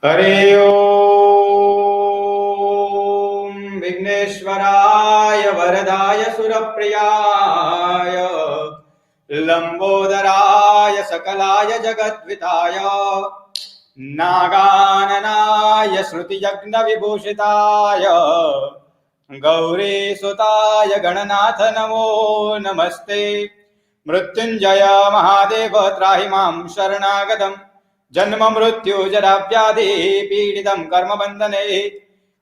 हरे ओम विघ्नेश्वराय वरदाय सुरप्रियाय लंबोदराय सकलाय जगद्विताय नागाननाय श्रुतियज्ञ विभूषिताय गौरीसुताय गणनाथ नमो नमस्ते। मृत्युंजय महादेव त्राहि मां शरणागतम् जन्म मृत्यु जरा व्याधि पीडितं कर्म बंधने।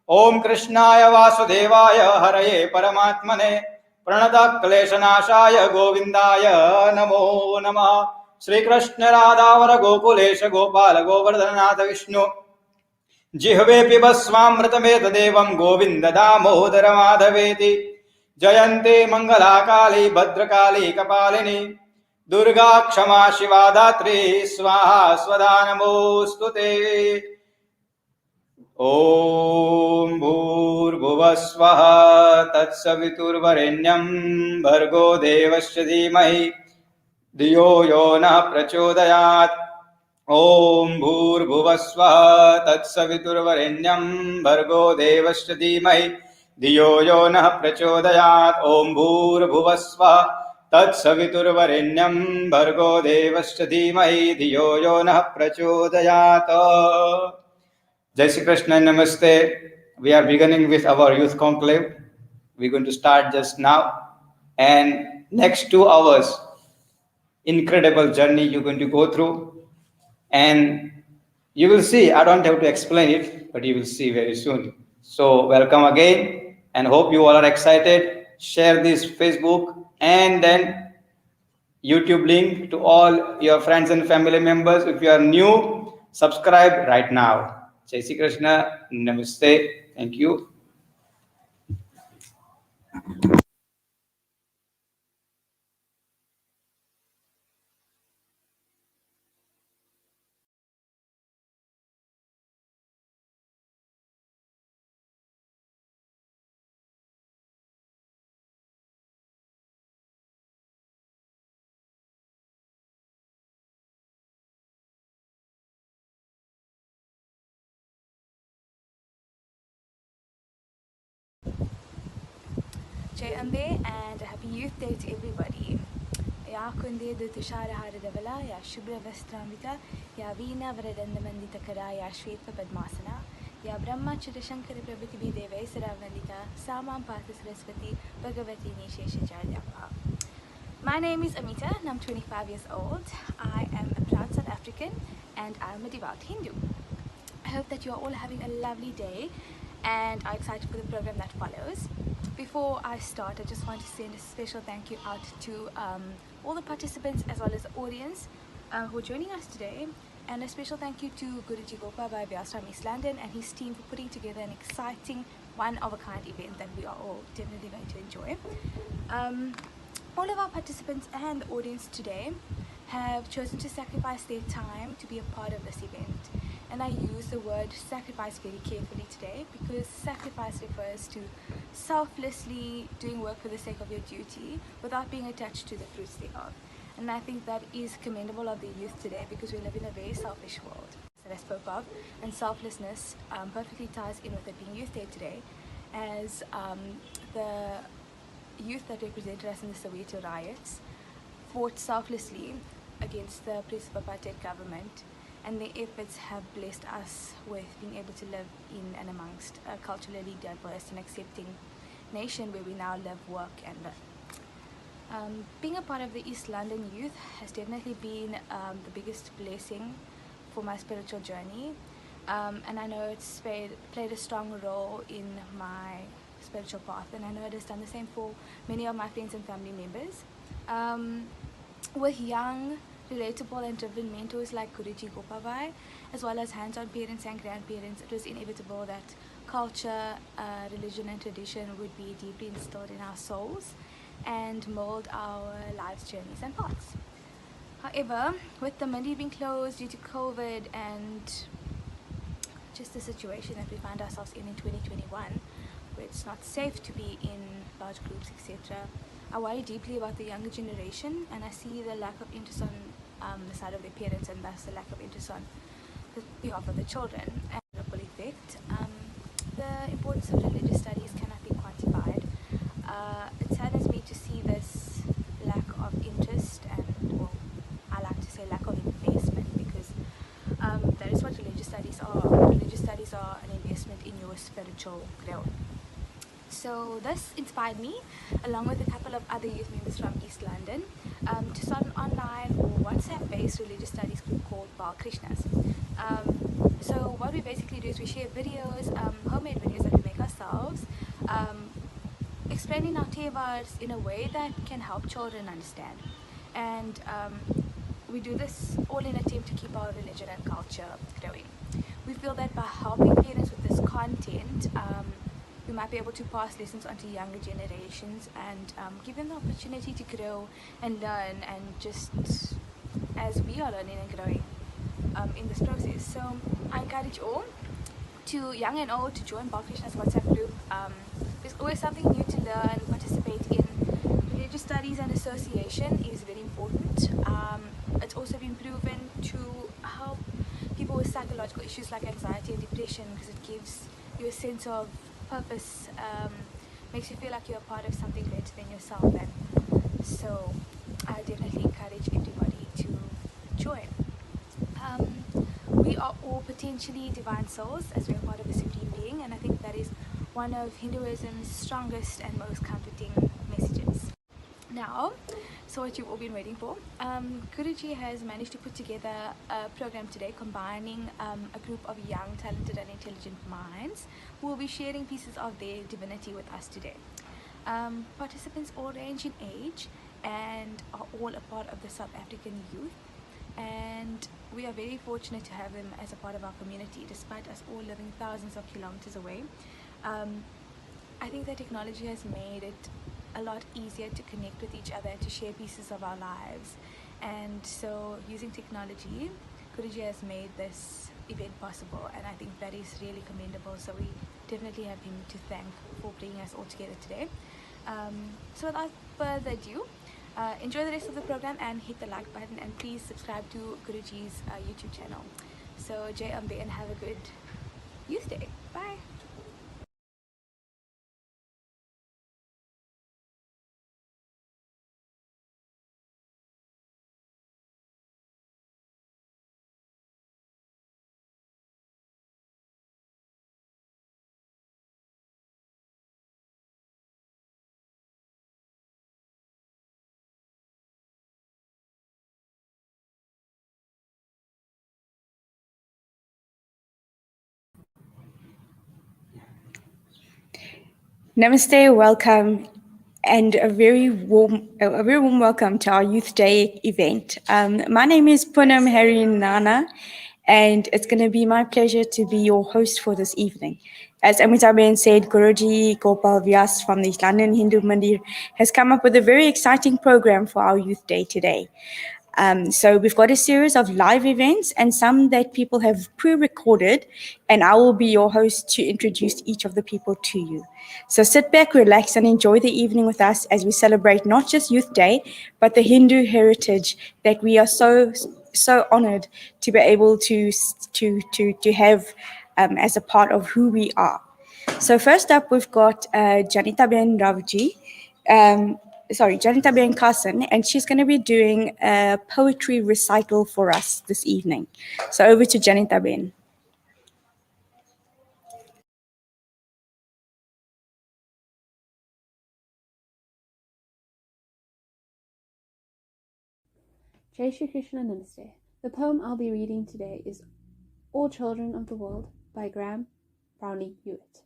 ओम कृष्णाय वासुदेवाय हरये परमात्मने प्रणत क्लेशनाशाय गोविंदाय नमो नमः। श्री कृष्ण राधावर गोकुलेश गोपाल गोवर्धननाथ विष्णु जिह्वे पिबस्वामृतमेतदेवं गोविंद दामोदर माधवेति। जयन्ते मंगला काली भद्रकाली कपालिनी दुर्गा क्षमा शिवा धात्री स्वाहा स्वधा नमोस्तुते। ओम भूर्भुवस्वः तत्सवितुर्वरेण्यं भर्गो देवस्य धीमहि धियो यो नः प्रचोदयात्। ओम भूर्भुवस्वः तत्सवितुर्वरेण्यं भर्गो देवस्य धीमहि धियो यो नः प्रचोदयात्। ओम भूर्भुवस्वः तत्सवितुर्वरेण्यं भर्गो देवस्य धीमहि धियो यो नः प्रचोदयात्। Jai Shri Krishna, Namaste. We are beginning with our youth conclave. We're going to start just now. And next 2 hours, incredible journey you're going to go through. And you will see, I don't have to explain it, but you will see very soon. So welcome again and hope you all are excited. Share this Facebook and then YouTube link to all your friends and family members. If you are new, subscribe right now. Jai Shri Krishna, Namaste. Thank you. Jai Ambe and a happy Youth Day to everybody. Ya Kunde du Tushara Haradavala, Ya Shubra Vestramita, Ya Veena Varadandamandita Kara, Ya Shweta Padmasana, Ya Brahma Chirashankara Prabhuti Bideve Saravandita, Samam Pathas Saraswati, Bhagavati Nisheshacharyapa. My name is Amita and I'm 25 years old. I am a proud South African and I'm a devout Hindu. I hope that you are all having a lovely day and are excited for the program that follows. Before I start, I just want to send a special thank you out to all the participants as well as the audience who are joining us today, and a special thank you to Guruji Gopal Vyas from East London and his team for putting together an exciting one-of-a-kind event that we are all definitely going to enjoy. All of our participants and the audience today have chosen to sacrifice their time to be a part of this event. And I use the word sacrifice very carefully today because sacrifice refers to selflessly doing work for the sake of your duty without being attached to the fruits thereof. And I think that is commendable of the youth today because we live in a very selfish world that I spoke of, and selflessness perfectly ties in with it being Youth Day today, as the youth that represented us in the Soweto riots fought selflessly against the oppressive apartheid government, and their efforts have blessed us with being able to live in and amongst a culturally diverse and accepting nation where we now live, work and live. Being a part of the East London youth has definitely been the biggest blessing for my spiritual journey, and I know it's played a strong role in my spiritual path, and I know it has done the same for many of my friends and family members. With young, relatable and driven mentors like Guruji Gopal Vyas, as well as hands-on parents and grandparents, it was inevitable that culture, religion and tradition would be deeply instilled in our souls and mold our lives, journeys and paths. However, with the Mandi being closed due to COVID and just the situation that we find ourselves in 2021, where it's not safe to be in large groups, etc., I worry deeply about the younger generation, and I see the lack of interest on the side of their parents, and thus the lack of interest on behalf of the children and the ripple effect. The importance of religious studies cannot be quantified. It saddens me to see this lack of interest and, well, I like to say lack of investment, because that is what religious studies are. Religious studies are an investment in your spiritual growth. So this inspired me, along with a couple of other youth members from East London, to start an online or WhatsApp-based religious studies group called Krishna's. So what we basically do is we share videos, homemade videos that we make ourselves, explaining our tevas in a way that can help children understand. And we do this all in an attempt to keep our religion and culture growing. We feel that by helping parents with this content, we might be able to pass lessons on to younger generations and give them the opportunity to grow and learn, and just as we are learning and growing in this process. So I encourage all, to young and old, to join Krishna's WhatsApp group. There's always something new to learn, participate in. Religious studies and association is very important. It's also been proven to help people with psychological issues like anxiety and depression, because it gives you a sense of purpose, makes you feel like you're a part of something greater than yourself. And so I definitely encourage everybody to join. We are all potentially divine souls, as we're part of a supreme being, and I think that is one of Hinduism's strongest and most comforting messages. Now, so what you've all been waiting for, Guruji has managed to put together a program today combining a group of young, talented and intelligent minds who will be sharing pieces of their divinity with us today. Participants all range in age and are all a part of the South African youth, and we are very fortunate to have them as a part of our community, despite us all living thousands of kilometers away. I think that technology has made it a lot easier to connect with each other, to share pieces of our lives. And so using technology, Guruji has made this event possible, and I think that is really commendable. So we definitely have him to thank for bringing us all together today. So without further ado, enjoy the rest of the program and hit the like button, and please subscribe to Guruji's YouTube channel. So Jai Ambe, and have a good youth day. Bye. Namaste, welcome, and a very warm welcome to our Youth Day event. My name is Poonam Harinana, and it's going to be my pleasure to be your host for this evening. As Amitabh said, Guruji Gopal Vyas from the East London Hindu Mandir has come up with a very exciting program for our Youth Day today. So we've got a series of live events and some that people have pre-recorded, and I will be your host to introduce each of the people to you. So sit back, relax, and enjoy the evening with us as we celebrate not just Youth Day, but the Hindu heritage that we are so honored to be able to have as a part of who we are. So first up, we've got Janitaben Ravji. Janitaben Carson, and she's going to be doing a poetry recital for us this evening. So over to Janitaben. Jai Shri Krishna Namaste. The poem I'll be reading today is All Children of the World by Graham Brownie Hewitt.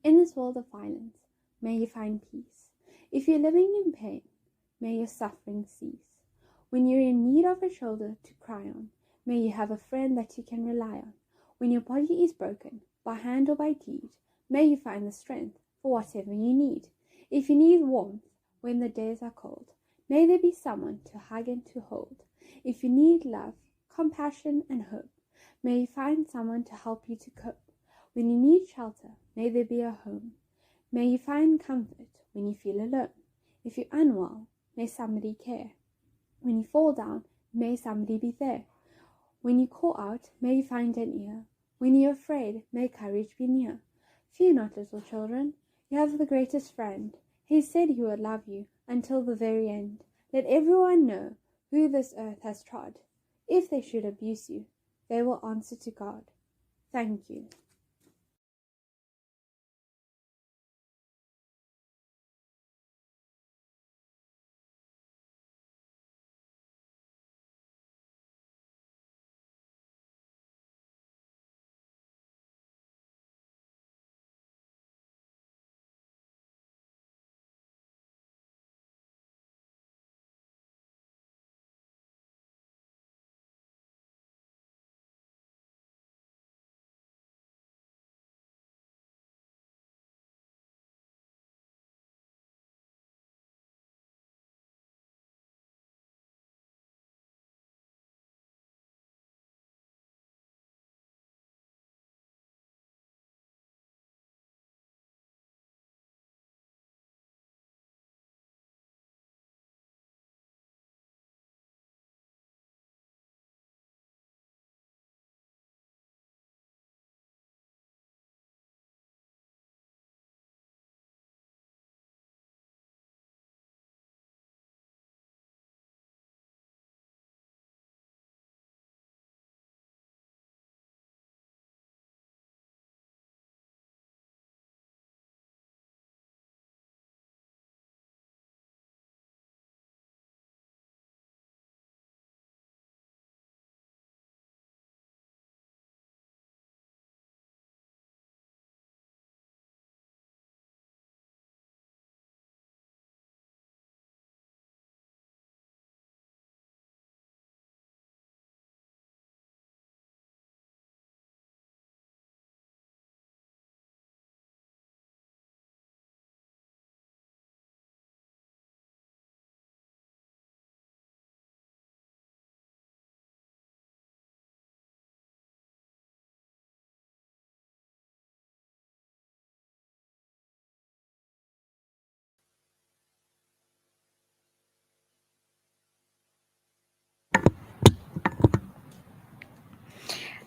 In this world of violence, may you find peace. If you're living in pain, may your suffering cease. When you're in need of a shoulder to cry on, may you have a friend that you can rely on. When your body is broken, by hand or by deed, may you find the strength for whatever you need. If you need warmth when the days are cold, may there be someone to hug and to hold. If you need love, compassion and hope, may you find someone to help you to cope. When you need shelter, may there be a home. May you find comfort when you feel alone. If you're unwell, may somebody care. When you fall down, may somebody be there. When you call out, may you find an ear. When you are afraid, may courage be near. Fear not, little children, you have the greatest friend. He said he would love you until the very end. Let everyone know who this earth has trod. If they should abuse you, they will answer to God. Thank you.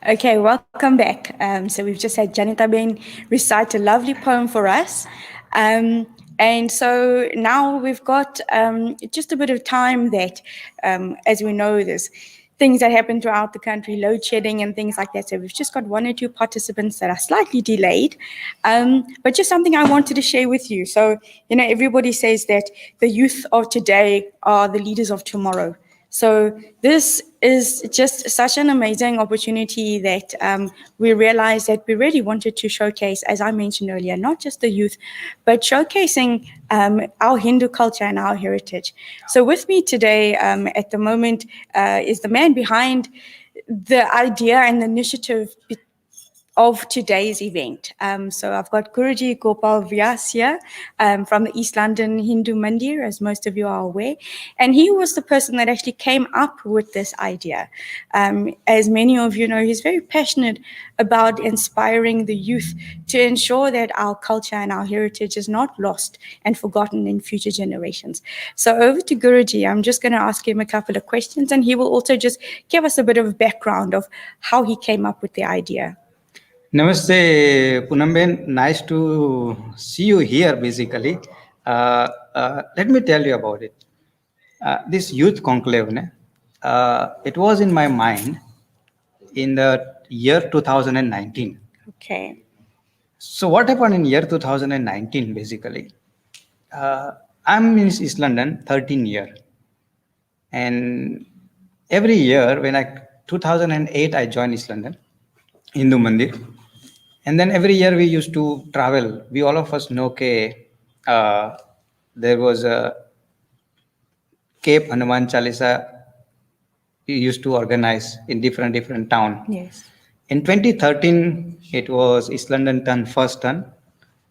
Okay, welcome back. So we've just had Janita Ben recite a lovely poem for us. And so now we've got just a bit of time that, as we know, there's things that happen throughout the country, load shedding and things like that. So we've just got one or two participants that are slightly delayed, but just something I wanted to share with you. So, everybody says that the youth of today are the leaders of tomorrow. So this is just such an amazing opportunity that we realized that we really wanted to showcase, as I mentioned earlier, not just the youth, but showcasing our Hindu culture and our heritage. So with me today at the moment is the man behind the idea and the initiative of today's event. So I've got Guruji Gopal Vyas here from the East London Hindu Mandir, as most of you are aware. And he was the person that actually came up with this idea. As many of you know, he's very passionate about inspiring the youth to ensure that our culture and our heritage is not lost and forgotten in future generations. So over to Guruji, I'm just going to ask him a couple of questions, and he will also just give us a bit of background of how he came up with the idea. Namaste, Punamben. Nice to see you here, basically. Let me tell you about it. This youth conclave, it was in my mind in the year 2019. Okay. So what happened in year 2019, basically? I'm in East London 13 years. And every year, 2008, I joined East London, Hindu Mandir. And then every year we used to travel. We all of us know there was a Cape Hanuman Chalisa we used to organize in different town. Yes. In 2013, it was East London turn first turn.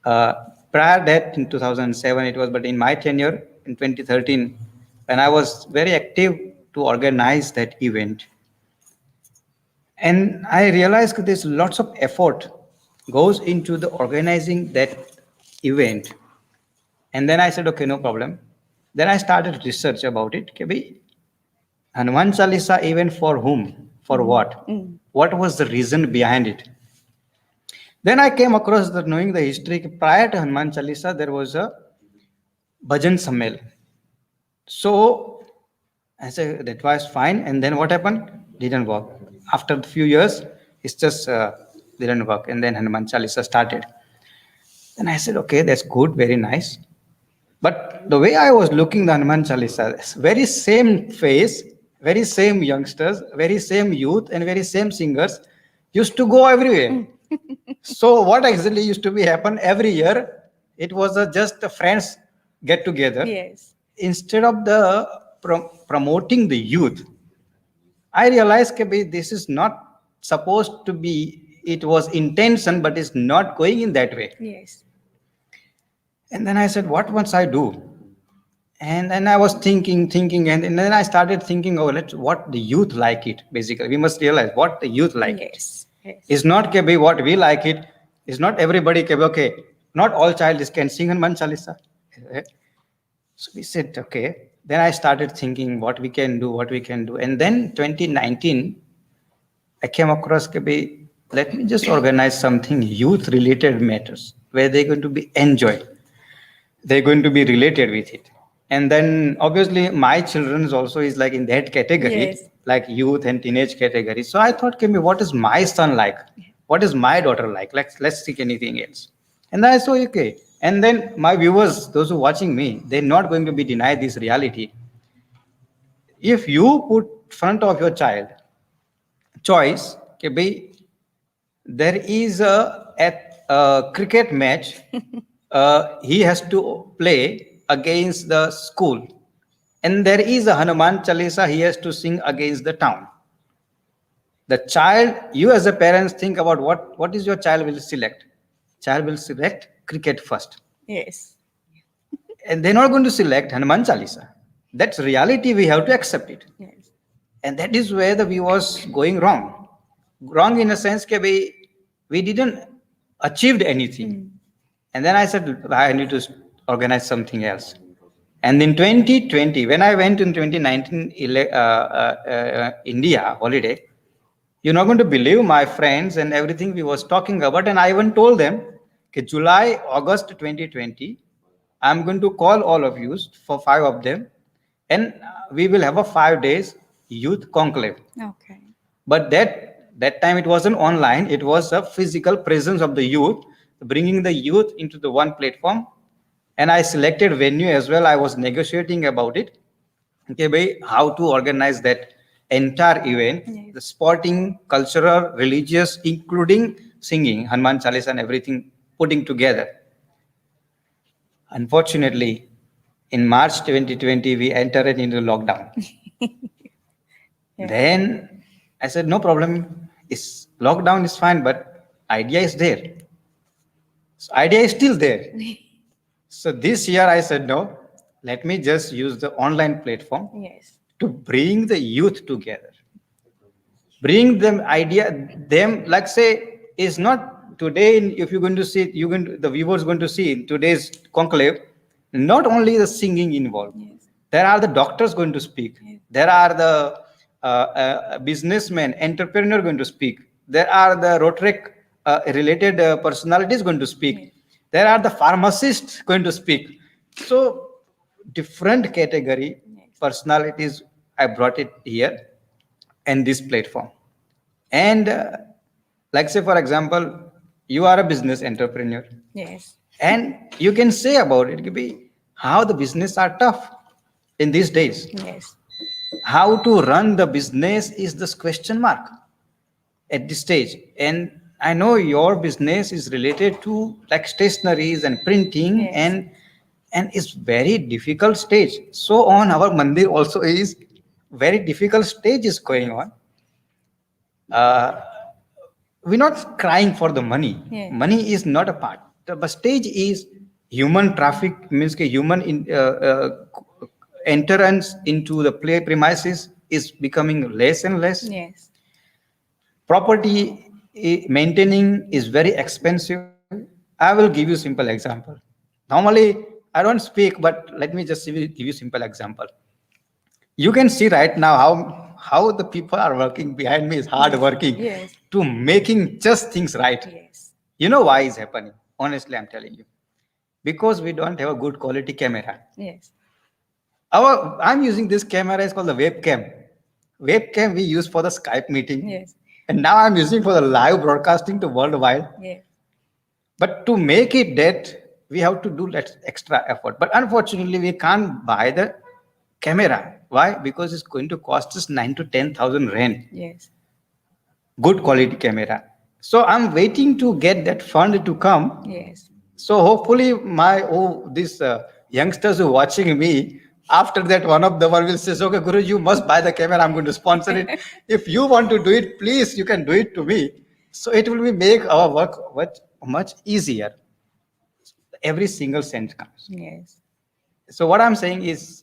Prior that in 2007 it was, but in my tenure in 2013, when I was very active to organize that event, and I realized there's lots of effort goes into the organizing that event. And then I said, okay, no problem. Then I started research about it. Hanuman Chalisa event for whom? For what? What was the reason behind it? Then I came across knowing the history. Prior to Hanuman Chalisa, there was a Bhajan Sammel. So I said that was fine. And then what happened? Didn't work. After a few years, it's just didn't work. And then Hanuman Chalisa started. And I said, okay, that's good, very nice. But the way I was looking the Hanuman Chalisa, very same face, very same youngsters, very same youth, and very same singers used to go everywhere. So what exactly used to be happen every year? It was just a friends get together. Yes. Instead of the promoting the youth, I realized that this is not supposed to be. It was intention, but it's not going in that way. Yes. And then I said, what must I do? And then I was thinking, and then I started thinking, oh, what the youth like it. Basically, we must realize what the youth like. Yes. Yes. It's not what we like it. It's not everybody okay. Not all childs can sing Hanuman Chalisa. So we said, okay. Then I started thinking what we can do. And then 2019, I came across, let me just organize something youth-related matters where they're going to be enjoyed. They're going to be related with it. And then obviously my children's also is like in that category, Yes. like youth and teenage category. So I thought, what is my son like? What is my daughter like? Let's see anything else. And then I saw, okay. And then my viewers, those who are watching me, they're not going to be denied this reality. If you put front of your child choice, there is a cricket match, he has to play against the school, and there is a Hanuman Chalisa he has to sing against the town. The child, you as a parents think about what is your child will select. Child will select cricket first. Yes. And they're not going to select Hanuman Chalisa. That's reality, we have to accept it. Yes. And that is where we was going wrong. Wrong in a sense that we didn't achieved anything. And then I said, I need to organize something else. And in 2020, when I went in 2019 India holiday, you're not going to believe my friends and everything we was talking about. And I even told them, July, August 2020, I'm going to call all of you for 5 of them. And we will have a 5 days youth conclave. Okay. But that time it wasn't online. It was a physical presence of the youth, bringing the youth into the one platform. And I selected venue as well. I was negotiating about it. Okay, how to organize that entire event, Yes. the sporting, cultural, religious, including singing, Hanuman Chalisa and everything putting together. Unfortunately, in March 2020, we entered into lockdown. Yeah. Then I said, no problem. Lockdown is fine, but idea is there. So idea is still there. So this year I said, no, let me just use the online platform Yes. to bring the youth together. Bring them like say, is not today, if you're going to see, the viewers going to see in today's conclave, not only the singing involved. Yes. There are the doctors going to speak. Yes. There are the businessmen, entrepreneur going to speak. There are the Rotary related personalities going to speak. Yes. There are the pharmacists going to speak. So different category personalities, I brought it here and this platform. And like say, for example, you are a business entrepreneur. Yes. And you can say about it, how the business are tough in these days. Yes. How to run the business is this question mark at this stage. And I know your business is related to like stationaries and printing. Yes. And it's very difficult stage. So on our mandir also is very difficult stage is going on. We're not crying for the money. Yeah. Money is not a part. The stage is human traffic, means human entrance into the play premises is becoming less and less. Yes. Property maintaining is very expensive. I will give you a simple example. Normally, I don't speak, but let me just give you a simple example. You can see right now how the people are working behind me is hard working Yes. to making just things right. Yes. You know why it's happening? Honestly, I'm telling you. Because we don't have a good quality camera. Yes. I'm using this camera, it's called the webcam. Webcam we use for the Skype meeting. Yes. And now I'm using for the live broadcasting to worldwide. Yes. But to make it that, we have to do that extra effort. But unfortunately, we can't buy the camera. Why? Because it's going to cost us 9 to 10,000 rand. Yes. Good quality camera. So I'm waiting to get that fund to come. Yes. So hopefully these youngsters who are watching me, after that one of the one will say, okay, Guru, you must buy the camera. I'm going to sponsor it. If you want to do it, please, you can do it to me. So it will make our work much easier. Every single cent counts. Yes. So what I'm saying is,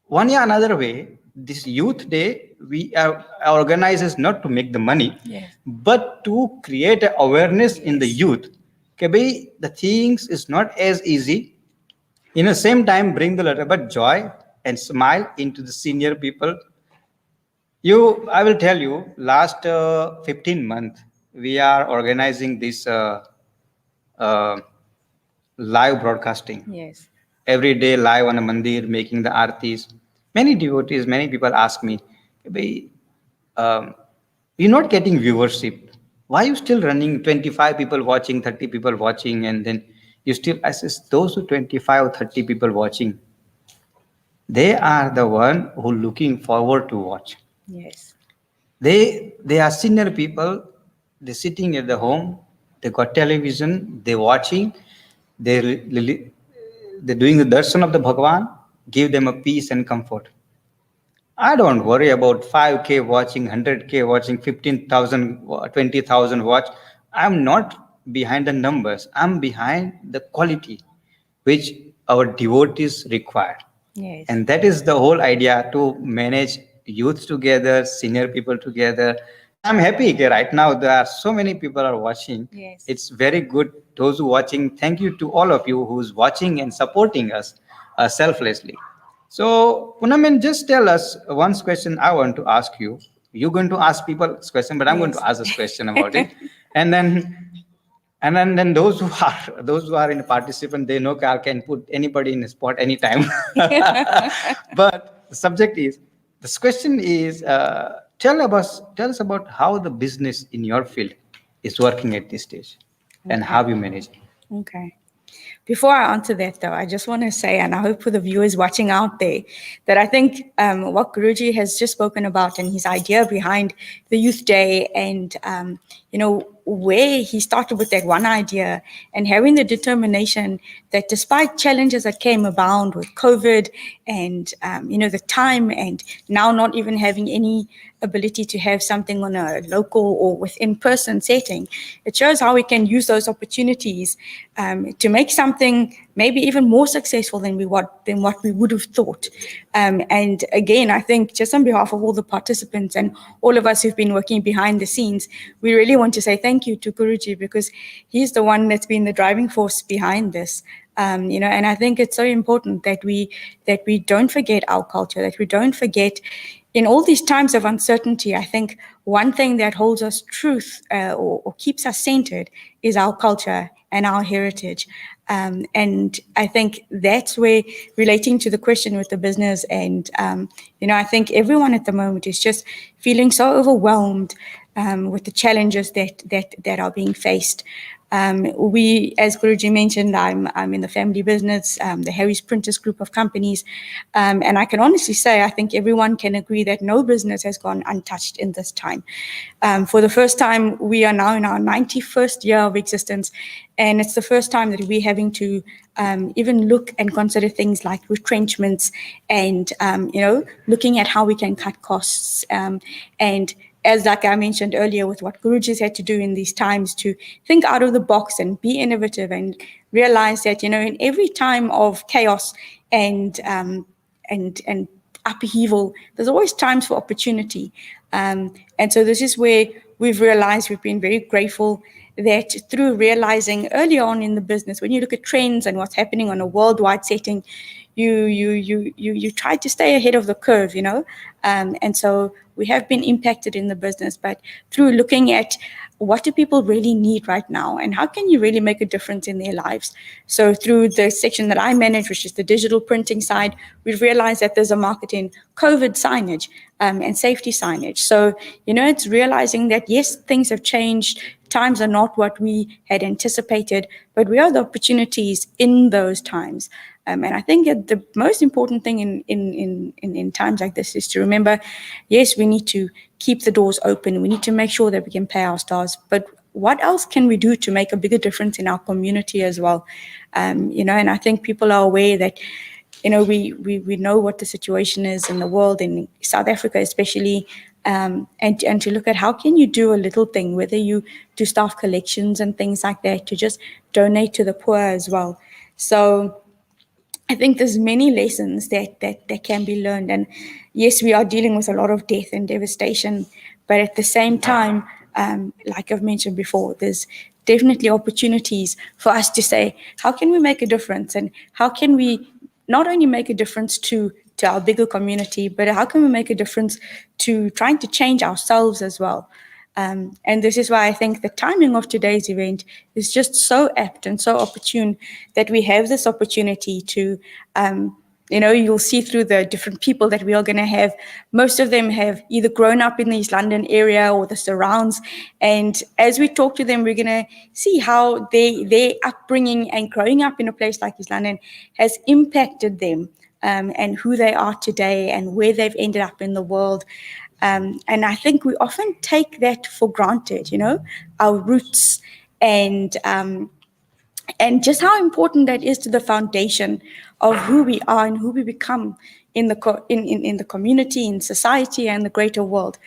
one year another way, this youth day we are organizes not to make the money, Yes. but to create a awareness in the youth. Okay, bhai, the things is not as easy. In the same time, bring the little but joy and smile into the senior people. I will tell you, last 15 months, we are organizing this uh, live broadcasting. Yes. Every day live on a mandir, making the aartis. Many devotees, many people ask me, "Bhai, you're not getting viewership. Why are you still running 25 people watching, 30 people watching, and then you still assist those who 25 or 30 people watching? They are the one who looking forward to watch. Yes. They are senior people. They're sitting at the home. They got television. They're watching. They're doing the darshan of the Bhagwan. Give them a peace and comfort. I don't worry about 5K watching, 100K watching, 15,000, 20,000 watch. I'm not behind the numbers. I'm behind the quality which our devotees require. Yes. And that is the whole idea, to manage youth together, senior people together. And I'm happy right now there are so many people are watching. Yes. It's very good. Those who watching, thank you to all of you who's watching and supporting us selflessly. So Punamen, just tell us one question I want to ask you. You're going to ask people this question, but I'm going to ask this question about it. And then those who are in the participant, they know I can put anybody in the spot anytime. But the subject is, this question is, tell us about how the business in your field is working at this stage, and how you manage it. Okay. Before I answer that, though, I just want to say, and I hope for the viewers watching out there, that I think what Guruji has just spoken about and his idea behind the Youth Day, and where he started with that one idea and having the determination that despite challenges that came abound with COVID and the time, and now not even having any ability to have something on a local or within person setting, it shows how we can use those opportunities to make something maybe even more successful than what we would have thought. And again, I think just on behalf of all the participants and all of us who've been working behind the scenes, we really want to say thank you to Guruji, because he's the one that's been the driving force behind this. And I think it's so important that we don't forget our culture, that we don't forget in all these times of uncertainty. I think one thing that holds us truth or keeps us centered is our culture and our heritage. And I think that's where, relating to the question with the business, and I think everyone at the moment is just feeling so overwhelmed with the challenges that are being faced. We, as Guruji mentioned, I'm in the family business, the Harry's Printers group of companies, and I can honestly say I think everyone can agree that no business has gone untouched in this time. For the first time, we are now in our 91st year of existence, and it's the first time that we're having to even look and consider things like retrenchments and looking at how we can cut costs, and as like I mentioned earlier, with what Guruji's had to do in these times, to think out of the box and be innovative and realize that, in every time of chaos and upheaval, there's always times for opportunity. And so this is where we've realized, we've been very grateful that through realizing early on in the business, when you look at trends and what's happening on a worldwide setting, you try to stay ahead of the curve, and so we have been impacted in the business, but through looking at what do people really need right now and how can you really make a difference in their lives. So through the section that I manage, which is the digital printing side, we've realized that there's a market in COVID signage and safety signage. So, it's realizing that, yes, things have changed. Times are not what we had anticipated, but we are the opportunities in those times. And I think that the most important thing in times like this is to remember, yes, we need to keep the doors open. We need to make sure that we can pay our staff. But what else can we do to make a bigger difference in our community as well? And I think people are aware that, we know what the situation is in the world, in South Africa especially, and to look at how can you do a little thing, whether you do staff collections and things like that, to just donate to the poor as well. So I think there's many lessons that can be learned. And yes, we are dealing with a lot of death and devastation, but at the same time, like I've mentioned before, there's definitely opportunities for us to say, how can we make a difference? And how can we not only make a difference to our bigger community, but how can we make a difference to trying to change ourselves as well? And this is why I think the timing of today's event is just so apt and so opportune that we have this opportunity to, you'll see through the different people that we are going to have. Most of them have either grown up in the East London area or the surrounds. And as we talk to them, we're going to see how their upbringing and growing up in a place like East London has impacted them. And who they are today and where they've ended up in the world. And I think we often take that for granted, our roots and just how important that is to the foundation of who we are and who we become in the community, in society, and the greater world.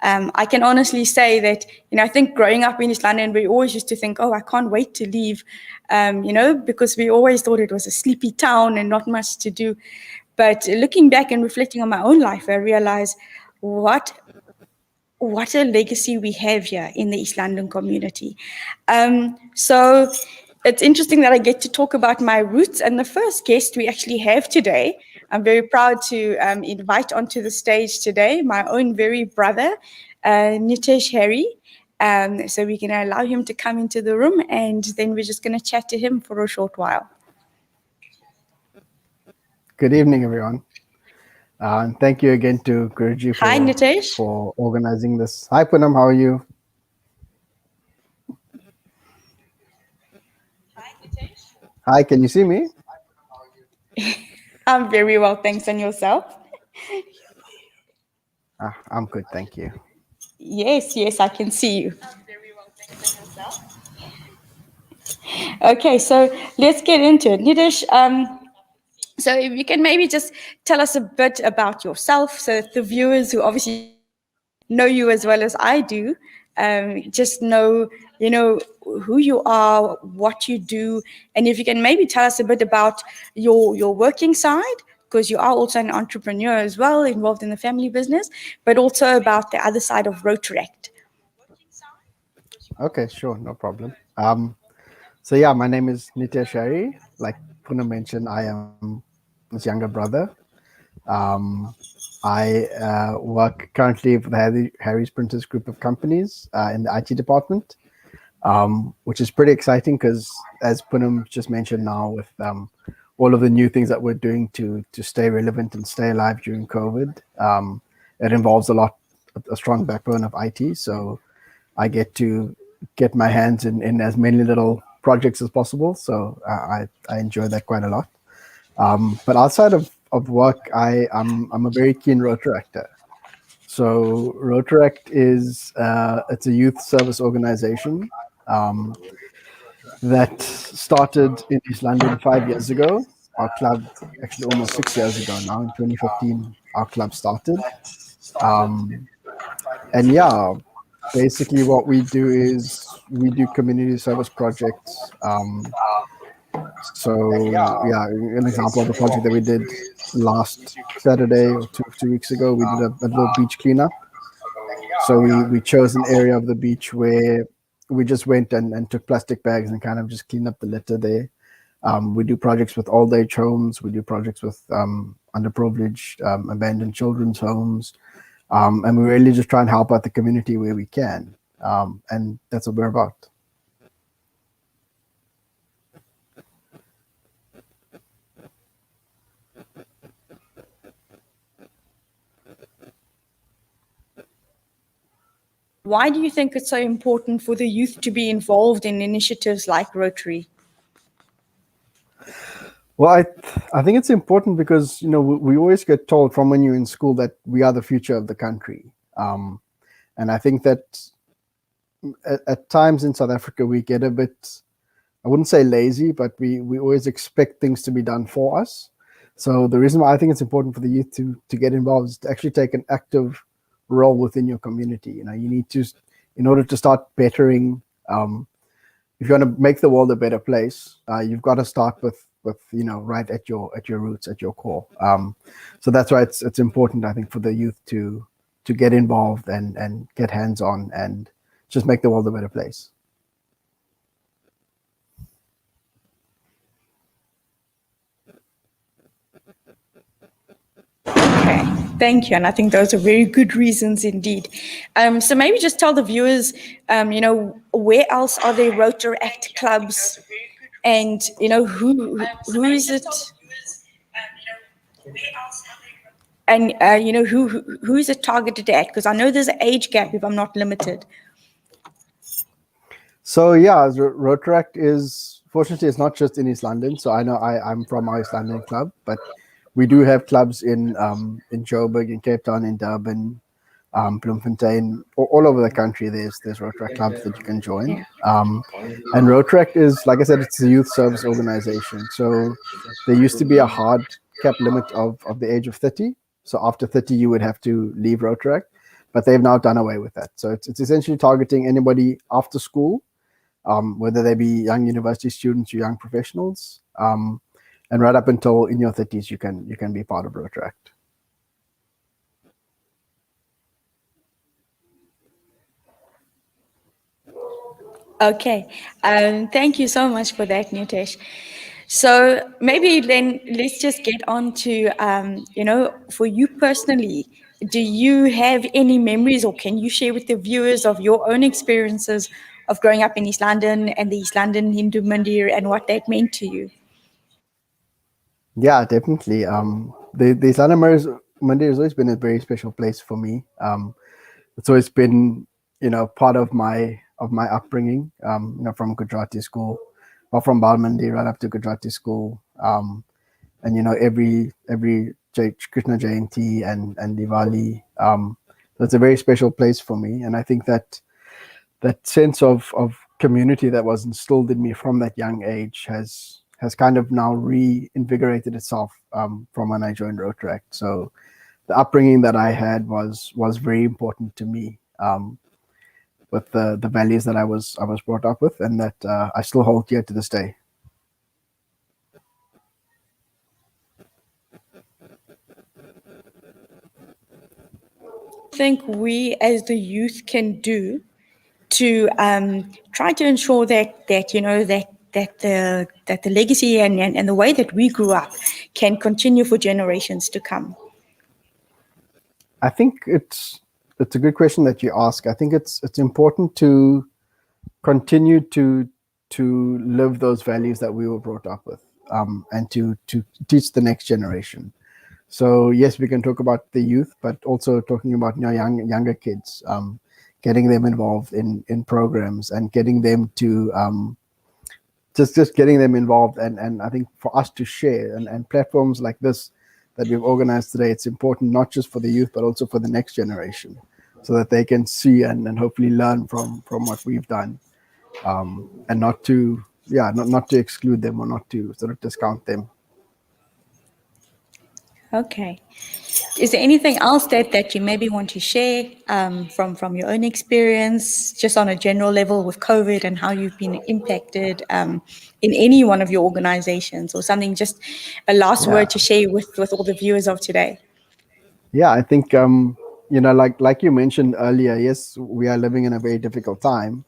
I can honestly say that, I think growing up in East London, we always used to think, oh, I can't wait to leave, because we always thought it was a sleepy town and not much to do. But looking back and reflecting on my own life, I realized what a legacy we have here in the East London community. So it's interesting that I get to talk about my roots, and the first guest we actually have today, I'm very proud to invite onto the stage today my own very brother, Nitesh Harry. So we're going to allow him to come into the room, and then we're just going to chat to him for a short while. Good evening, everyone. And thank you again to Guruji Hi, Nitesh. for organizing this. Hi, Poonam, how are you? Hi, can you see me? I'm very well, thanks. And yourself? I'm good, thank you. Yes, I can see you. I'm very well, thanks. And yourself? Okay, so let's get into it. Nitesh, so if you can maybe just tell us a bit about yourself, so that the viewers who obviously know you as well as I do, just know, who you are, what you do, and if you can maybe tell us a bit about your working side, because you are also an entrepreneur as well, involved in the family business, but also about the other side of Rotaract. Okay, sure, no problem. So yeah, my name is Nitesh Harry. Like Poonam mentioned, I am his younger brother. I work currently for the Harry's Printers group of companies in the IT department, which is pretty exciting because, as Poonam just mentioned now, with all of the new things that we're doing to stay relevant and stay alive during COVID, it involves a strong backbone of IT. So I get to get my hands in as many little projects as possible. So I enjoy that quite a lot. But outside of work, I'm a very keen Rotaractor. So Rotaract is it's a youth service organization that started in East London 5 years ago. Our club, actually almost 6 years ago now, in 2015, our club started. And yeah, basically what we do is we do community service projects. So yeah, an example of a project that we did last Saturday or two weeks ago, we did a little beach cleanup. So we chose an area of the beach where we just went and took plastic bags and kind of just cleaned up the litter there. We do projects with old age homes. We do projects with underprivileged, abandoned children's homes. And we really just try and help out the community where we can. And that's what we're about. Why do you think it's so important for the youth to be involved in initiatives like Rotary? Well, I think it's important because, we always get told from when you're in school that we are the future of the country. And I think that at times in South Africa, we get a bit, I wouldn't say lazy, but we always expect things to be done for us. So the reason why I think it's important for the youth to get involved is to actually take an active role within your community. You need to, in order to start bettering, if you want to make the world a better place, you've got to start with right at your roots, at your core. So that's why it's important, I think, for the youth to get involved and get hands-on and just make the world a better place. Okay, thank you. And I think those are very good reasons indeed. So maybe just tell the viewers, where else are there Rotaract clubs, and who is it, and who is it targeted at? Because I know there's an age gap, if I'm not limited. So yeah, Rotaract is, fortunately, it's not just in East London. So I know I'm from our East London club, but we do have clubs in Joburg, in Cape Town, in Durban, Bloemfontein, all over the country. There's Rotaract clubs that you can join. And Rotaract is, like I said, it's a youth service organization. So there used to be a hard cap limit of the age of 30. So after 30, you would have to leave Rotaract, but they've now done away with that. So it's essentially targeting anybody after school, whether they be young university students or young professionals. And right up until in your 30s, you can be part of Rotaract. Okay, thank you so much for that, Nutesh. So maybe then let's just get on to, for you personally, do you have any memories, or can you share with the viewers of your own experiences of growing up in East London and the East London Hindu Mandir and what that meant to you? Yeah, definitely. The East London Mandir has always been a very special place for me. It's always been, part of my upbringing. From Gujarati school, or from Bal Mandir right up to Gujarati school, and every Krishna Jayanti and Diwali. That's a very special place for me, and I think that sense of community that was instilled in me from that young age has kind of now reinvigorated itself from when I joined Rotaract. So the upbringing that I had was very important to me, with the values that I was brought up with, and that I still hold dear to this day. Think we as the youth can do to try to ensure that the legacy and the way that we grew up can continue for generations to come? I think it's a good question that you ask. I think it's important to continue to live those values that we were brought up with, and to teach the next generation. So yes, we can talk about the youth, but also talking about younger kids, getting them involved in programs and getting them to just getting them involved. And I think for us to share and platforms like this that we've organized today, it's important not just for the youth, but also for the next generation, so that they can see and hopefully learn from what we've done, and not to exclude them or not to sort of discount them. Okay. Is there anything else that you maybe want to share from your own experience, just on a general level with COVID and how you've been impacted in any one of your organizations, or something, just a last word to share with all the viewers of today? Yeah, I think, like you mentioned earlier, yes, we are living in a very difficult time,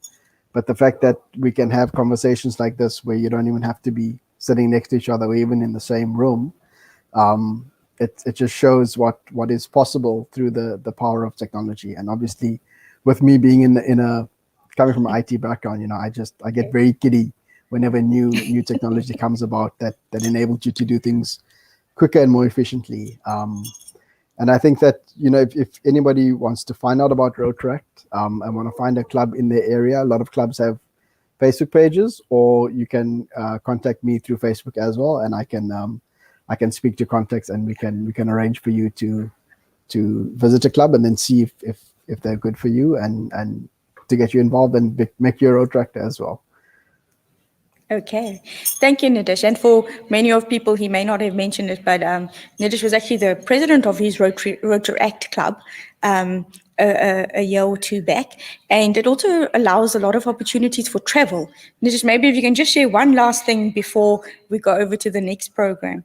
But the fact that we can have conversations like this where you don't even have to be sitting next to each other or even in the same room, it just shows what is possible through the power of technology. And obviously, with me being in a coming from an IT background, I get very giddy whenever new technology comes about that enables you to do things quicker and more efficiently. And I think that, if anybody wants to find out about Rotaract and want to find a club in their area, a lot of clubs have Facebook pages, or you can contact me through Facebook as well, and I can speak to contacts, and we can arrange for you to visit a club and then see if they're good for you, and to get you involved and make you a Rotaractor as well. Okay, thank you, Nitish. And for many of people, he may not have mentioned it, but Nitish was actually the president of his Rotaract Club a year or two back, and it also allows a lot of opportunities for travel. Nitish, maybe if you can just share one last thing before we go over to the next program.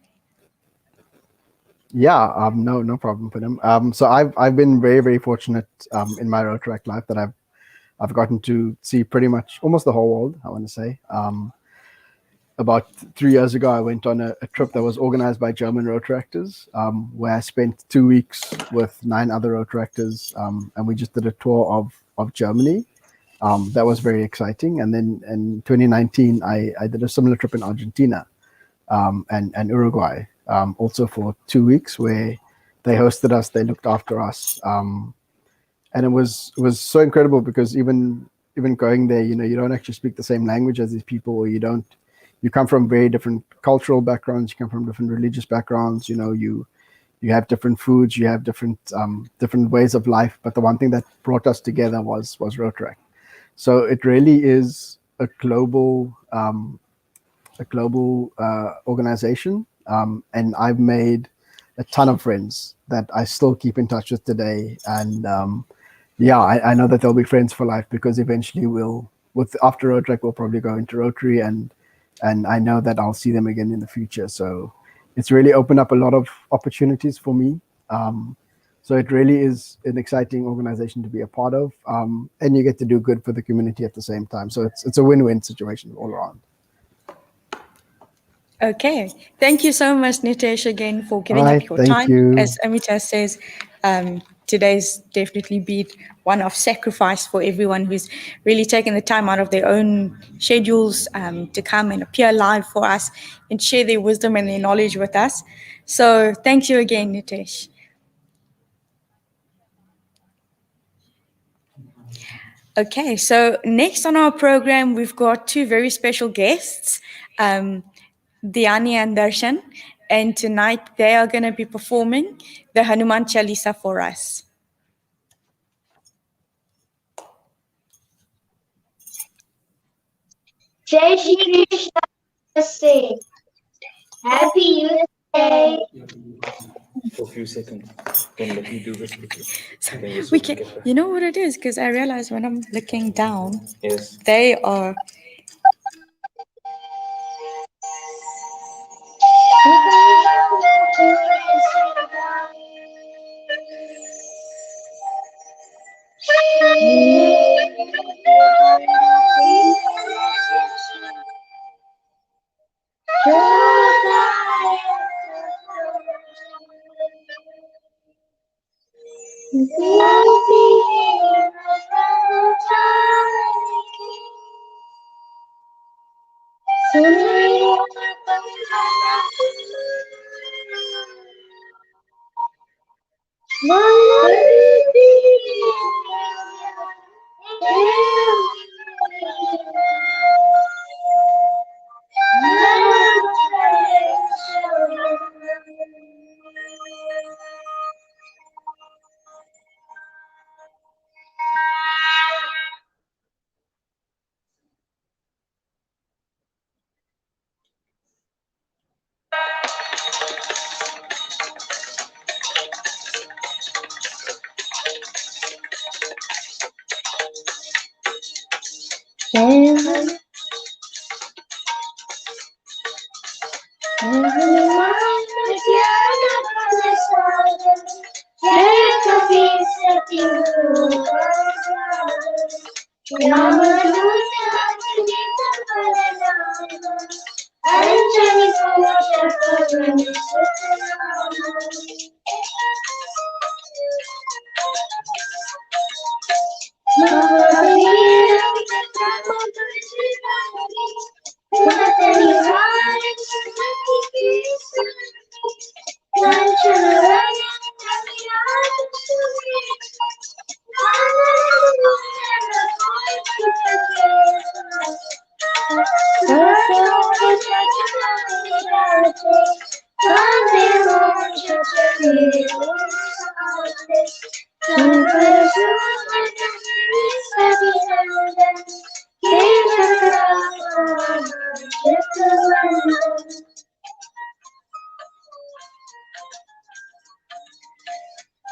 Yeah, no problem for them. So I've been very, very fortunate in my Rotaract life that I've gotten to see pretty much almost the whole world, I want to say. About 3 years ago, I went on a trip that was organized by German Rotaractors, where I spent 2 weeks with 9 other Rotaractors, and we just did a tour of Germany. That was very exciting. And then in 2019, I did a similar trip in Argentina and Uruguay, also for 2 weeks, where they hosted us, they looked after us. And it was so incredible because even going there, you don't actually speak the same language as these people, or you come from very different cultural backgrounds, you come from different religious backgrounds, you have different foods, you have different ways of life. But the one thing that brought us together was Rotaract. So it really is a global organization, and I've made a ton of friends that I still keep in touch with today. And I know that they'll be friends for life, because eventually after Rotaract, we'll probably go into Rotary, and I know that I'll see them again in the future. So it's really opened up a lot of opportunities for me. So it really is an exciting organization to be a part of, and you get to do good for the community at the same time. So it's a win-win situation all around. Okay, thank you so much, Nitesh, again for giving All up right, your thank time. you. As Amita says, today's definitely been one of sacrifice for everyone who's really taken the time out of their own schedules to come and appear live for us and share their wisdom and their knowledge with us. So thank you again, Nitesh. Okay, so next on our program, we've got 2 very special guests, Dhyani and Darshan, and tonight they are going to be performing the Hanuman Chalisa for us. Jai Shri Krishna. Namaste. Happy Youth Day. For a few seconds. Then let me do this quickly. So we can, you know what it is? Because I realize when I'm looking down, Yes. they are.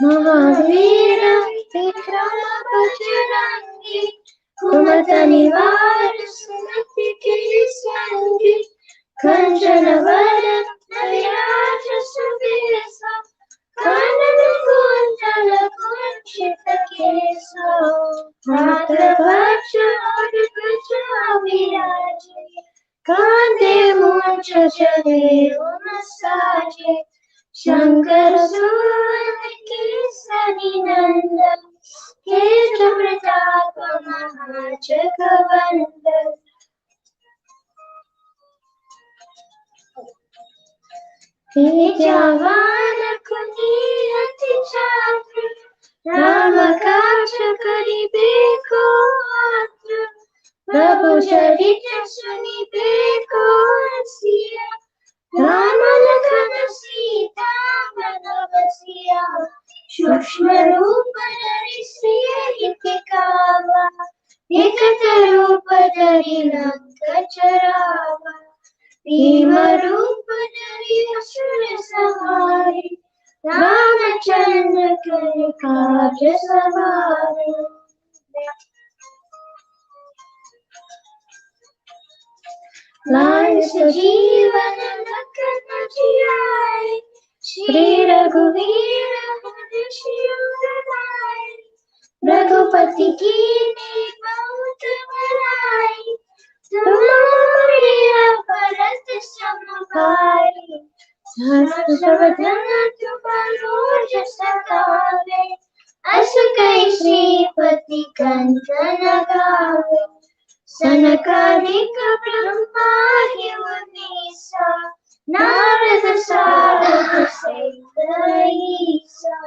Mahavir Vikram Bajrangi कुमत निवार सुमति के संगी कंचन वरण विराज सुबेसा कानन कुंडल कुंचित केसा हाथ वज्र और ध्वजा विराजे कांधे मूंछ जनेऊ साजे शंकर सुवन केसरी नंदन तेज प्रताप महाजगवंदन तेजवान कुनी अति चातुर राम काज करिबे को आतुर प्रभु चरित्र सुनिबे को रसिया राम लखन सीता मन बसिया सूक्ष्म रूप धरि सियहि दिखावा विकट रूप धरि लंक जरावा भीम रूप धरि असुर संहारे रामचंद्र के काज सवारे लाल सजीवन लखन जियाए श्री रघुवीर रघुपति की बहुत बड़ाई तुम प्रिय भरत सम भाई सर्वधन तुम्हारो जस गावे अस कई श्रीपति कंठ लगावे सनकादिक ब्रह्मादि मुनीसा नारद सारद सहित ईसा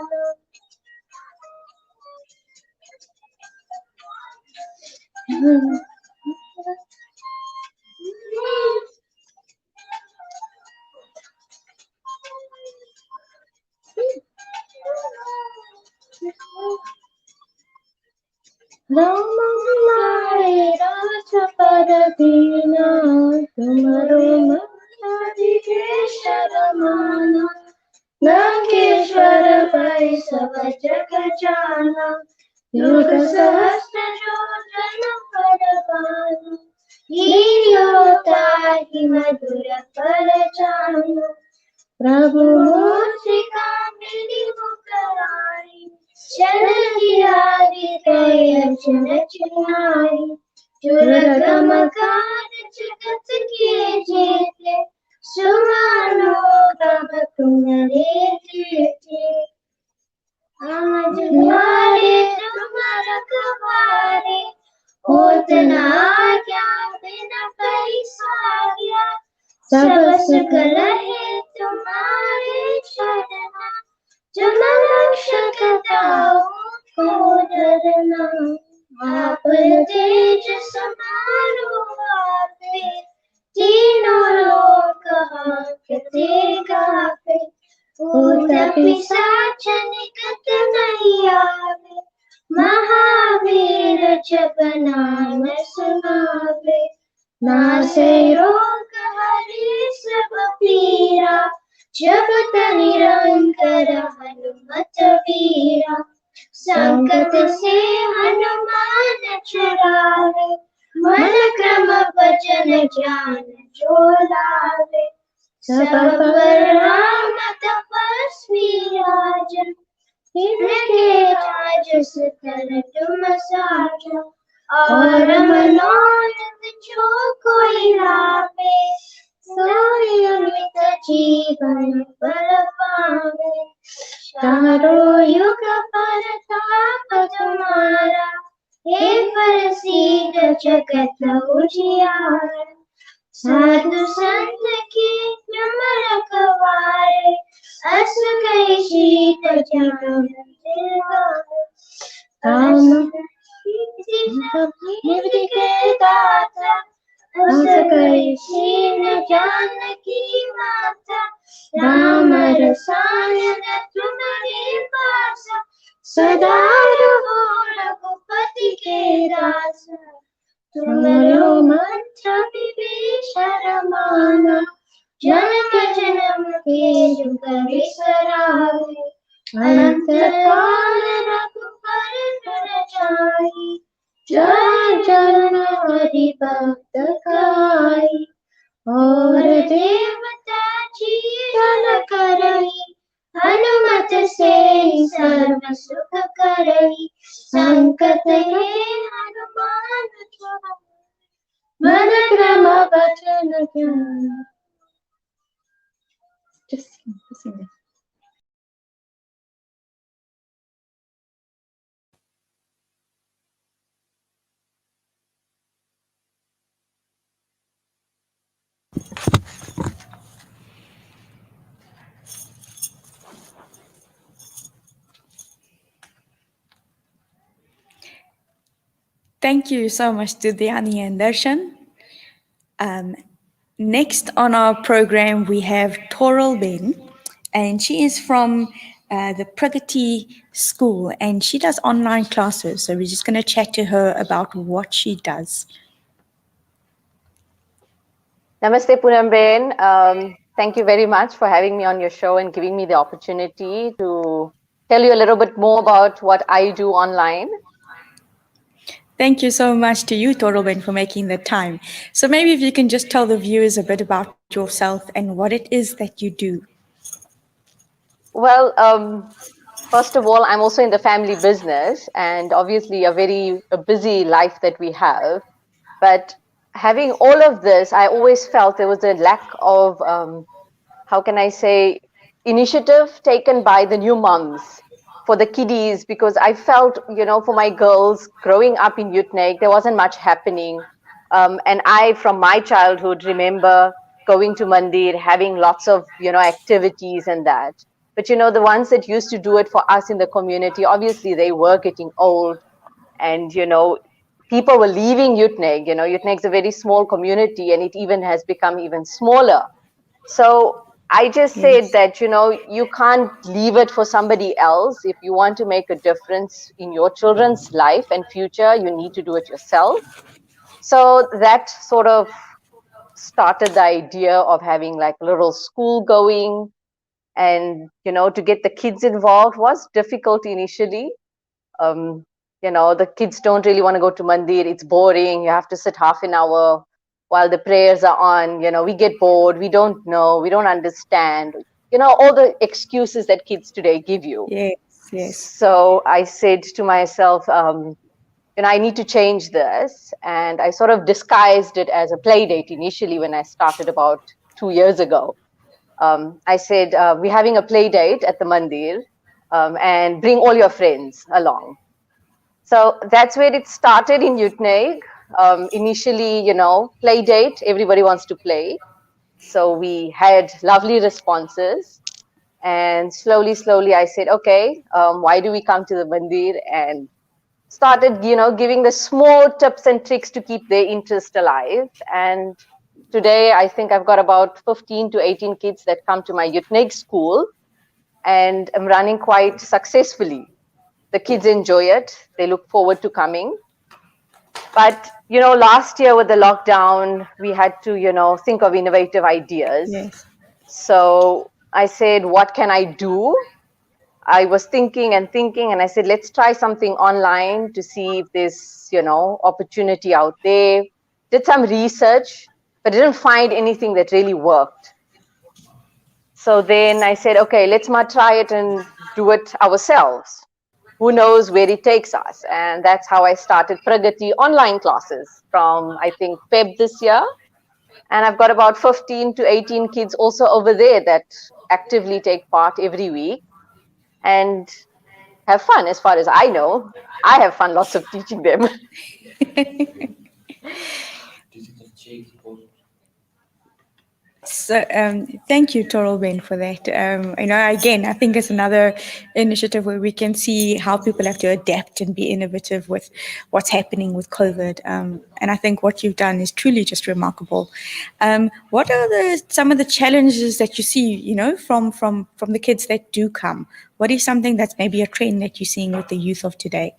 राम हमारे राजपद दीना तुम्हारो शरमाना लंकेश्वर भय सब जग जाना युग सहस्र जोजन परवाना हीरोताहि मधुर फल जाना प्रभु मूर्तिका मेरी मुखरारी चरहियारी दयचन चिनाई दुर्गम काज जगत के जेते सुमानो तब तुम्हारे जेते आज द्वारे तुम रखवारे होत न आज्ञा बिना पैसारिया सब सकल है तुम्हारे शरणा तुम रक्षक ताऊ को डरना आपन तेज समारो आपे तीनों लोक हांकते गावे भूत पिशाच निकट नहीं आवे महावीर जब नाम सुनावे नासे रोग हरे सब पीरा जगत निरंतर हनुमत वीरा संकट से हनुमान छुड़ावे मन क्रम वचन ज्ञान जो लावे सब पर राम तपस्वी राजन इनके राज सकल तुम साजा और मनोरथ जो कोई लावे सोई अमित जीवन फल पावे चारों युग परताप तुम्हारा हे प्रसिद्ध जगत उजियारा साधु संत के तुम रखवारे असुकई शीत ज्ञान काम निर्विके दाता असुकई शील जानकी माता राम रसायन तुम्हारे पास सदा रहो रघुपति के दास तुमरो मंत्र विभीषण माना जनक जन्म के युग विसरावे अनंत काल रघुबर पुर जाई जय जन हरि भक्त खाई और देवता चीरन करई हनुमत से सर्व सुख करई संकट हे हनुमान मन क्रम वचन ज्ञान. Just sing it. Thank you so much to Dhyani and Darshan. Next on our program, we have Toral Ben, and she is from the Pragati School, and she does online classes. So we're just going to chat to her about what she does. Namaste Poonamben. Thank you very much for having me on your show and giving me the opportunity to tell you a little bit more about what I do online. Thank you so much to you, Torobin, for making the time. So maybe if you can just tell the viewers a bit about yourself and what it is that you do. Well, first of all, I'm also in the family business and obviously a busy life that we have. But having all of this, I always felt there was a lack of, how can I say, initiative taken by the new moms for the kiddies, because I felt, for my girls growing up in Utneg, there wasn't much happening. And I, from my childhood, remember going to Mandir, having lots of, activities and that. But, the ones that used to do it for us in the community, obviously they were getting old and, people were leaving Utneg. Utneg's a very small community and it even has become even smaller. So I just said that, you can't leave it for somebody else. If you want to make a difference in your children's life and future, you need to do it yourself. So that sort of started the idea of having like a little school going. And, to get the kids involved was difficult initially. The kids don't really want to go to Mandir. It's boring. You have to sit half an hour while the prayers are on. We get bored. We don't know. We don't understand. All the excuses that kids today give you. Yes. So I said to myself, I need to change this. And I sort of disguised it as a play date initially when I started about 2 years ago. I said, we're having a play date at the Mandir and bring all your friends along. So that's where it started in Utneg. Initially, play date, everybody wants to play. So we had lovely responses. And slowly, I said, okay, why do we come to the Mandir? And started, giving the small tips and tricks to keep their interest alive. And today, I think I've got about 15 to 18 kids that come to my Utneg school. And I'm running quite successfully. The kids enjoy it. They look forward to coming. But, last year with the lockdown, we had to, think of innovative ideas. Yes. So I said, what can I do? I was thinking and I said, let's try something online to see if there's, opportunity out there. Did some research, but didn't find anything that really worked. So then I said, okay, let's not try it and do it ourselves. Who knows where it takes us? And that's how I started Pragati online classes from, I think, Feb this year. And I've got about 15 to 18 kids also over there that actively take part every week and have fun. As far as I know, I have fun lots of teaching them. So, thank you, Toralben, for that. Again, I think it's another initiative where we can see how people have to adapt and be innovative with what's happening with COVID. And I think what you've done is truly just remarkable. What are some of the challenges that you see, from the kids that do come? What is something that's maybe a trend that you're seeing with the youth of today?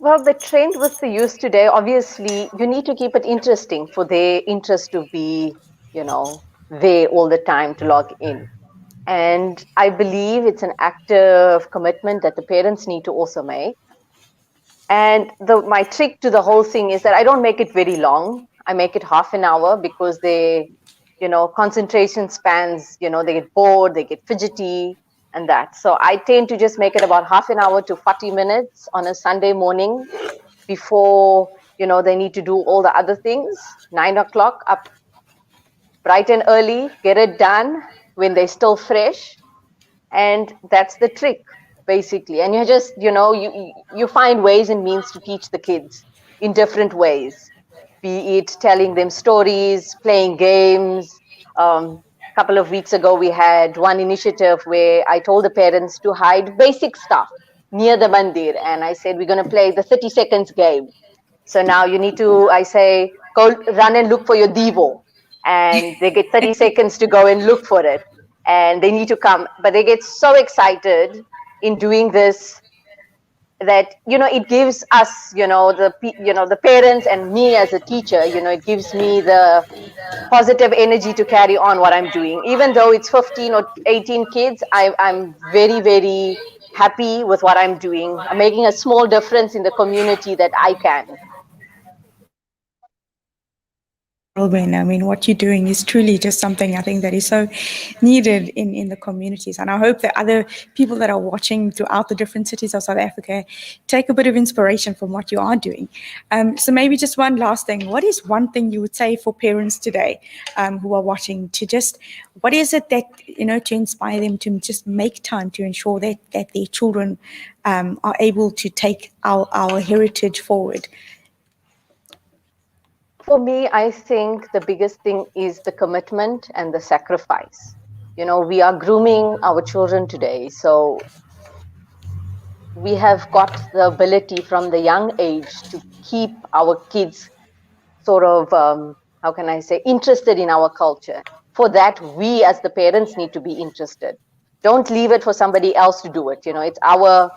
Well, the trend with the youth today, obviously, you need to keep it interesting for their interest to be, there all the time to log in. And I believe it's an active commitment that the parents need to also make. And my trick to the whole thing is that I don't make it very long. I make it half an hour because concentration spans, they get bored, they get fidgety and that. So I tend to just make it about half an hour to 40 minutes on a Sunday morning before, they need to do all the other things. 9 o'clock up bright and early, get it done when they're still fresh. And that's the trick, basically. And you just, you find ways and means to teach the kids in different ways, be it telling them stories, playing games. A couple of weeks ago, we had one initiative where I told the parents to hide basic stuff near the mandir. And I said, we're going to play the 30 seconds game. So now you need to, I say, go run and look for your Devo. And they get 30 seconds to go and look for it. And they need to come. But they get so excited in doing this that, it gives us, the parents and me as a teacher, it gives me the positive energy to carry on what I'm doing. Even though it's 15 or 18 kids, I'm very, very happy with what I'm doing. I'm making a small difference in the community that I can. Robin, I mean, what you're doing is truly just something I think that is so needed in the communities. And I hope that other people that are watching throughout the different cities of South Africa take a bit of inspiration from what you are doing. So maybe just one last thing. What is one thing you would say for parents today who are watching to just, what is it that, to inspire them to just make time to ensure that their children are able to take our heritage forward? For me, I think the biggest thing is the commitment and the sacrifice. We are grooming our children today. So we have got the ability from the young age to keep our kids sort of, how can I say, interested in our culture. For that, we as the parents need to be interested. Don't leave it for somebody else to do it. It's our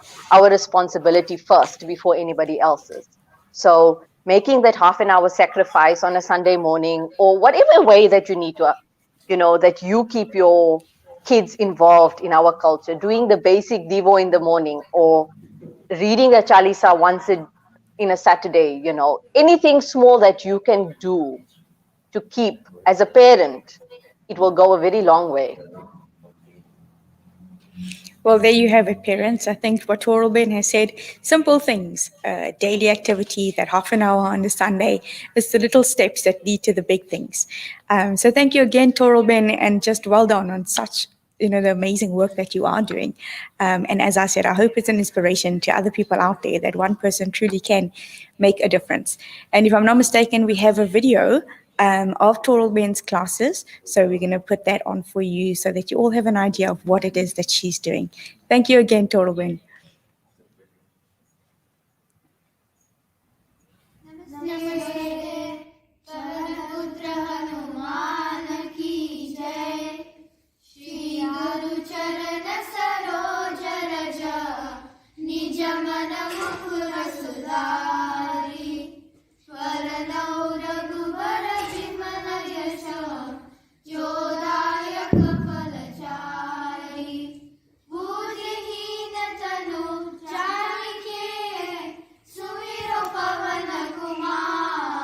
responsibility first before anybody else's. So making that half an hour sacrifice on a Sunday morning, or whatever way that you need to, that you keep your kids involved in our culture, doing the basic Devo in the morning, or reading a Chalisa once in a Saturday, anything small that you can do to keep as a parent, it will go a very long way. Well, there you have it, parents. I think what Toralben has said, simple things, daily activity, that half an hour on a Sunday, is the little steps that lead to the big things. So thank you again, Toralben, and just well done on such, the amazing work that you are doing. And as I said, I hope it's an inspiration to other people out there that one person truly can make a difference. And if I'm not mistaken, we have a video of Toralben's classes. So we're going to put that on for you so that you all have an idea of what it is that she's doing. Thank you again, Toralben. Namaste. Charanputra Hanuman ki jai. Shri Guru Charana Saroja Raja. Nija Mana Mukura Sudari. Swaranau Raghuvara Vimala Yasha. Jodaya Kapalachari. Buddhihina Tanu Charike. Sumiro Pavana Kumar.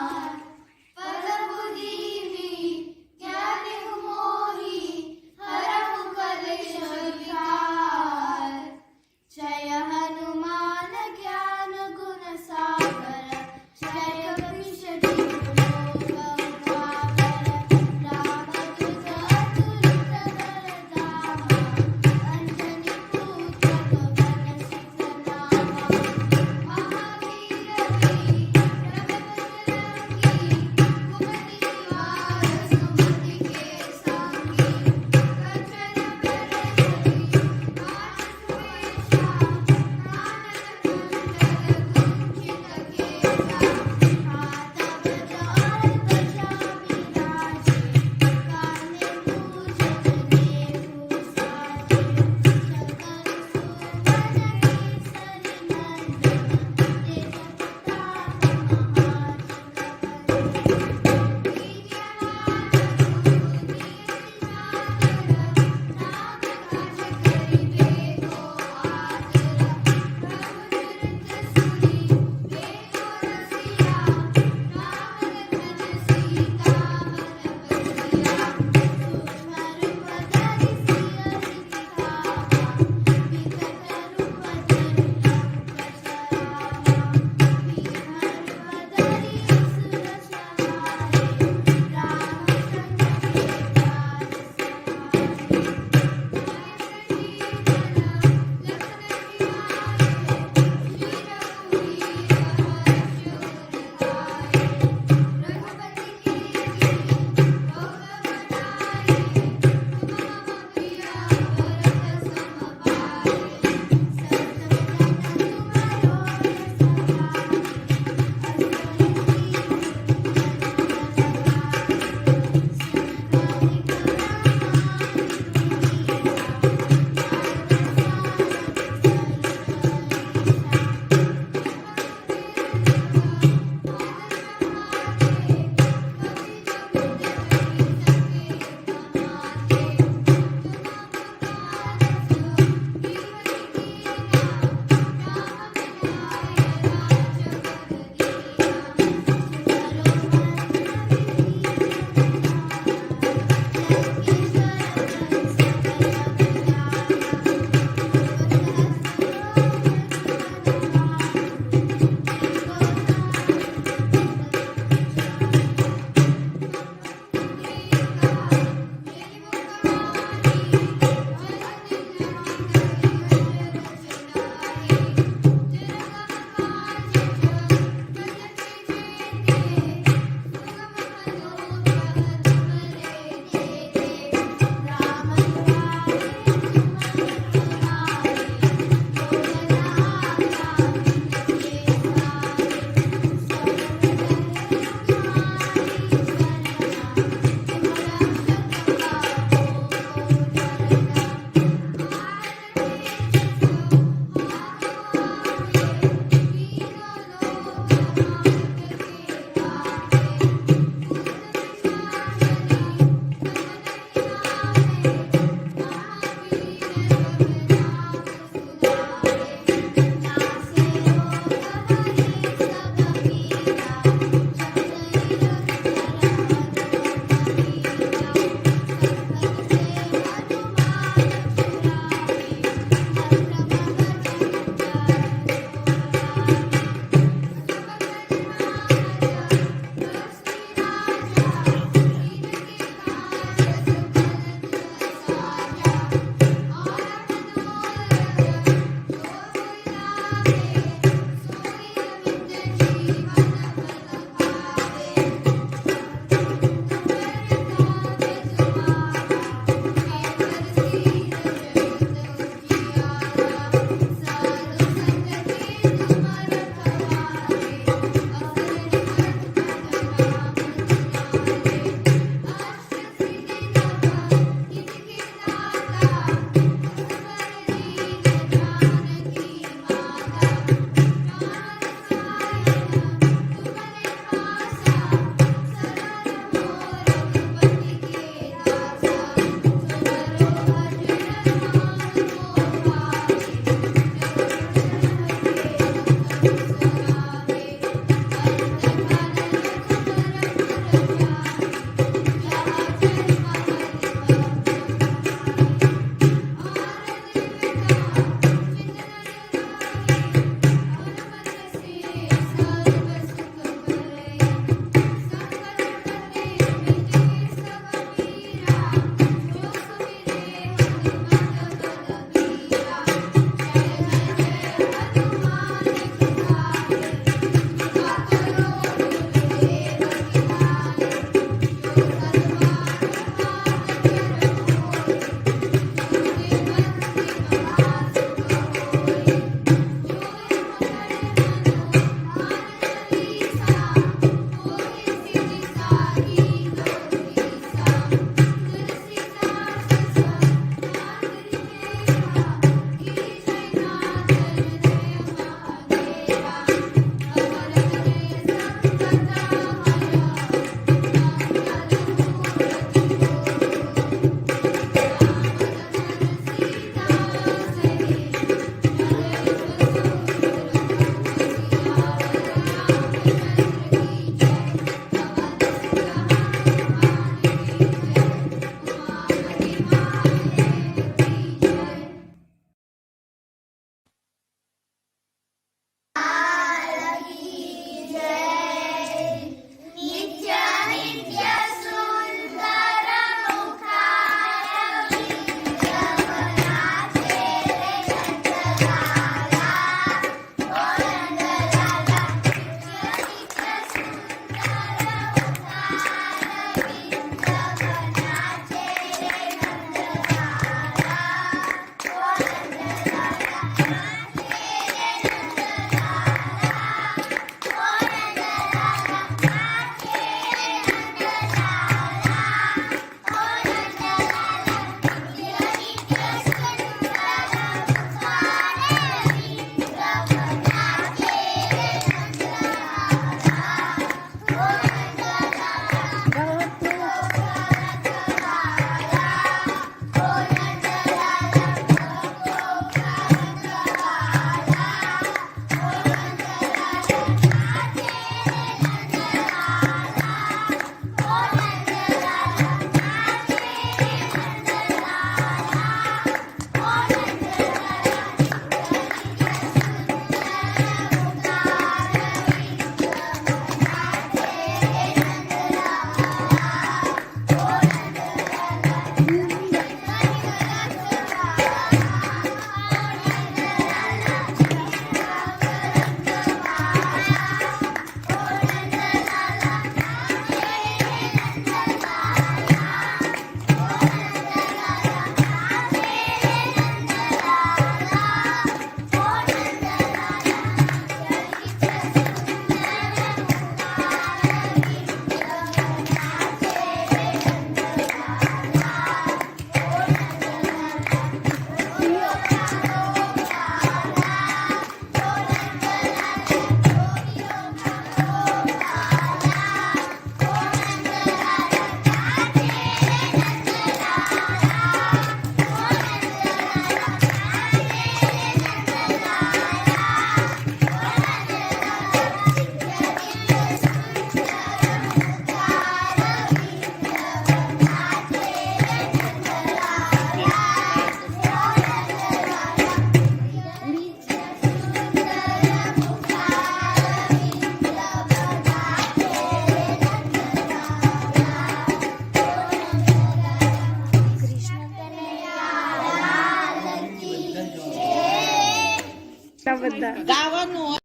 benda.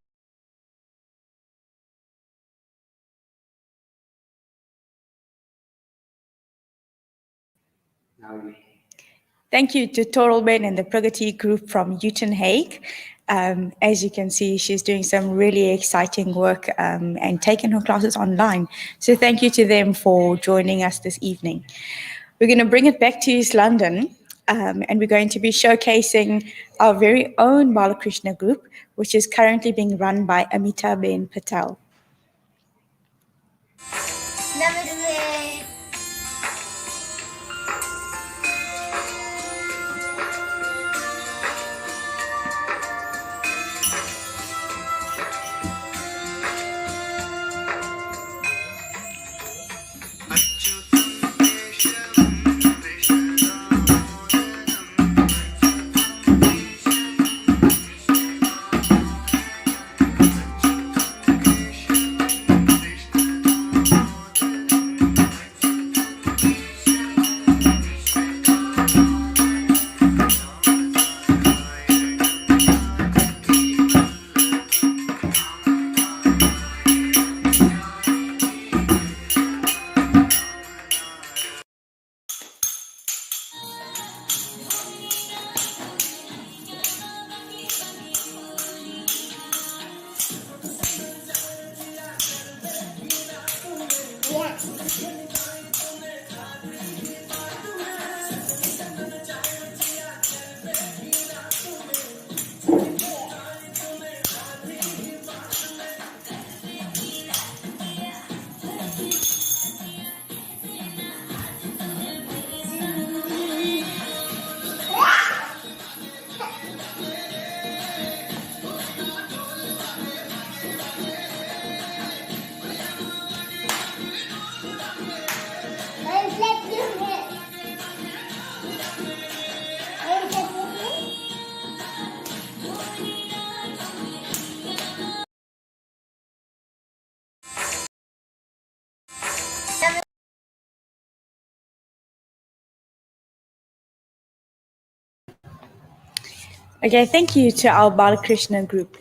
Thank you to Toralben and the Pragati group from Uitenhage. As you can see, she's doing some really exciting work and taking her classes online. So thank you to them for joining us this evening. We're going to bring it back to East London, and we're going to be showcasing our very own Balakrishna group, which is currently being run by Amita Ben Patel. Namaste. Okay, thank you to our Balakrishna group.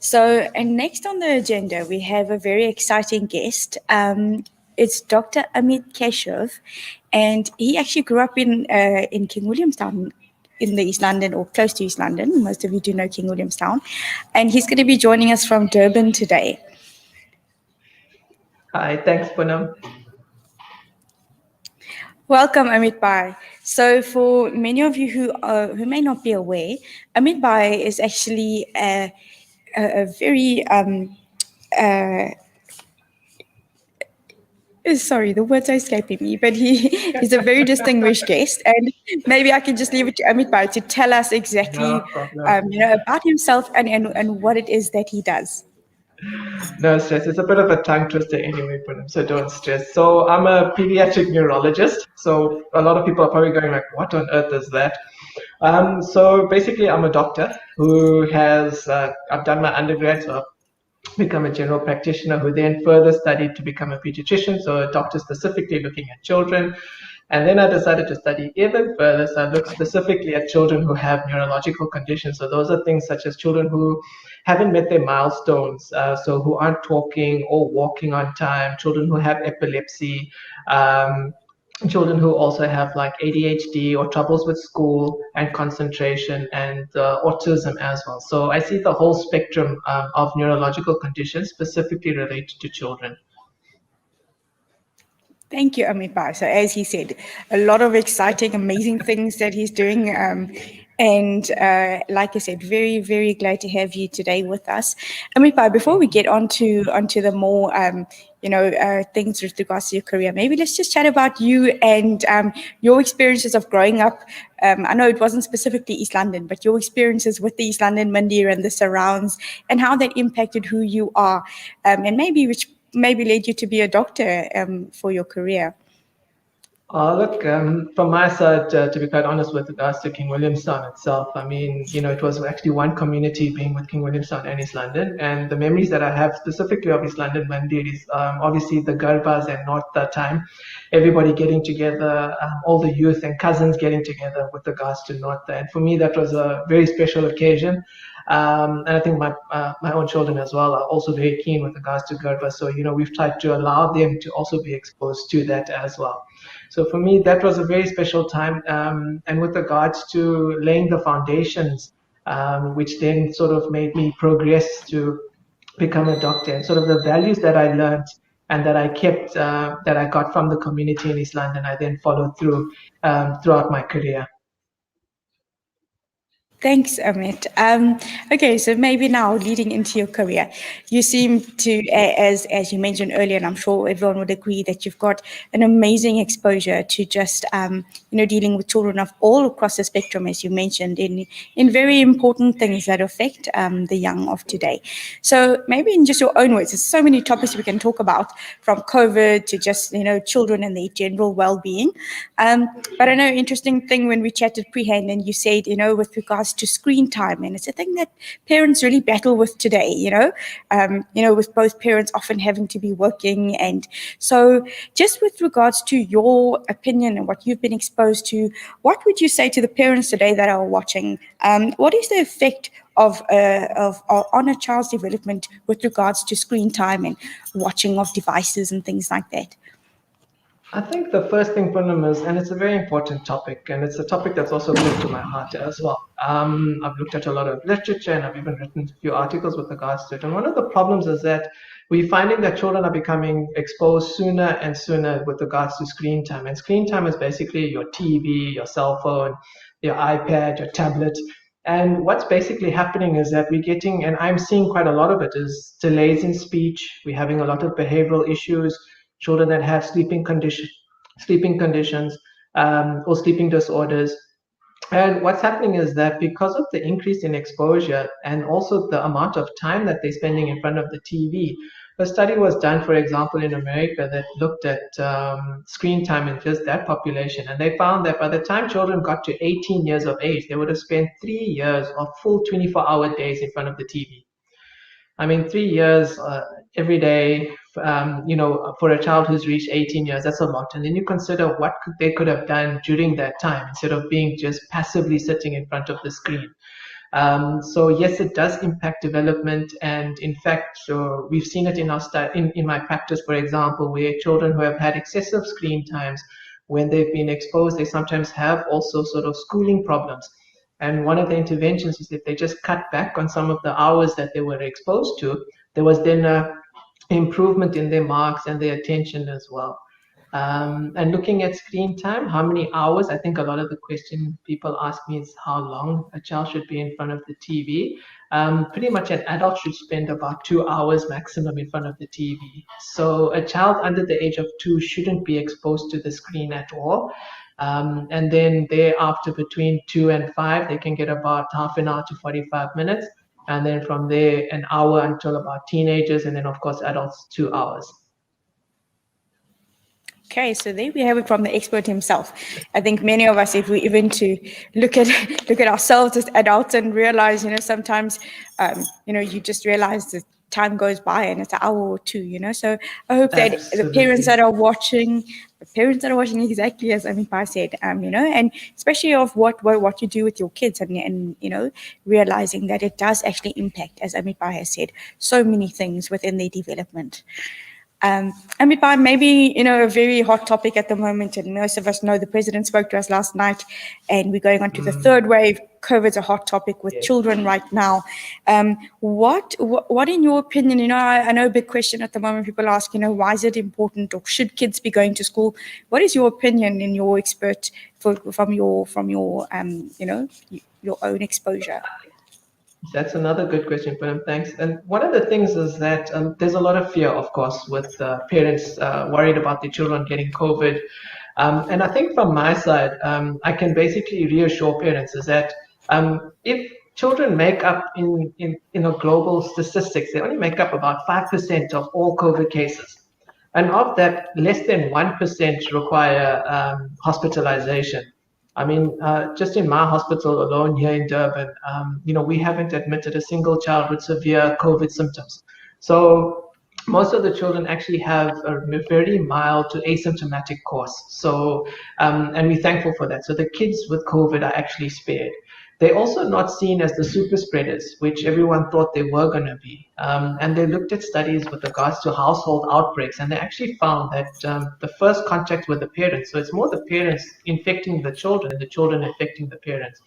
So, and next on the agenda, we have a very exciting guest. It's Dr. Amit Keshav, and he actually grew up in King Williamstown in the East London, or close to East London. Most of you do know King Williamstown. And he's going to be joining us from Durban today. Hi, thanks, Poonam. Welcome, Amit Bhai. So for many of you who may not be aware, Amit Bhai is actually a very, sorry, the words are escaping me, but he's a very distinguished guest. And maybe I can just leave it to Amit Bhai to tell us exactly No problem. about himself and what it is that he does. No stress. It's a bit of a tongue twister anyway, Poonam, so don't stress. So I'm a pediatric neurologist. So a lot of people are probably going like, what on earth is that? So basically, I'm a doctor who has, I've done my undergrad, so I've become a general practitioner who then further studied to become a pediatrician, so a doctor specifically looking at children. And then I decided to study even further, so I looked specifically at children who have neurological conditions. So those are things such as children who haven't met their milestones, so who aren't talking or walking on time, children who have epilepsy, children who also have like ADHD or troubles with school and concentration, and autism as well. So I see the whole spectrum of neurological conditions specifically related to children. Thank you, Amit Bhai. So as he said, a lot of exciting, amazing things that he's doing. And like I said, very, very glad to have you today with us. Amit Bhai, before we get onto the more, things with regards to your career, maybe let's just chat about you and your experiences of growing up. I know it wasn't specifically East London, but your experiences with the East London Mandir and the surrounds, and how that impacted who you are, and which maybe led you to be a doctor for your career. Look, from my side, to be quite honest with regards to King Williamstown itself, I mean, it was actually one community being with King Williamstown and East London. And the memories that I have specifically of East London Mandir is obviously the Garbas and not that time, everybody getting together, all the youth and cousins getting together with regards to North. And for me, that was a very special occasion. And I think my own children as well are also very keen with regards to Garba. So, we've tried to allow them to also be exposed to that as well. So for me, that was a very special time. And with regards to laying the foundations, which then sort of made me progress to become a doctor, and sort of the values that I learned and that I kept, that I got from the community in East London, I then followed through throughout my career. Thanks, Amit. Okay, so maybe now leading into your career, you seem to, as you mentioned earlier, and I'm sure everyone would agree that you've got an amazing exposure to just dealing with children of all across the spectrum, as you mentioned, in very important things that affect the young of today. So maybe in just your own words, there's so many topics we can talk about, from COVID to just children and their general well-being. But I know interesting thing when we chatted prehand, and you said with regards to screen time, and it's a thing that parents really battle with today, with both parents often having to be working. And so just with regards to your opinion and what you've been exposed to, what would you say to the parents today that are watching? What is the effect of on a child's development with regards to screen time and watching of devices and things like that? I think the first thing, Poonam, is, and it's a very important topic, and it's a topic that's also close to my heart as well. I've looked at a lot of literature, and I've even written a few articles with regards to it. And one of the problems is that we're finding that children are becoming exposed sooner and sooner with regards to screen time. And screen time is basically your TV, your cell phone, your iPad, your tablet. And what's basically happening is that we're getting, and I'm seeing quite a lot of it, is delays in speech. We're having a lot of behavioral issues, children that have sleeping conditions, or sleeping disorders. And what's happening is that because of the increase in exposure and also the amount of time that they're spending in front of the TV, a study was done, for example, in America that looked at screen time in just that population. And they found that by the time children got to 18 years of age, they would have spent 3 years of full 24-hour days in front of the TV. I mean, 3 years every day, for a child who's reached 18 years, that's a lot. And then you consider what they could have done during that time instead of being just passively sitting in front of the screen. So yes, it does impact development, and in fact, we've seen it in our in my practice, for example, where children who have had excessive screen times, when they've been exposed, they sometimes have also sort of schooling problems. And one of the interventions is if they just cut back on some of the hours that they were exposed to, there was then an improvement in their marks and their attention as well. And looking at screen time, how many hours? I think a lot of the question people ask me is how long a child should be in front of the TV. Pretty much an adult should spend about 2 hours maximum in front of the TV. So a child under the age of 2 shouldn't be exposed to the screen at all. And then thereafter, between 2 and 5, they can get about half an hour to 45 minutes. And then from there, an hour until about teenagers. And then, of course, adults, 2 hours. Okay, so there we have it from the expert himself. I think many of us, if we even to look at ourselves as adults and realize, sometimes, you just realize that time goes by and it's an hour or two, So I hope that the parents that are watching, exactly as Amipai said, and especially of what you do with your kids and realizing that it does actually impact, as Amipai has said, so many things within their development. Amipai, maybe, a very hot topic at the moment, and most of us know the president spoke to us last night, and we're going on to the third wave. COVID's a hot topic with children right now. What in your opinion, I know a big question at the moment, people ask, why is it important, or should kids be going to school? What is your opinion in your expert from your your own exposure? That's another good question, Poonam. Thanks. And one of the things is that there's a lot of fear, of course, with parents worried about their children getting COVID. And I think from my side, I can basically reassure parents is that if children make up in global statistics, they only make up about 5% of all COVID cases. And of that, less than 1% require hospitalization. I mean, just in my hospital alone here in Durban, we haven't admitted a single child with severe COVID symptoms. So most of the children actually have a very mild to asymptomatic course. So, and we're thankful for that. So the kids with COVID are actually spared. They're also not seen as the super spreaders, which everyone thought they were going to be. And they looked at studies with regards to household outbreaks, and they actually found that the first contact with the parents, so it's more the parents infecting the children and the children infecting the parents.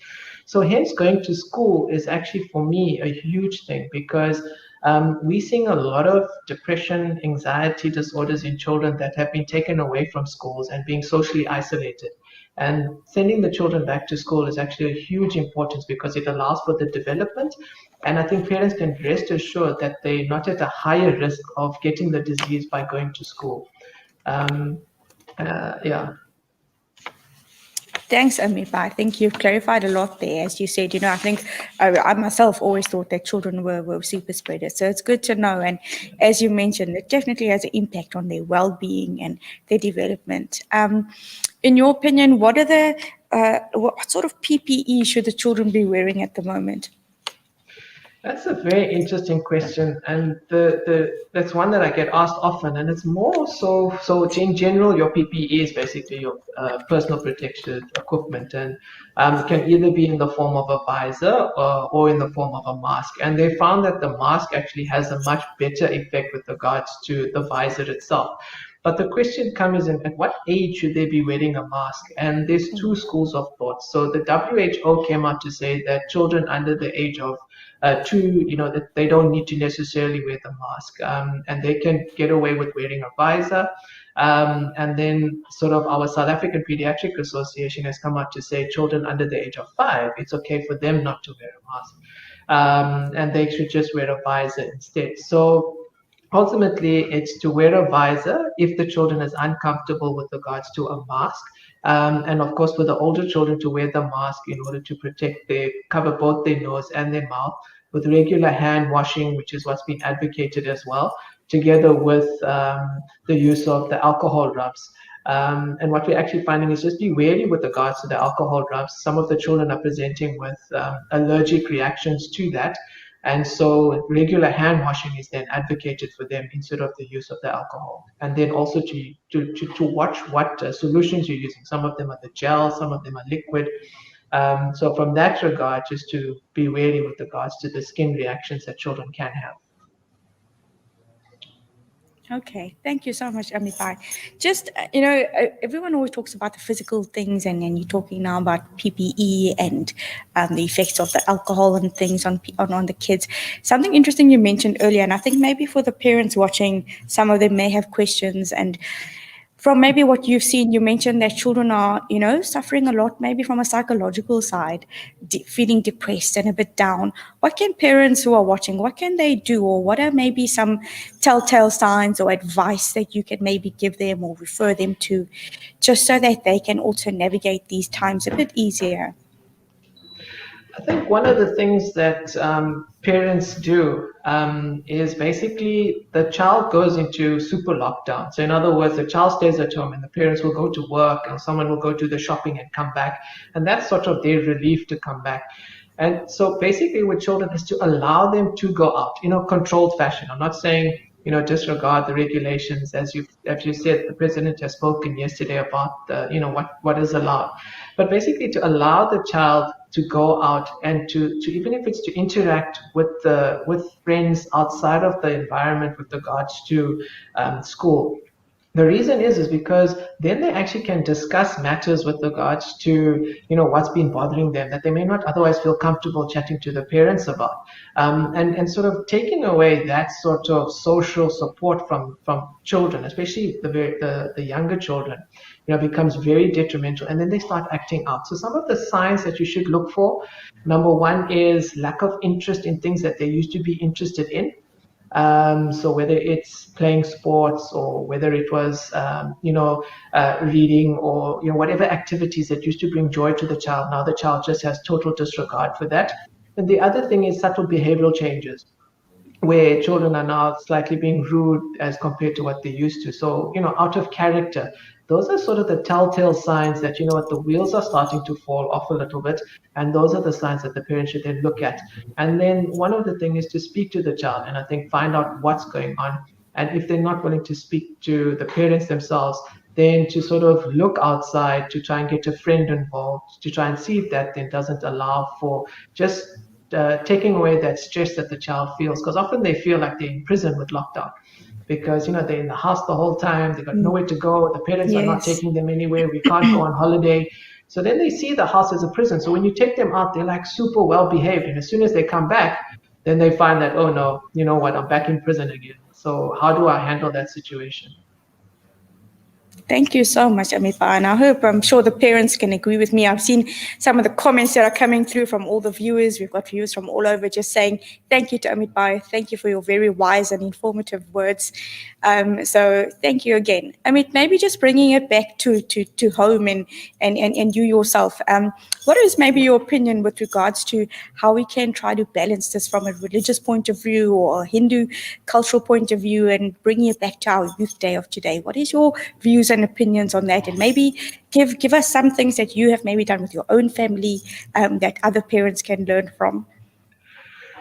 So hence going to school is actually for me a huge thing, because we're seeing a lot of depression, anxiety disorders in children that have been taken away from schools and being socially isolated. And sending the children back to school is actually a huge importance, because it allows for the development. And I think parents can rest assured that they're not at a higher risk of getting the disease by going to school. Yeah. Thanks, Amipa. I think you've clarified a lot there. As you said, I think I myself always thought that children were super spreaders. So it's good to know. And as you mentioned, it definitely has an impact on their well-being and their development. In your opinion, what sort of PPE should the children be wearing at the moment? That's a very interesting question, and that's one that I get asked often. And it's more so in general, your PPE is basically your personal protective equipment, and can either be in the form of a visor or in the form of a mask. And they found that the mask actually has a much better effect with regards to the visor itself. But the question comes in, at what age should they be wearing a mask? And there's two schools of thought. So the WHO came out to say that children under the age of 2, that they don't need to necessarily wear the mask, and they can get away with wearing a visor. And then sort of our South African Pediatric Association has come out to say children under the age of 5, it's okay for them not to wear a mask, and they should just wear a visor instead. So ultimately, it's to wear a visor if the children is uncomfortable with regards to a mask. And of course, for the older children, to wear the mask in order to cover both their nose and their mouth, with regular hand washing, which is what's been advocated as well, together with the use of the alcohol rubs. And what we're actually finding is just be wary with regards to the alcohol rubs. Some of the children are presenting with allergic reactions to that. And so regular hand washing is then advocated for them instead of the use of the alcohol. And then also to watch what solutions you're using. Some of them are the gel, some of them are liquid. So from that regard, just to be wary with regards to the skin reactions that children can have. Okay, thank you so much, Amipai. Just, everyone always talks about the physical things, and then you're talking now about PPE and the effects of the alcohol and things on the kids. Something interesting you mentioned earlier, and I think maybe for the parents watching, some of them may have questions. And from maybe what you've seen, you mentioned that children are, suffering a lot, maybe from a psychological side, feeling depressed and a bit down. What can parents who are watching, what can they do? Or what are maybe some telltale signs or advice that you can maybe give them or refer them to, just so that they can also navigate these times a bit easier? I think one of the things that parents do is basically the child goes into super lockdown. So in other words, the child stays at home and the parents will go to work, and someone will go to the shopping and come back. And that's sort of their relief to come back. And so basically with children is to allow them to go out in a controlled fashion. I'm not saying, disregard the regulations. As you said, the president has spoken yesterday about what is allowed. But basically to allow the child to go out and to even if it's to interact with friends outside of the environment with regards to school. The reason is because then they actually can discuss matters with regards to, what's been bothering them that they may not otherwise feel comfortable chatting to the parents about. And sort of taking away that sort of social support from children, especially the younger children, becomes very detrimental, and then they start acting out. So some of the signs that you should look for, number one is lack of interest in things that they used to be interested in. So whether it's playing sports or whether it was, reading or, whatever activities that used to bring joy to the child, now the child just has total disregard for that. And the other thing is subtle behavioral changes, where children are now slightly being rude as compared to what they used to. So, out of character. Those are sort of the telltale signs that, the wheels are starting to fall off a little bit. And those are the signs that the parent should then look at. And then one of the things is to speak to the child and I think find out what's going on. And if they're not willing to speak to the parents themselves, then to sort of look outside, to try and get a friend involved, to try and see if that then doesn't allow for just taking away that stress that the child feels, because often they feel like they're in prison with lockdown, because they're in the house the whole time, they got nowhere to go, the parents are not Yes. taking them anywhere, we can't go on holiday. So then they see the house as a prison. So when you take them out, they're like super well behaved, and as soon as they come back, then they find that, oh no, you know what, I'm back in prison again. So how do I handle that situation? Thank you so much, Amipa. And I'm sure the parents can agree with me. I've seen some of the comments that are coming through from all the viewers. We've got viewers from all over just saying, thank you to Amipa. Thank you for your very wise and informative words. So thank you again. Amit, maybe just bringing it back to home and you yourself. What is maybe your opinion with regards to how we can try to balance this from a religious point of view or a Hindu cultural point of view and bringing it back to our Youth Day of today? What is your views and opinions on that? And maybe give us some things that you have maybe done with your own family that other parents can learn from.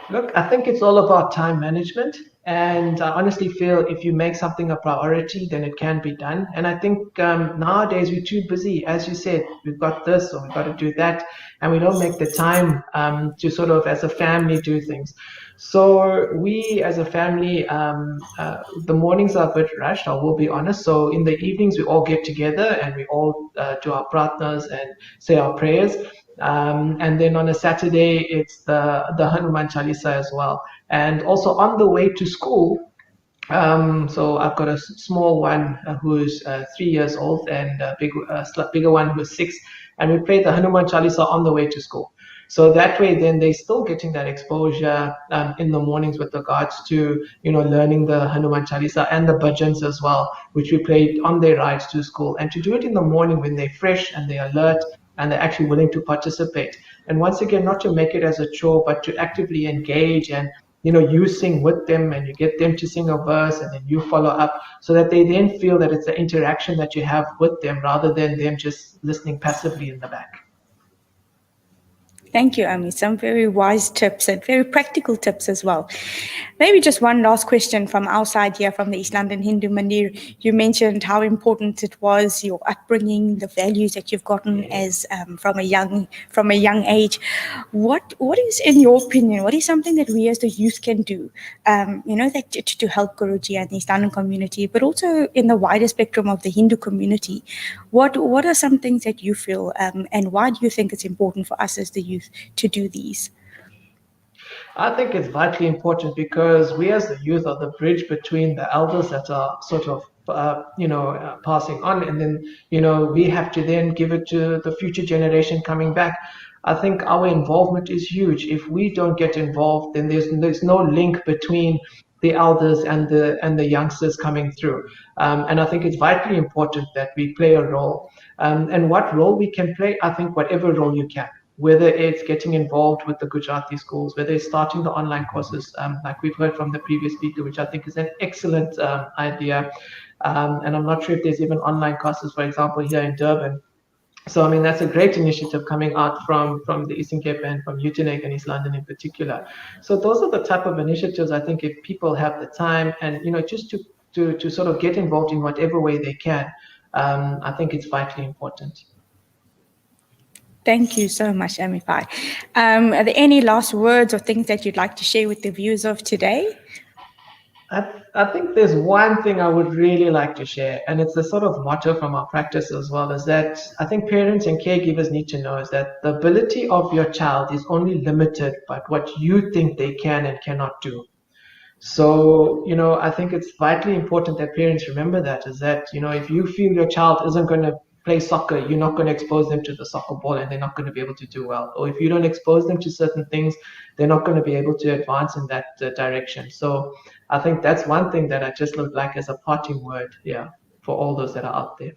Look, I think it's all about time management. And I honestly feel if you make something a priority, then it can be done. And I think nowadays we're too busy. As you said, we've got this or we've got to do that. And we don't make the time to sort of, as a family, do things. So we, as a family, the mornings are a bit rushed, I will be honest. So in the evenings, we all get together and we all do our pratnas and say our prayers. And then on a Saturday, it's the Hanuman Chalisa as well. And also on the way to school, so I've got a small one who's 3 years old and a bigger one who's 6. And we play the Hanuman Chalisa on the way to school. So that way, then they're still getting that exposure in the mornings with regards to, learning the Hanuman Chalisa and the Bhajans as well, which we played on their rides to school. And to do it in the morning when they're fresh and they're alert and they're actually willing to participate. And once again, not to make it as a chore, but to actively engage and, you sing with them and you get them to sing a verse and then you follow up so that they then feel that it's the interaction that you have with them rather than them just listening passively in the back. Thank you, Ami. Some very wise tips and very practical tips as well. Maybe just one last question from our side here, from the East London Hindu Mandir. You mentioned how important it was, your upbringing, the values that you've gotten as from a young age. What is, in your opinion, what is something that we as the youth can do, that to help Guruji and the East London community, but also in the wider spectrum of the Hindu community? What are some things that you feel, and why do you think it's important for us as the youth to do these? I think it's vitally important because we as the youth are the bridge between the elders that are sort of, passing on. And then, we have to then give it to the future generation coming back. I think our involvement is huge. If we don't get involved, then there's no link between the elders and the youngsters coming through. And I think it's vitally important that we play a role. And what role we can play, I think whatever role you can. Whether it's getting involved with the Gujarati schools, whether it's starting the online courses, like we've heard from the previous speaker, which I think is an excellent idea. And I'm not sure if there's even online courses, for example, here in Durban. So, I mean, that's a great initiative coming out from the Eastern Cape and from Utenek and East London in particular. So those are the type of initiatives I think if people have the time and, just to sort of get involved in whatever way they can, I think it's vitally important. Thank you so much, Amipai. Are there any last words or things that you'd like to share with the viewers of today? I think there's one thing I would really like to share, and it's a sort of motto from our practice as well, is that I think parents and caregivers need to know is that the ability of your child is only limited by what you think they can and cannot do. So, I think it's vitally important that parents remember that, is that, if you feel your child isn't going to play soccer, you're not going to expose them to the soccer ball and they're not going to be able to do well. Or if you don't expose them to certain things, they're not going to be able to advance in that direction. So I think that's one thing that I just would like as a parting word, for all those that are out there.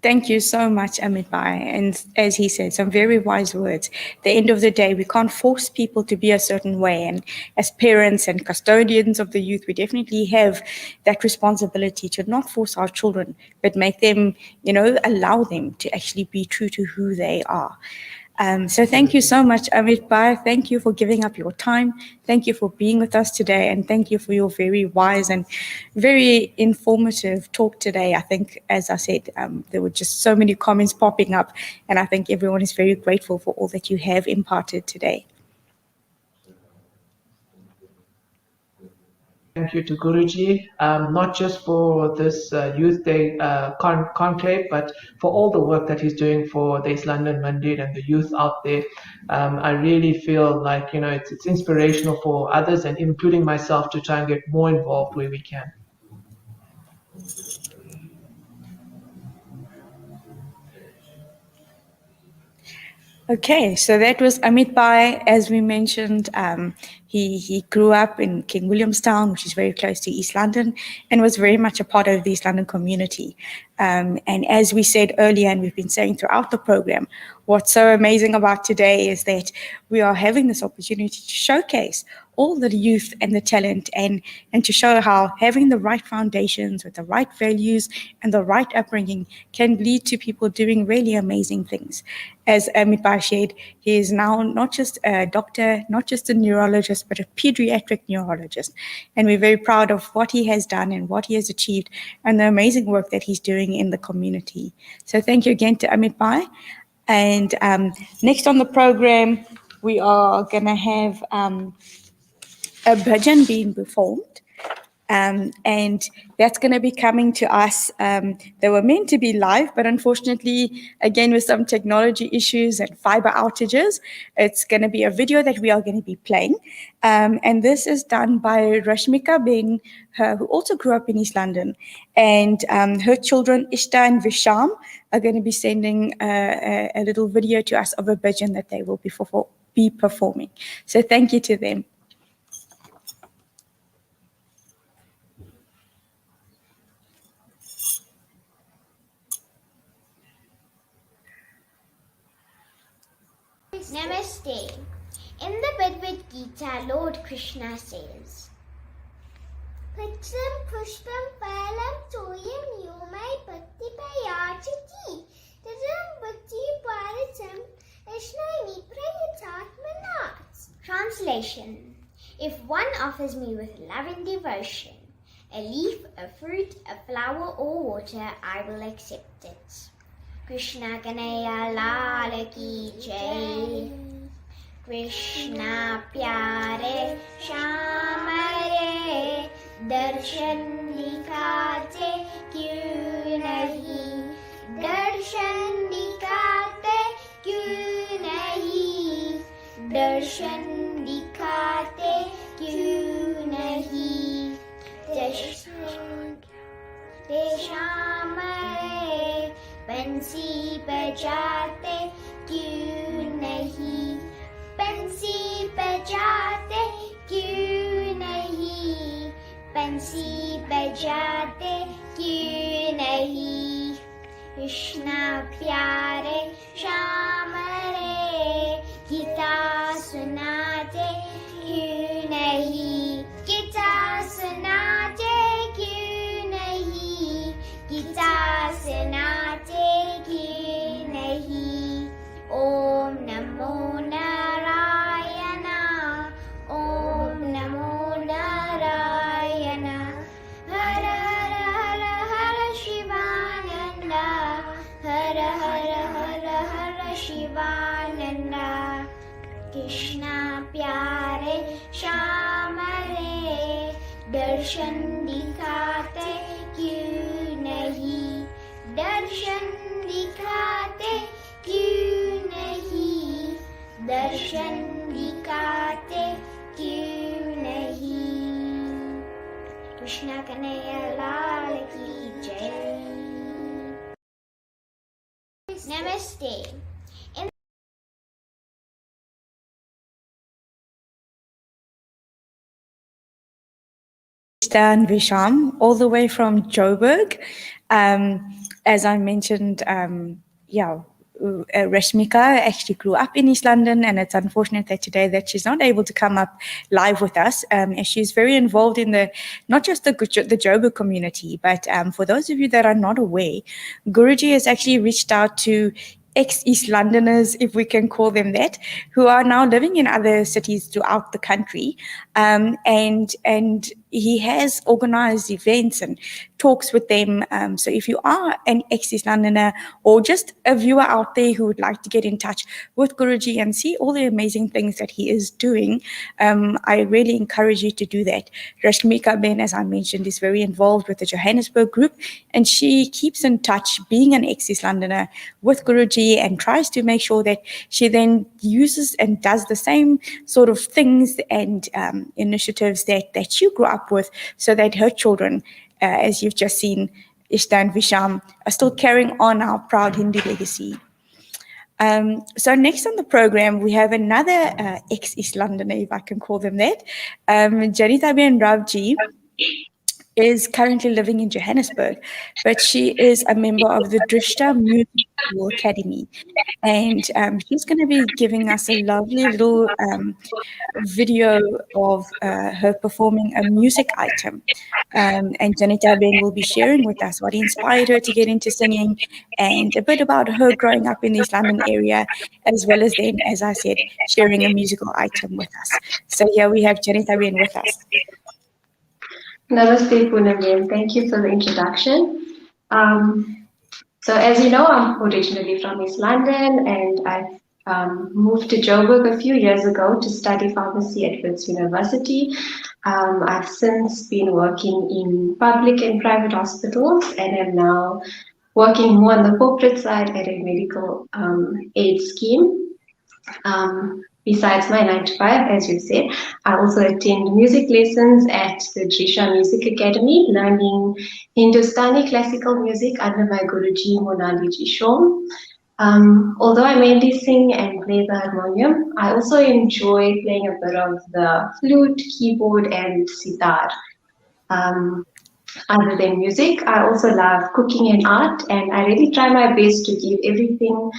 Thank you so much, Amipai. And as he said, some very wise words. At the end of the day, we can't force people to be a certain way. And as parents and custodians of the youth, we definitely have that responsibility to not force our children, but make them, allow them to actually be true to who they are. So thank you so much, Amit Bhai. Thank you for giving up your time. Thank you for being with us today. And thank you for your very wise and very informative talk today. I think, as I said, there were just so many comments popping up. And I think everyone is very grateful for all that you have imparted today. Thank you to Guruji, not just for this Youth Day conclave, but for all the work that he's doing for the East London Mandir and the youth out there. I really feel like, it's inspirational for others and including myself to try and get more involved where we can. Okay, so that was Amit Bhai. As we mentioned, he grew up in King Williamstown, which is very close to East London, and was very much a part of the East London community. And as we said earlier, and we've been saying throughout the program, what's so amazing about today is that we are having this opportunity to showcase all the youth and the talent and to show how having the right foundations with the right values and the right upbringing can lead to people doing really amazing things. As Amit Bhai shared, he is now not just a doctor, not just a neurologist, but a pediatric neurologist. And we're very proud of what he has done and what he has achieved and the amazing work that he's doing in the community. So thank you again to Amit Bhai. And next on the program, we are going to have a bhajan being performed. And that's going to be coming to us. They were meant to be live, but unfortunately, again, with some technology issues and fiber outages, it's going to be a video that we are going to be playing. And this is done by Rashmika Ben, who also grew up in East London. And her children, Ishta and Visham, are going to be sending a little video to us of a bhajan that they will be performing. So thank you to them. Namaste. In the Bhagavad Gita, Lord Krishna says, Pacham pushpam phalam toyam yomai bhakti payachati tadam bhakti paracham ashnami prayatatmanat. Translation. If one offers me with love and devotion, a leaf, a fruit, a flower or water, I will accept it. Krishna Kanaya Lal Ki Jai. Krishna Pyare Shamare Darshan Dikhate Kyun Nahi. Darshan Dikhate Kyun Nahi. Darshan Dikhate Kyun Nahi. Shamare बंसी बजाते क्यों नहीं, बंसी बजाते क्यों नहीं, बंसी बजाते क्यों नहीं. कृष्णा प्यारे श्याम रे गीता सुनाते क्यों नहीं, गीता सुनाते क्यों नहीं, गीता सुनाते क्यों नहीं. ओम नमो नारायण, ओम नमो नारायण. हर हर हर हर शिवानंद, हर हर हर हर शिवानंद. कृष्णा प्यारे श्याम रे दर्शन दिखाते क्यों नहीं, दर्शन दिखाते क्यों नहीं, दर्शन दिखाते क्यों नहीं. कृष्णा कन्हैया लाल की जय. Namaste. And Visham, all the way from Joburg. As I mentioned, Rashmika actually grew up in East London, and it's unfortunate that today that she's not able to come up live with us. And she's very involved in not just the Joburg community, but for those of you that are not aware, Guruji has actually reached out to ex-East Londoners, if we can call them that, who are now living in other cities throughout the country. And he has organized events and talks with them. So if you are an ex-East Londoner or just a viewer out there who would like to get in touch with Guruji and see all the amazing things that he is doing, I really encourage you to do that. Rashmika Ben, as I mentioned, is very involved with the Johannesburg group, and she keeps in touch, being an ex-East Londoner, with Guruji, and tries to make sure that she then uses and does the same sort of things and initiatives that you grew up with, so that her children, as you've just seen, Ishta and Visham, are still carrying on our proud Hindi legacy. So next on the program, we have another ex-East Londoner, if I can call them that. Janita Ben Ravji is currently living in Johannesburg, but she is a member of the Drishta Music School Academy. And she's going to be giving us a lovely little video of her performing a music item. And Janita Ben will be sharing with us what inspired her to get into singing and a bit about her growing up in the East London area, as well as then, as I said, sharing a musical item with us. So here we have Janita Ben with us. Namaste, Poonam. Thank you for the introduction. So as you know, I'm originally from East London, and I've moved to Joburg a few years ago to study pharmacy at Wits University. I've since been working in public and private hospitals, and am now working more on the corporate side at a medical aid scheme. Besides my 9 to 5, as you said, I also attend music lessons at the Drisha Music Academy, learning Hindustani classical music under my Guruji Monaliji Shom. Although I mainly sing and play the harmonium, I also enjoy playing a bit of the flute, keyboard, and sitar. Other than music, I also love cooking and art, and I really try my best to give everything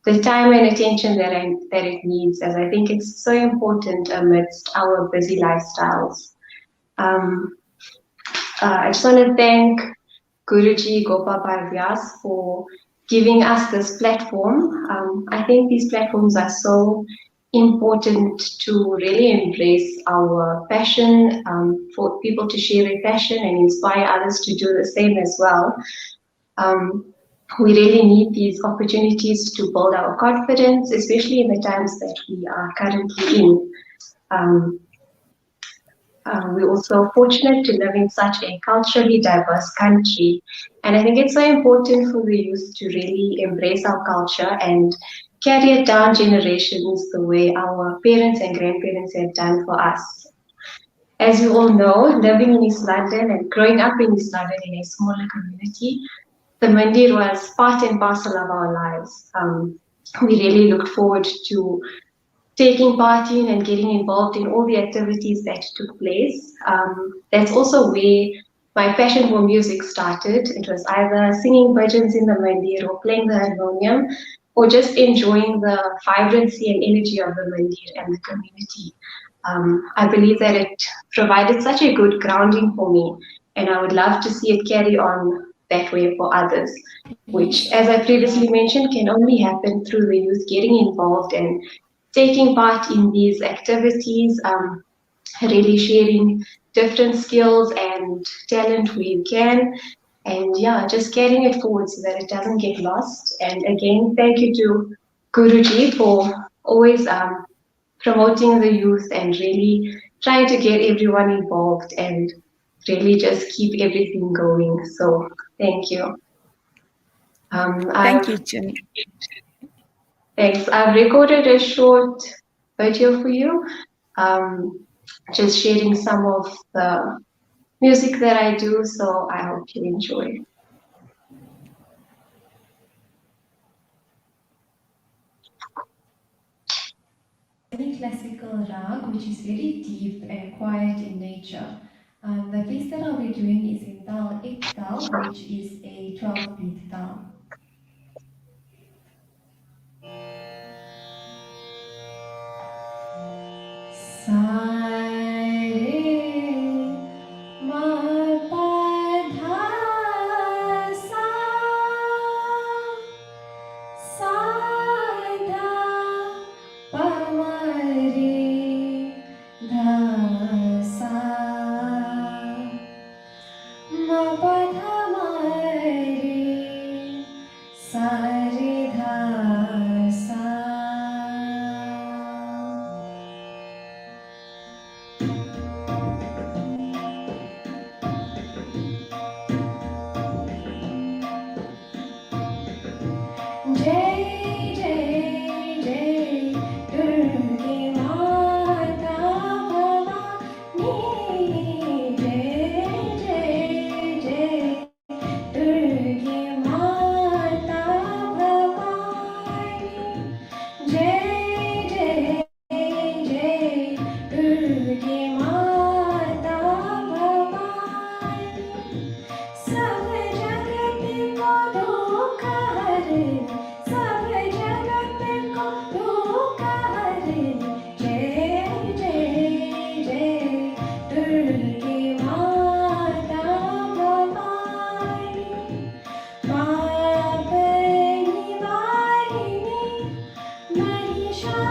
the time and attention that it needs, as I think it's so important amidst our busy lifestyles. I just want to thank Guruji Gopal Vyas for giving us this platform. I think these platforms are so important to really embrace our passion, for people to share their passion and inspire others to do the same as well. We really need these opportunities to build our confidence, especially in the times that we are currently in. We're also fortunate to live in such a culturally diverse country. And I think it's so important for the youth to really embrace our culture and carry it down generations the way our parents and grandparents have done for us. As you all know, living in East London and growing up in East London in a smaller community, the mandir was part and parcel of our lives. We really looked forward to taking part in and getting involved in all the activities that took place. That's also where my passion for music started. It was either singing bhajans in the mandir or playing the harmonium, or just enjoying the vibrancy and energy of the mandir and the community. I believe that it provided such a good grounding for me, and I would love to see it carry on that way for others, which, as I previously mentioned, can only happen through the youth getting involved and taking part in these activities, really sharing different skills and talent where you can, and yeah, just carrying it forward so that it doesn't get lost. And again, thank you to Guruji for always promoting the youth and really trying to get everyone involved and really just keep everything going. So thank you. Thank you, Jen. Thanks. I've recorded a short video for you, just sharing some of the music that I do, so I hope you enjoy. Any classical rag, which is very deep and quiet in nature. The piece that I'll be doing is in Tal Iktal, which is a 12-beat tal. Sa sa ma pa dha ma re sa re dha sa. Jai Jai Jai Durga Mata Bhavani. Jai Jai Jai Durga Mata Bhavani. Jai Jai Jai Durga Mata Bhavani. सब जगत को दुख हरनी, सब जगत को दुख हरनी। जय जय जय दुर्गे माता भवानी। पाप निवारिणी महिषासुरमर्दिनी।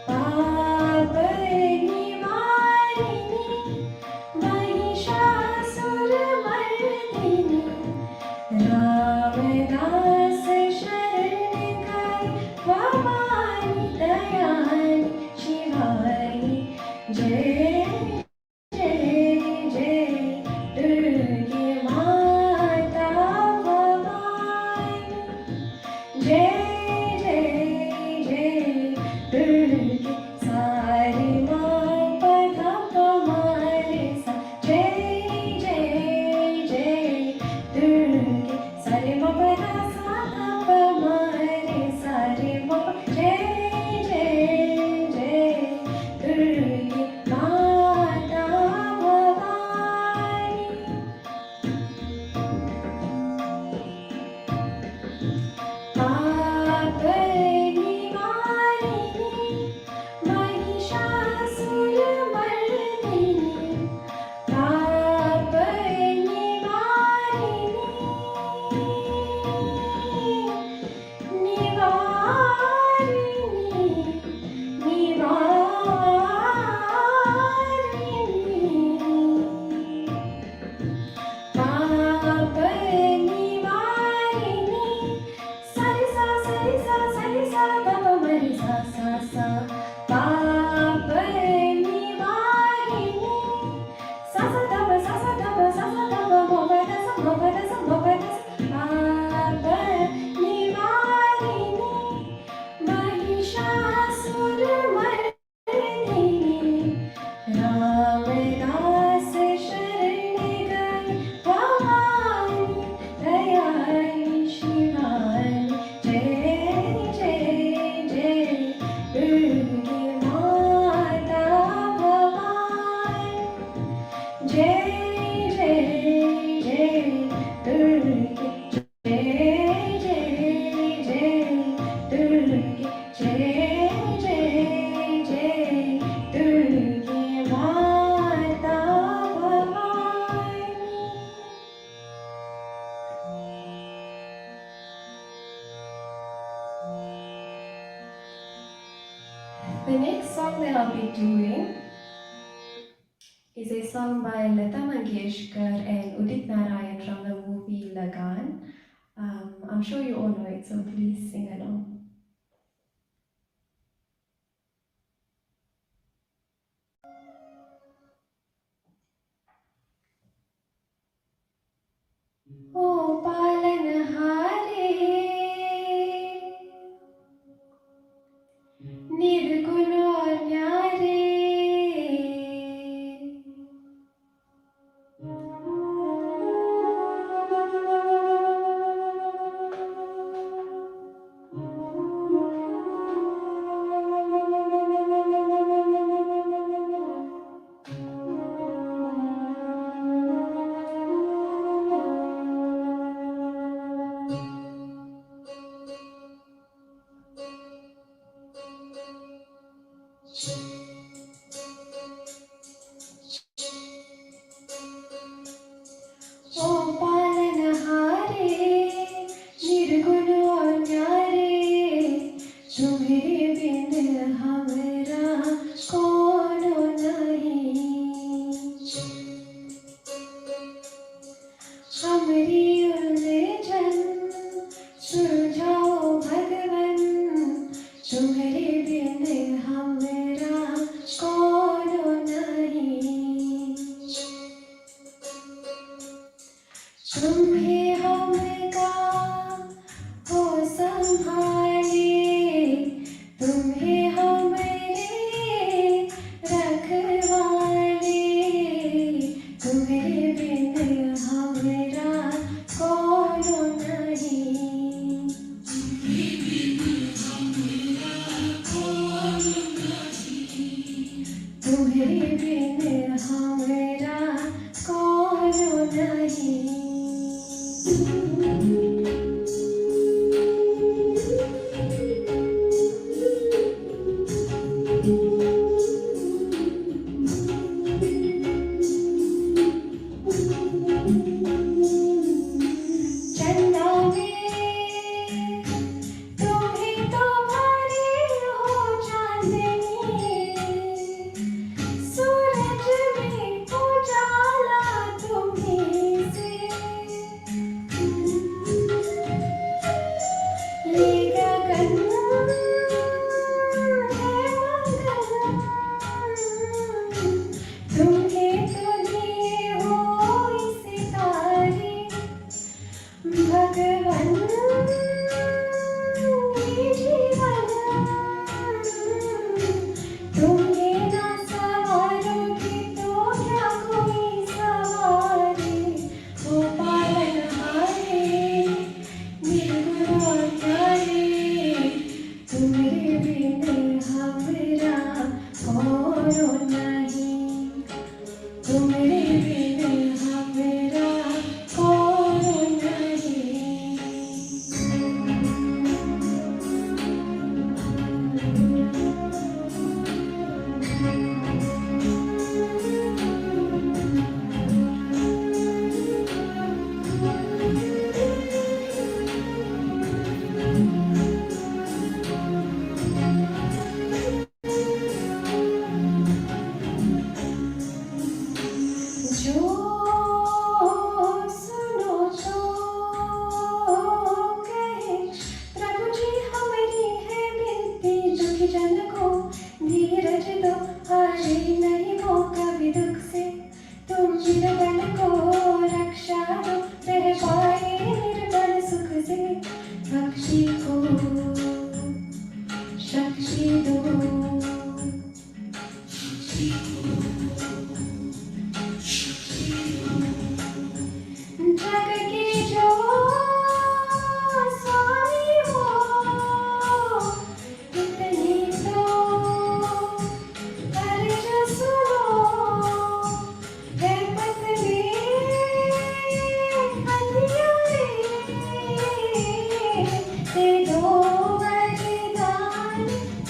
पाप निवारिणी महिषासुरमर्दिनी। रामदास शरण गए भवानी दयानी शिवानी। जय जय जय दुर्गे माता भवानी। जय जय जय दुर्गे सारी माँ पधा पमारे सा। जय जय जय दुर्गे सारे माँ पधा सा पमारे सारे माँ। जय जय जय दुर्गे माता भवानी। पाप निवारिणी महिषासुरमर्दिनी। पाप निवारिणी निवारिणी निवारिणी। पाप निवारिणी सरि सा तप मरि सा सा सा। पाप निवारिणी सा सा तप मोपद सा मोपद सा मोपद सा। पाप निवारिणी महिषासुरमर्दिनी। रामदास शरण गए भवानी दयानी शिवानी। जय जय जय दुर्गे माता भवानी। जय जय जय दुर्गे जय जय जय दुर्गे जय जय जय दुर्गे माता Bhavani. The next song that I'll be doing is a song by Lata Mangeshkar and Udit Narayan from the movie Lagan. I'm sure you all know it, so please sing along. ओ पालनहारे निर्गुण और न्यारे। तुम्हारे बिन हमरा कोनो नहीं। चंदा में तुम्हें तो भरे हो चांदनी, सूरज में उजाला तुम्हीं से। ये गगन है मंगल, तुम्हें तो दिए हो इस तारे। भगवन ये जीवन तुम्हें ना सवारोगे तो क्या कोई सवारे। ओ पालनहारे निर्गुण और प्यारे, तुम्हारे बिन हमरा कोनो नहीं। तुम्हारे बिन हमरा कोनो नहीं। जो सुनो जो कहे प्रभु जी हमारी है विनती, दुखी जन को धीरज दो, हारे नहीं वो कभी दुख से। तुम निर्बल को रक्षा दो, रह पाए निर्बल सुख से। बख्शी को शक्ति दो, जग के जो स्वामी हो, इतनी तो अर्ज सुनो। है पथ में अंधियारे, दे दो वरदान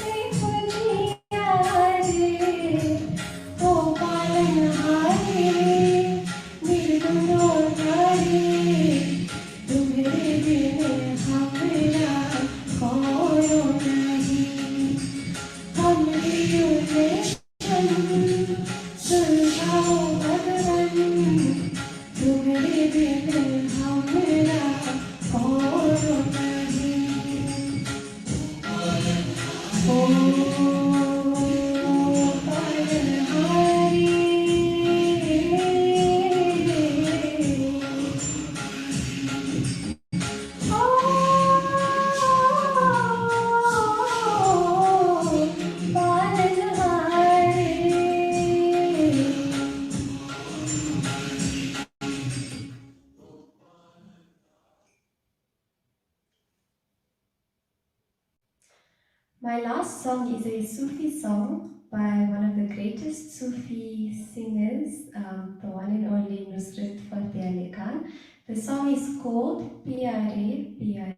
देखो जियारे। ओ पालनहारे निर्गुण और प्यारे, तुम्हारे बिन हमरा कोनो नहीं। हमरी उद्देश्य सुलझाओ भगवन, तुम्हारे बिन हमरा कोनो नहीं। ओ My last song is a Sufi song by one of the greatest Sufi singers, the one and only Nusrat Fateh Ali Khan. The song is called Pyare Pyare.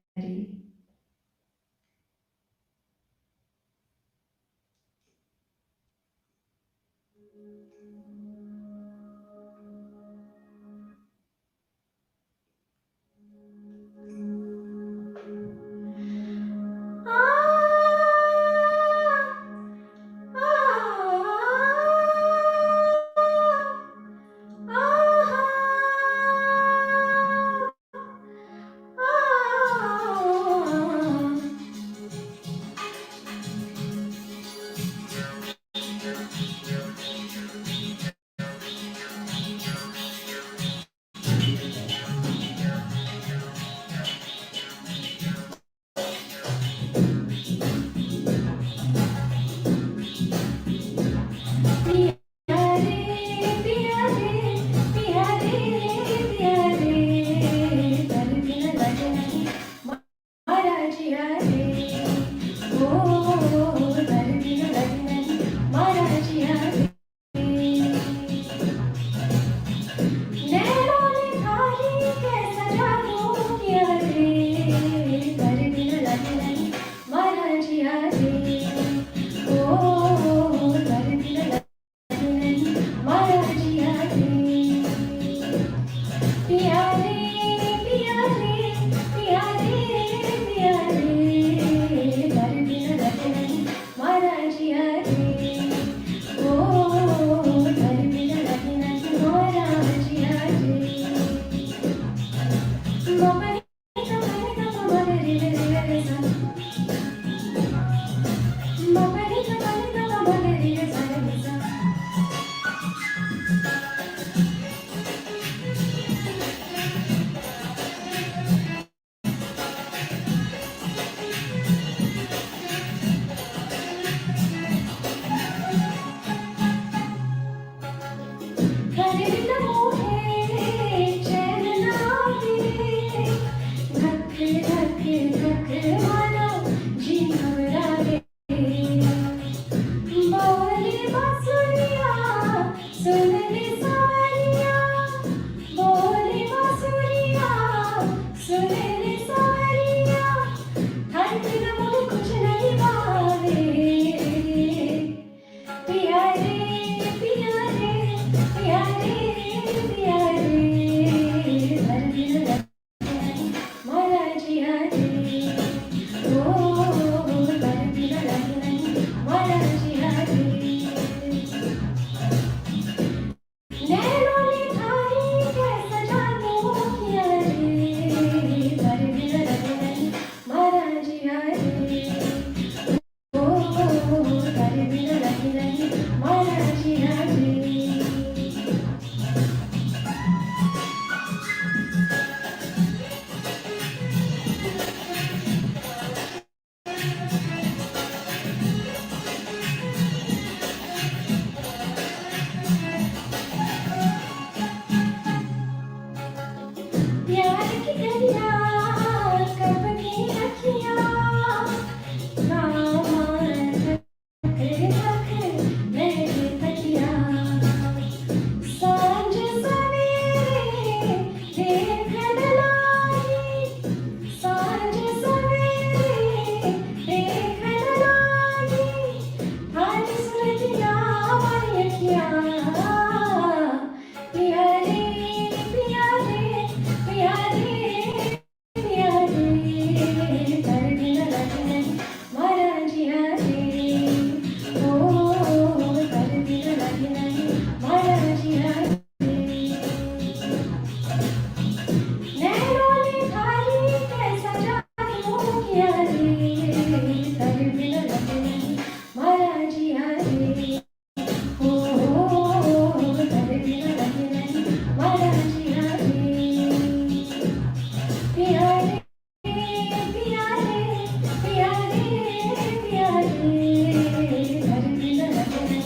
प्यार की दरिया कब की अखियाँ मेरे तकिया सांझ सवेरे देख डलाई सांझ सवेरे देख डलाई आज सुरतिया वाली अखियाँ पिया रे पिया रे पिया रे पिया रे कर बिना लगने मारा जिया रे ओ कर बिना लगने मारा जिया रे नैनों ने खाली कैसा जादू किया रे कर बिना लगने मारा जिया रे ओ कर बिना लगने मारा जिया रे पिया रे पिया रे पिया रे पिया रे कर बिना लगने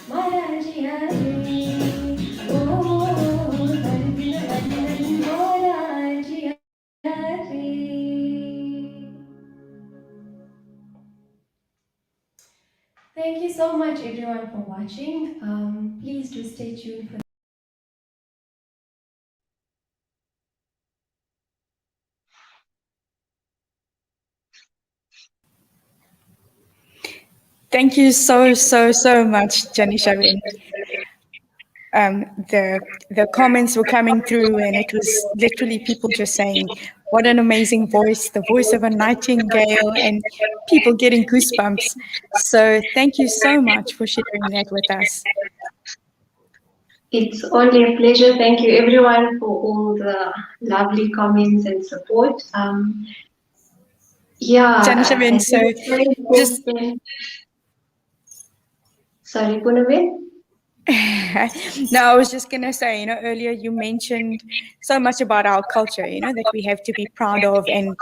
मारा जिया रे ओ कर बिना लगने मारा जिया रे. Thank you so much everyone for watching. Please do stay tuned for Thank you so much, Janisha. The comments were coming through, and it was literally people just saying, "What an amazing voice! The voice of a nightingale," and people getting goosebumps. So thank you so much for sharing that with us. It's only a pleasure. Thank you everyone for all the lovely comments and support. Janisha, I think so it's very just important. Sorry, Punawin? no, I was just going to say, earlier you mentioned so much about our culture, that we have to be proud of, and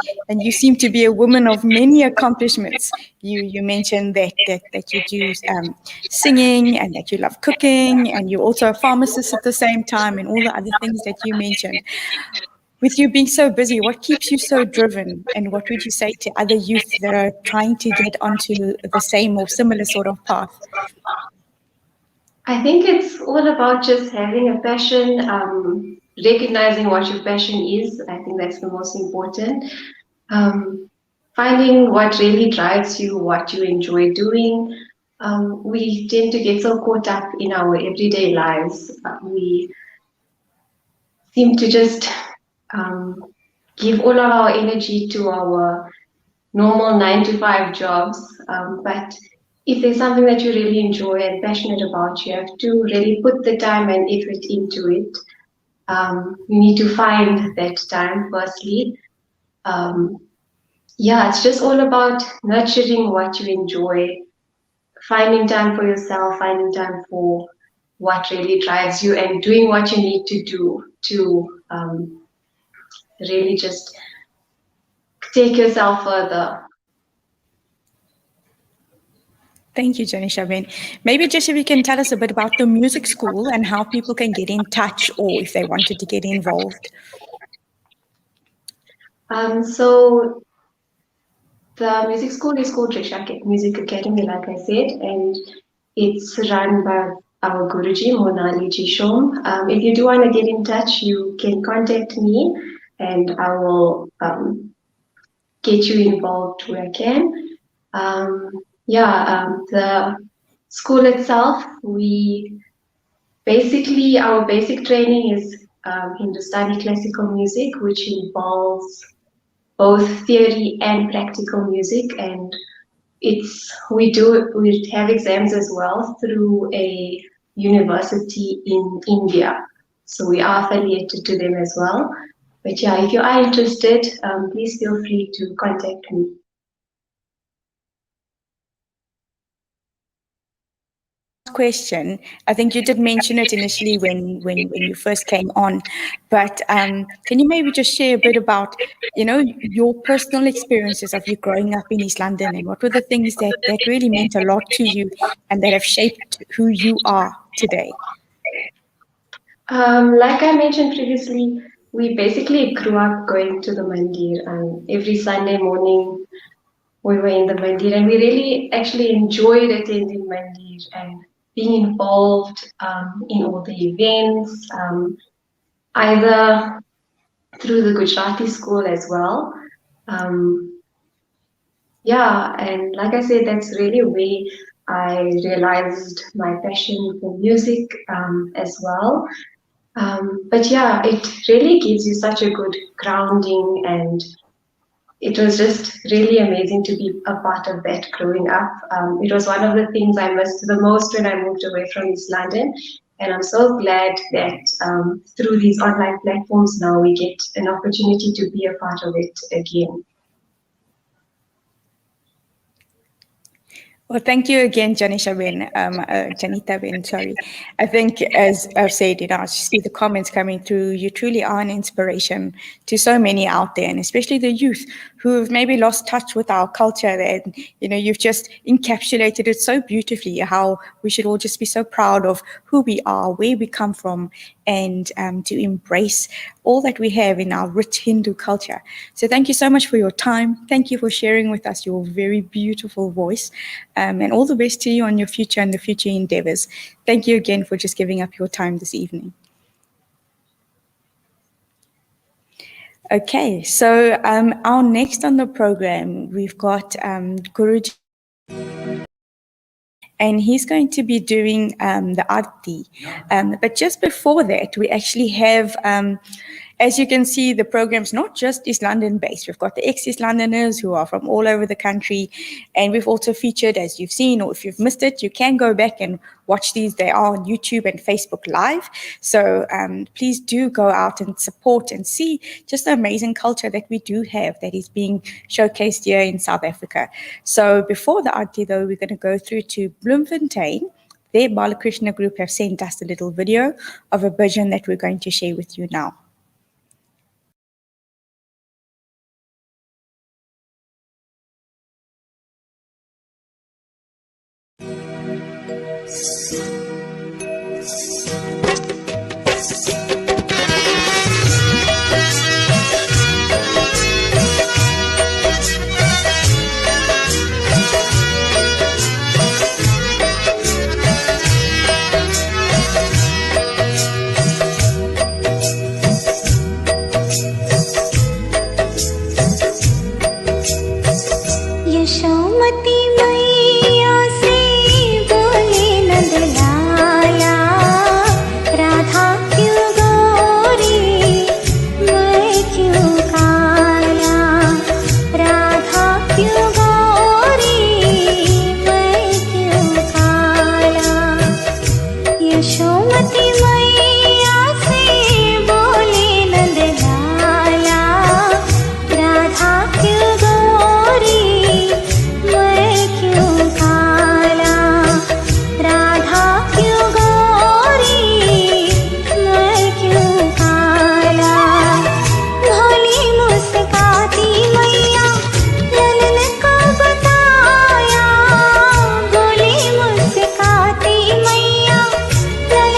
you seem to be a woman of many accomplishments. You mentioned that you do singing, and that you love cooking, and you're also a pharmacist at the same time, and all the other things that you mentioned. With you being so busy, what keeps you so driven, and what would you say to other youth that are trying to get onto the same or similar sort of path? I think it's all about just having a passion, recognizing what your passion is. I think that's the most important. Finding what really drives you, what you enjoy doing. We tend to get so caught up in our everyday lives. We seem to just give all of our energy to our normal 9-to-5 jobs. But if there's something that you really enjoy and passionate about, you have to really put the time and effort into it. You need to find that time firstly. It's just all about nurturing what you enjoy, finding time for yourself, finding time for what really drives you, and doing what you need to do to really just take yourself further. Thank you, Janisha. Maybe just if you can tell us a bit about the music school and how people can get in touch, or if they wanted to get involved. So the music school is called Rishak Music Academy, like I said, and it's run by our Guruji, Monali Jishom. If you do want to get in touch, you can contact me, and I will get you involved where I can. The school itself, our basic training is Hindustani classical music, which involves both theory and practical music, and we have exams as well through a university in India, so we are affiliated to them as well. But if you are interested, please feel free to contact me. question. I think you did mention it initially when you first came on, but can you maybe just share a bit about, your personal experiences of you growing up in East London, and what were the things that really meant a lot to you and that have shaped who you are today? Like I mentioned previously, we basically grew up going to the mandir, and every Sunday morning we were in the mandir, and we really actually enjoyed attending mandir and being involved in all the events, either through the Gujarati school as well. And like I said, that's really where I realized my passion for music as well. But yeah, it really gives you such a good grounding, and it was just really amazing to be a part of that growing up. It was one of the things I missed the most when I moved away from East London. And I'm so glad that through these online platforms now we get an opportunity to be a part of it again. Well, thank you again, Janita Ben, sorry. I think, as I've said, I see the comments coming through. You truly are an inspiration to so many out there, and especially the youth who have maybe lost touch with our culture. And, you've just encapsulated it so beautifully, how we should all just be so proud of who we are, where we come from, and to embrace all that we have in our rich Hindu culture. So thank you so much for your time. Thank you for sharing with us your very beautiful voice, and all the best to you on your future and the future endeavors. Thank you again for just giving up your time this evening. Okay, so our next on the program, we've got Guruji, and he's going to be doing the Aarti. But just before that, we actually have, as you can see, the program's not just East London based. We've got the ex-East Londoners who are from all over the country. And we've also featured, as you've seen, or if you've missed it, you can go back and watch these. They are on YouTube and Facebook Live. So please do go out and support and see just the amazing culture that we do have that is being showcased here in South Africa. So before the Aarti, though, we're going to go through to Bloomfontaine. Their Balakrishna group have sent us a little video of a bhajan that we're going to share with you now.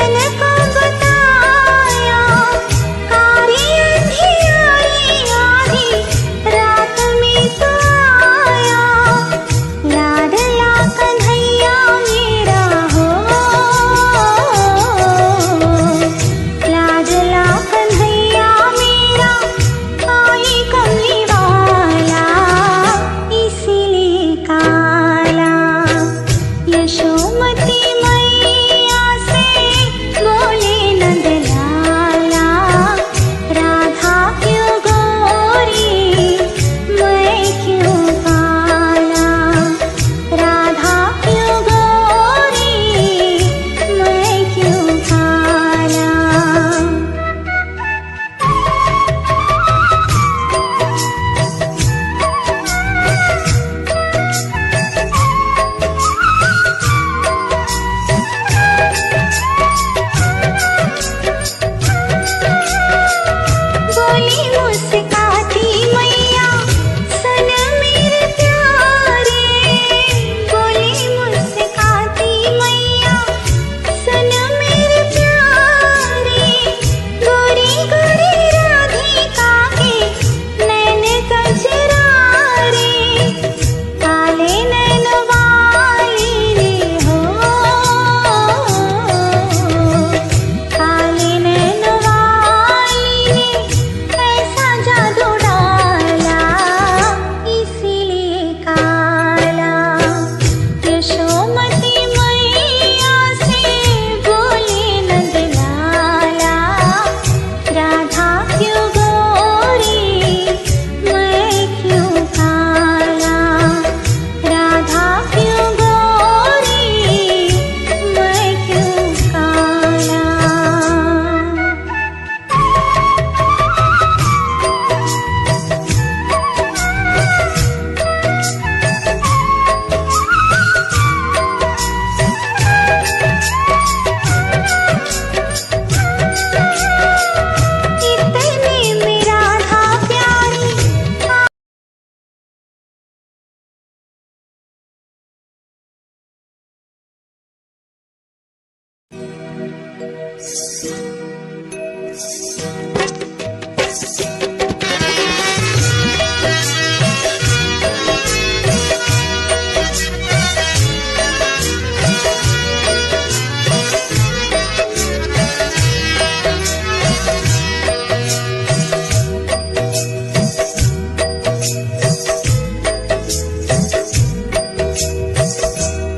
Lalan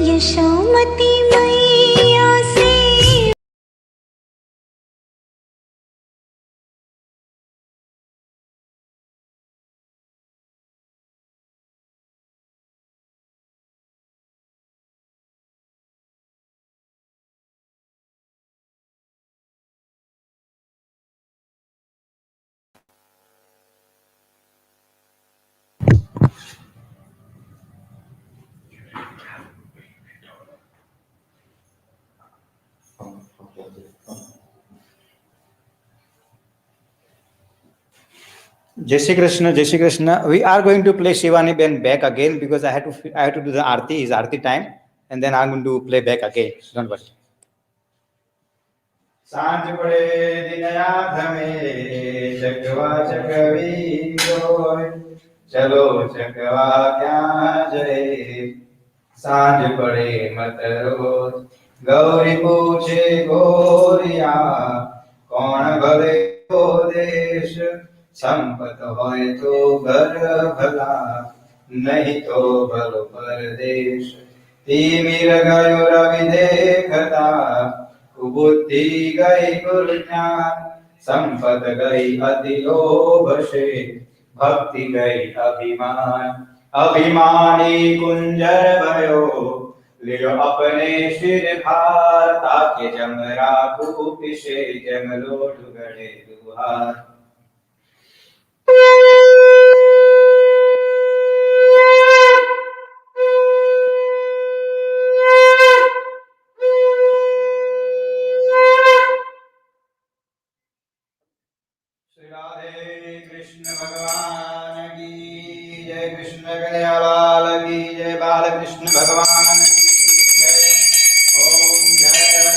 Yashomati मैया से Jai Shri Krishna, Jai Shri Krishna. We are going to play Shivani Ben back again because I have to do the Aarti, is Aarti time, and then I'm going to play back again. Don't worry. सांझ पड़े दिन याद में चकवा चकवी जोय चलो चकवा क्या जय सांझ पड़े मत रोज गौरी पूछे गोरिया कौन भले को देश संपत होय तो घर भला नहीं तो भलो परदेश तिमिर गयो रवि देखता कुबुद्धि गई गुरु ज्ञान संपत गई अति लोभ से भक्ति गई अभिमान अभिमानी कुंजर भयो लियो अपने सिर भार ताके जम राखू पिसे जम लोट गड़े दुहार कृष्ण भगवान की जय कृष्ण कन्हैया की जय बाल कृष्ण भगवान की जय ओम जय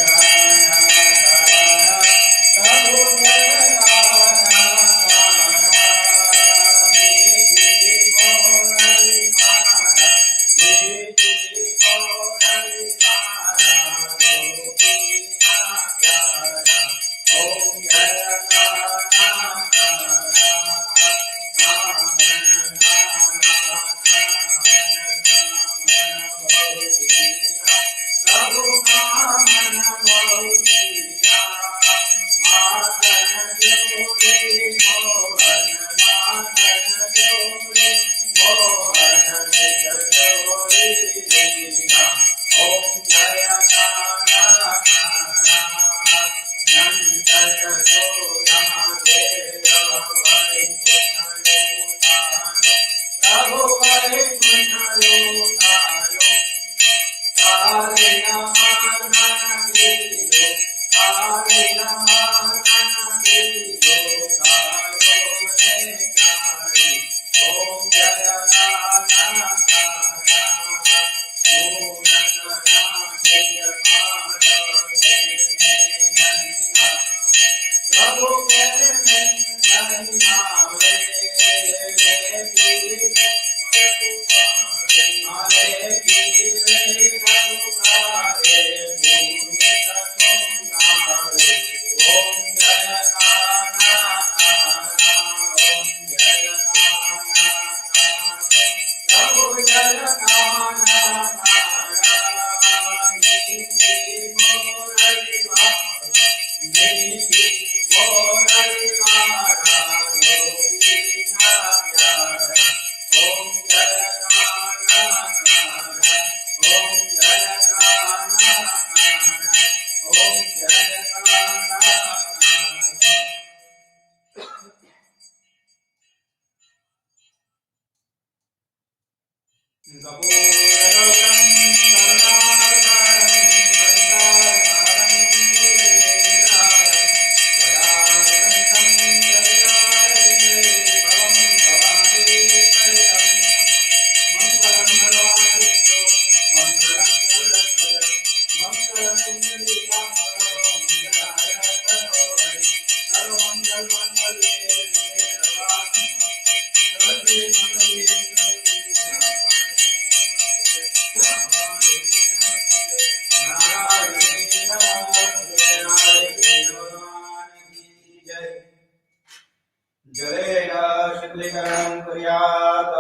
कुर्यात्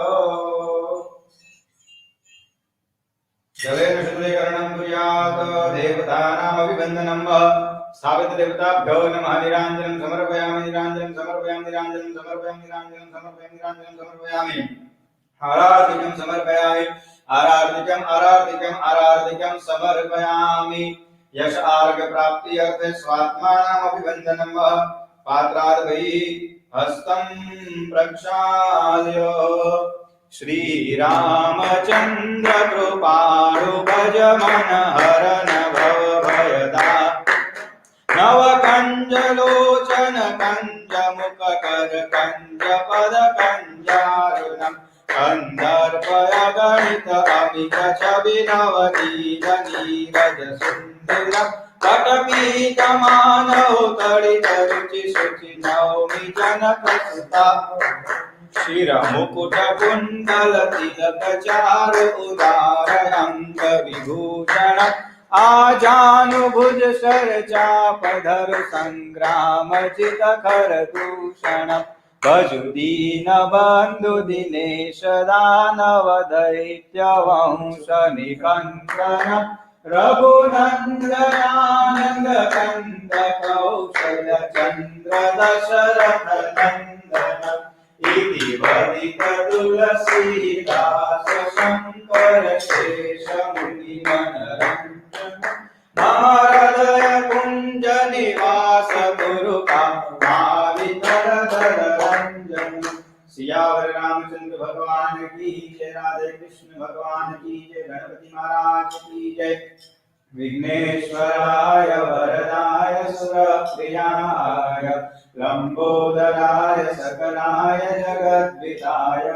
जलेन शुद्धीकरणं कुर्यात् देवतानामभिवन्दनं स्थापितदेवताभ्यो नमः निराञ्जनं समर्पयामि निराञ्जनं समर्पयामि निराञ्जनं समर्पयामि निराञ्जनं समर्पयामि निराञ्जनं समर्पयामि आराधिकं समर्पयामि आराधिकं समर्पयामि यश आर्घ्य प्राप्ति अर्थे स्वात्मानाम् अभिवन्दनं पात्राद् बहिः हस्तं प्रक्षाल्य श्रीरामचन्द्र कृपालु भज मन हरन भव भयदा नव कंज लोचन कंज मुख कर कंज पद कंजारुणम कंदर्पय गणित अमित छवि नवनीत नीरज सुंदर कटपीतमानौ तडित रुचि शुचि नौमि जनकसुता शिरमुकुट कुण्डल तिलक चारु उदार अंग विभूषण आजानुभुज शरचापधर संग्राम चित कर दूषण भजु दीन बंधु दिनेश दानव दैत्य वंश निकंदन रघुनंदनानंद कंद कौशल चंद्र दशरथ नंदन इति वदित तुलसीदास शंकर शेष मुनि मनरंजन मम हृदय कुंज निवास गुरु कामावितर धर रंजन सियावर रामचंद्र भगवान की जय राधे कृष्ण भगवान की जय गणपति महाराज की जय विघ्नेश्वराय वरदाय सुरप्रियाय लंबोदराय सकलाय जगद्विताय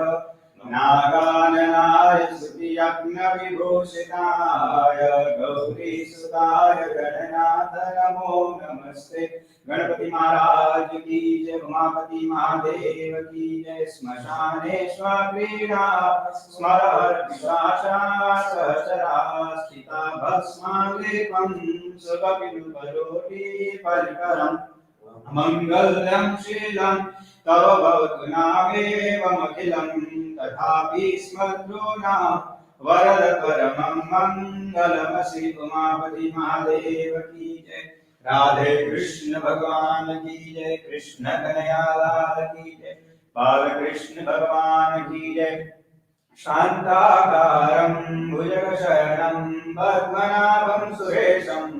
नागाननाय स्तुतियज्ञ विभूषिताय गौरीसुताय गणनाथ नमो नमस्ते गणपति महाराज की जय उमापति महादेव की जय श्मशानेश्वर क्रीडा स्मर पिशाचा सहचरा स्थिता भस्मालेपं सुकपिलुपरोटी परिकरम् मंगल्यं शीलं तव भवतु नामेवमखिलं तथापि स्मद्रो न वरद परमं मंगलमसि उमापति महादेव की जय राधे कृष्ण भगवान की जय कृष्ण कन्हैया लाल की जय बालकृष्ण भगवान की जय शांताकारं भुजगशयनं पद्मनाभं सुरेशं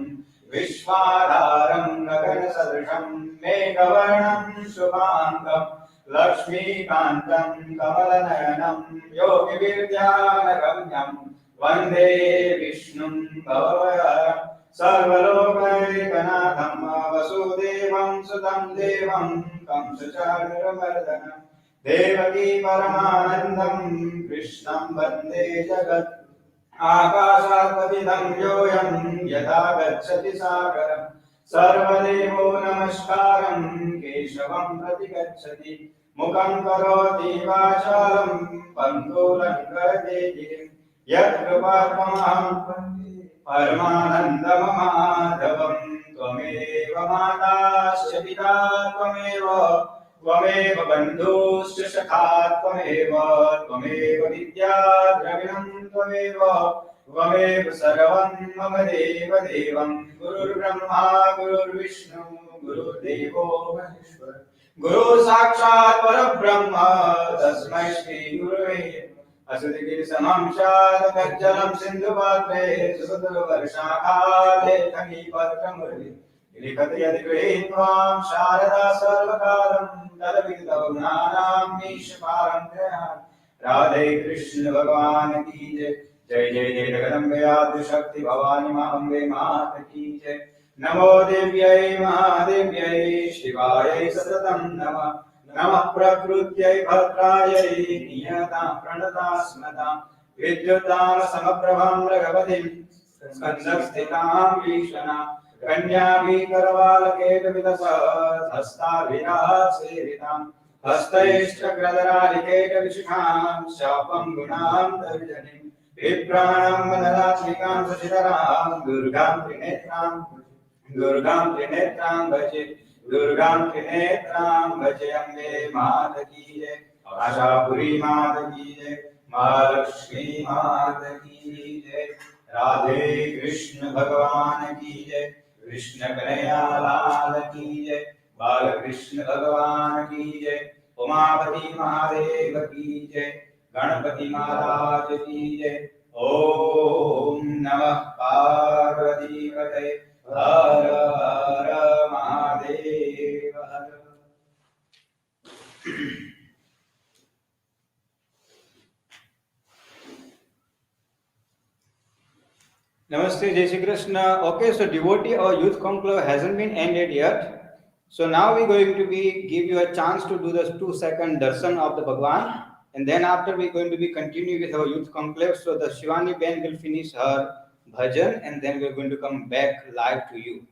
विश्वाधारं गगनसदृशं मेघवर्णं शुभांगं लक्ष्मीकान्तं कमलनयनं योगिविद्यानगम्यं वन्दे विष्णुं भवभयहरं सर्वलोकैकनाथं वसुदेवं सुतं देवं कंसचाणूरमर्दनं देवकी परमानन्दं कृष्णं वन्दे जगत् आकाशात्पतितं योऽयं यथा गच्छति सागरं सर्वदेवो नमस्कारं केशवं प्रति गच्छति मुखं करोति वाचालं पङ्गुलङ्घयते गिरिं यत्कृपात्महं परमानन्दममाधवं त्वमेव माताश्च पिता त्वमेव बन्धुश्च सखा त्वमेव विद्या द्रविणं त्वमेव सर्वं मम देवदेवं गुरुर्ब्रह्मा गुरुर्विष्णु गुरुर्देवो महेश्वर गुरु साक्षात् परब्रह्म तस्मै श्री गुरवे असुरगिरिसमं शातकज्जलं सिन्धुपात्रे सुखदुर्वर्षाकाले खनिपत्रमुर्वि लिखति यदि गृहीत्वां शारदा सर्वकालं तदविदितौ ज्ञानामीशपारं प्रयात् राधे कृष्ण भगवान की जय जय जय जय जगदम्बे आदिशक्ति भवानी मां अम्बे मात की जय नमो देव्यै महादेव्यै शिवायै सततं नमः नमः प्रकृत्यै भद्रायै नियतां प्रणतां स्मतां विद्युतां समप्रभां रघुपतिं स्कन्धस्थितां भीषणां कन्याभिकरवालकेतविदहस्ताभिरासेवितां हस्तैश्चक्रधरालिकेटविशिखां शापं गुणां तर्जनीं विप्राणां वनरात्मिकां शशिधरां दुर्गां त्रिनेत्रां भजे दुर्गां त्रिनेत्रां भजे अम्बे मात की जय आशापुरी मात की जय, महालक्ष्मी मात की जय, राधे कृष्ण भगवान की जय, कृष्ण कन्हैया लाल की जय, बाल कृष्ण भगवान की जय, उमापति महादेव की जय, गणपति महाराज की जय। ओम नमः पार्वती पतये, हर हर महादेव हर। Namaste, Jai Shri Krishna. Okay, so devotee or youth conclave hasn't been ended yet. So now we're going to give you a chance to do the 2-second darshan of the Bhagwan. And then after we're going to be continue with our youth conclave. So the Shivani Ben will finish her bhajan and then we're going to come back live to you.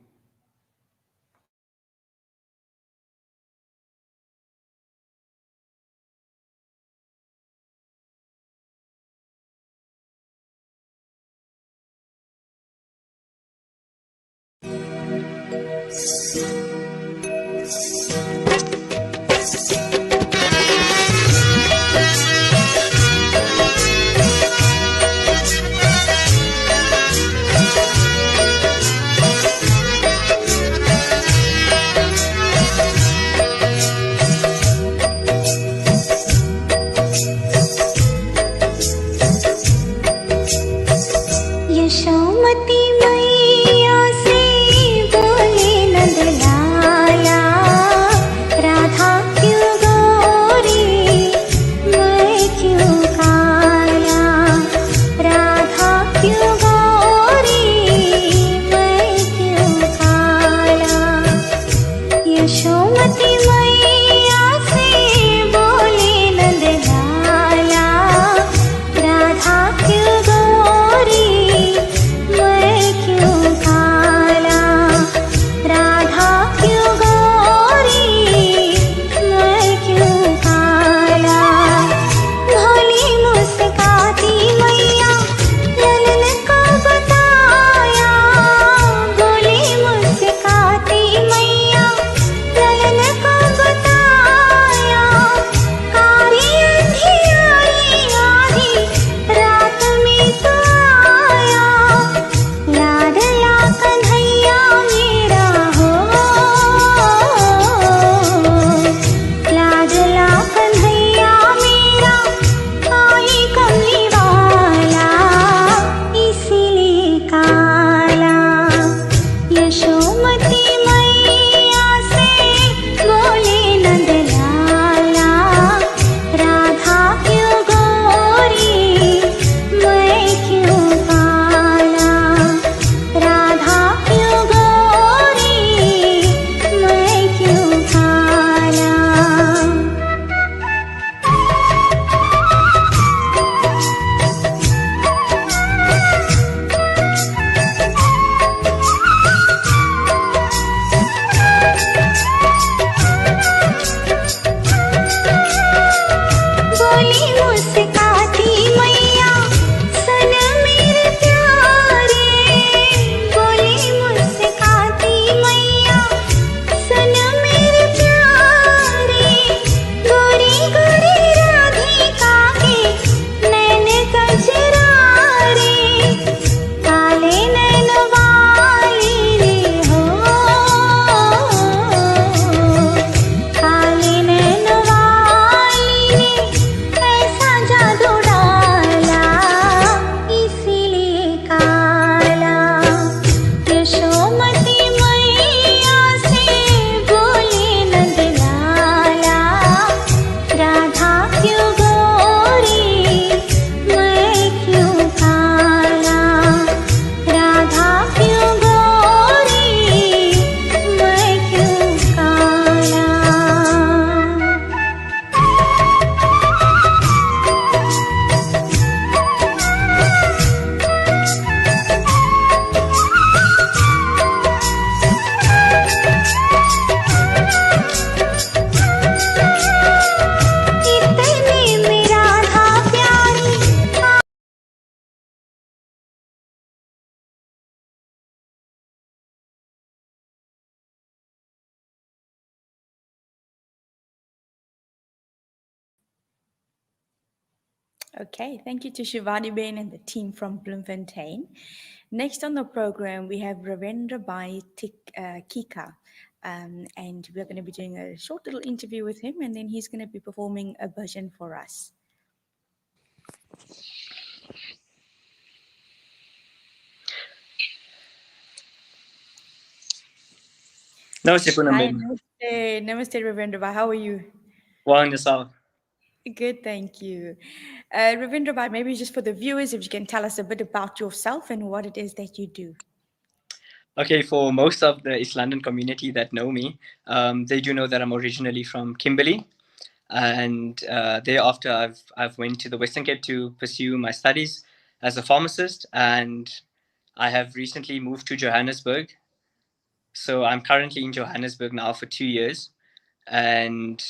Yashomati मैया से बोले नंदलाला, राधा क्यों गोरी मैं क्यों काला, राधा क्यों गोरी मैं क्यों काला। यशोमती मैया से बोले नंदलाला, राधा क्यों गोरी मैं क्यों काला, राधा क्यों गोरी मैं क्यों काला। भोली मुस्काती मैया ललन को बताया, भोली मुस्काती मैया ललन को बताया। कारी अंधियारी आधी रात में तो आया, लाडला कन्हैया मेरा हो, लाडला कन्हैया मेरा काली कमली वाला, इसीलिए काला। यशोमती मैया से बोले नंदलाला, राधा क्यों गोरी मैं क्यों काला, राधा क्यों गोरी मैं क्यों काला। Okay, thank you to Shivani Ben and the team from Bloomfontaine. Next on the program, we have Ravindra Bhai Kika. And we're going to be doing a short little interview with him, and then he's going to be performing a bhajan for us. Namaste, Poonam Hi, Ben. namaste, Ravindra Bhai. How are you? Well, and yourself? Good, thank you. Ravindra Bhai, maybe just for the viewers, if you can tell us a bit about yourself and what it is that you do. Okay, for most of the East London community that know me, they do know that I'm originally from Kimberley, and thereafter I've went to the Western Cape to pursue my studies as a pharmacist, and I have recently moved to Johannesburg. So I'm currently in Johannesburg now for 2 years, and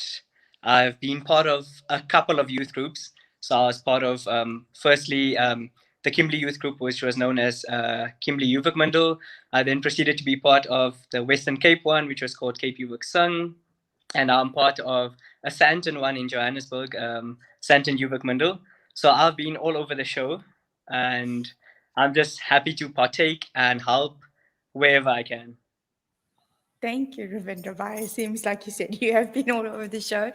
I've been part of a couple of youth groups. So I was part of, firstly, the Kimberley Youth Group, which was known as Kimberley Yuvik Mandal. I then proceeded to be part of the Western Cape one, which was called Cape Yuvik Sung. And I'm part of a Santon one in Johannesburg, Santon Yuvik Mandal. So I've been all over the show, and I'm just happy to partake and help wherever I can. Thank you, Ravindra Bhai. It seems like you said you have been all over the show.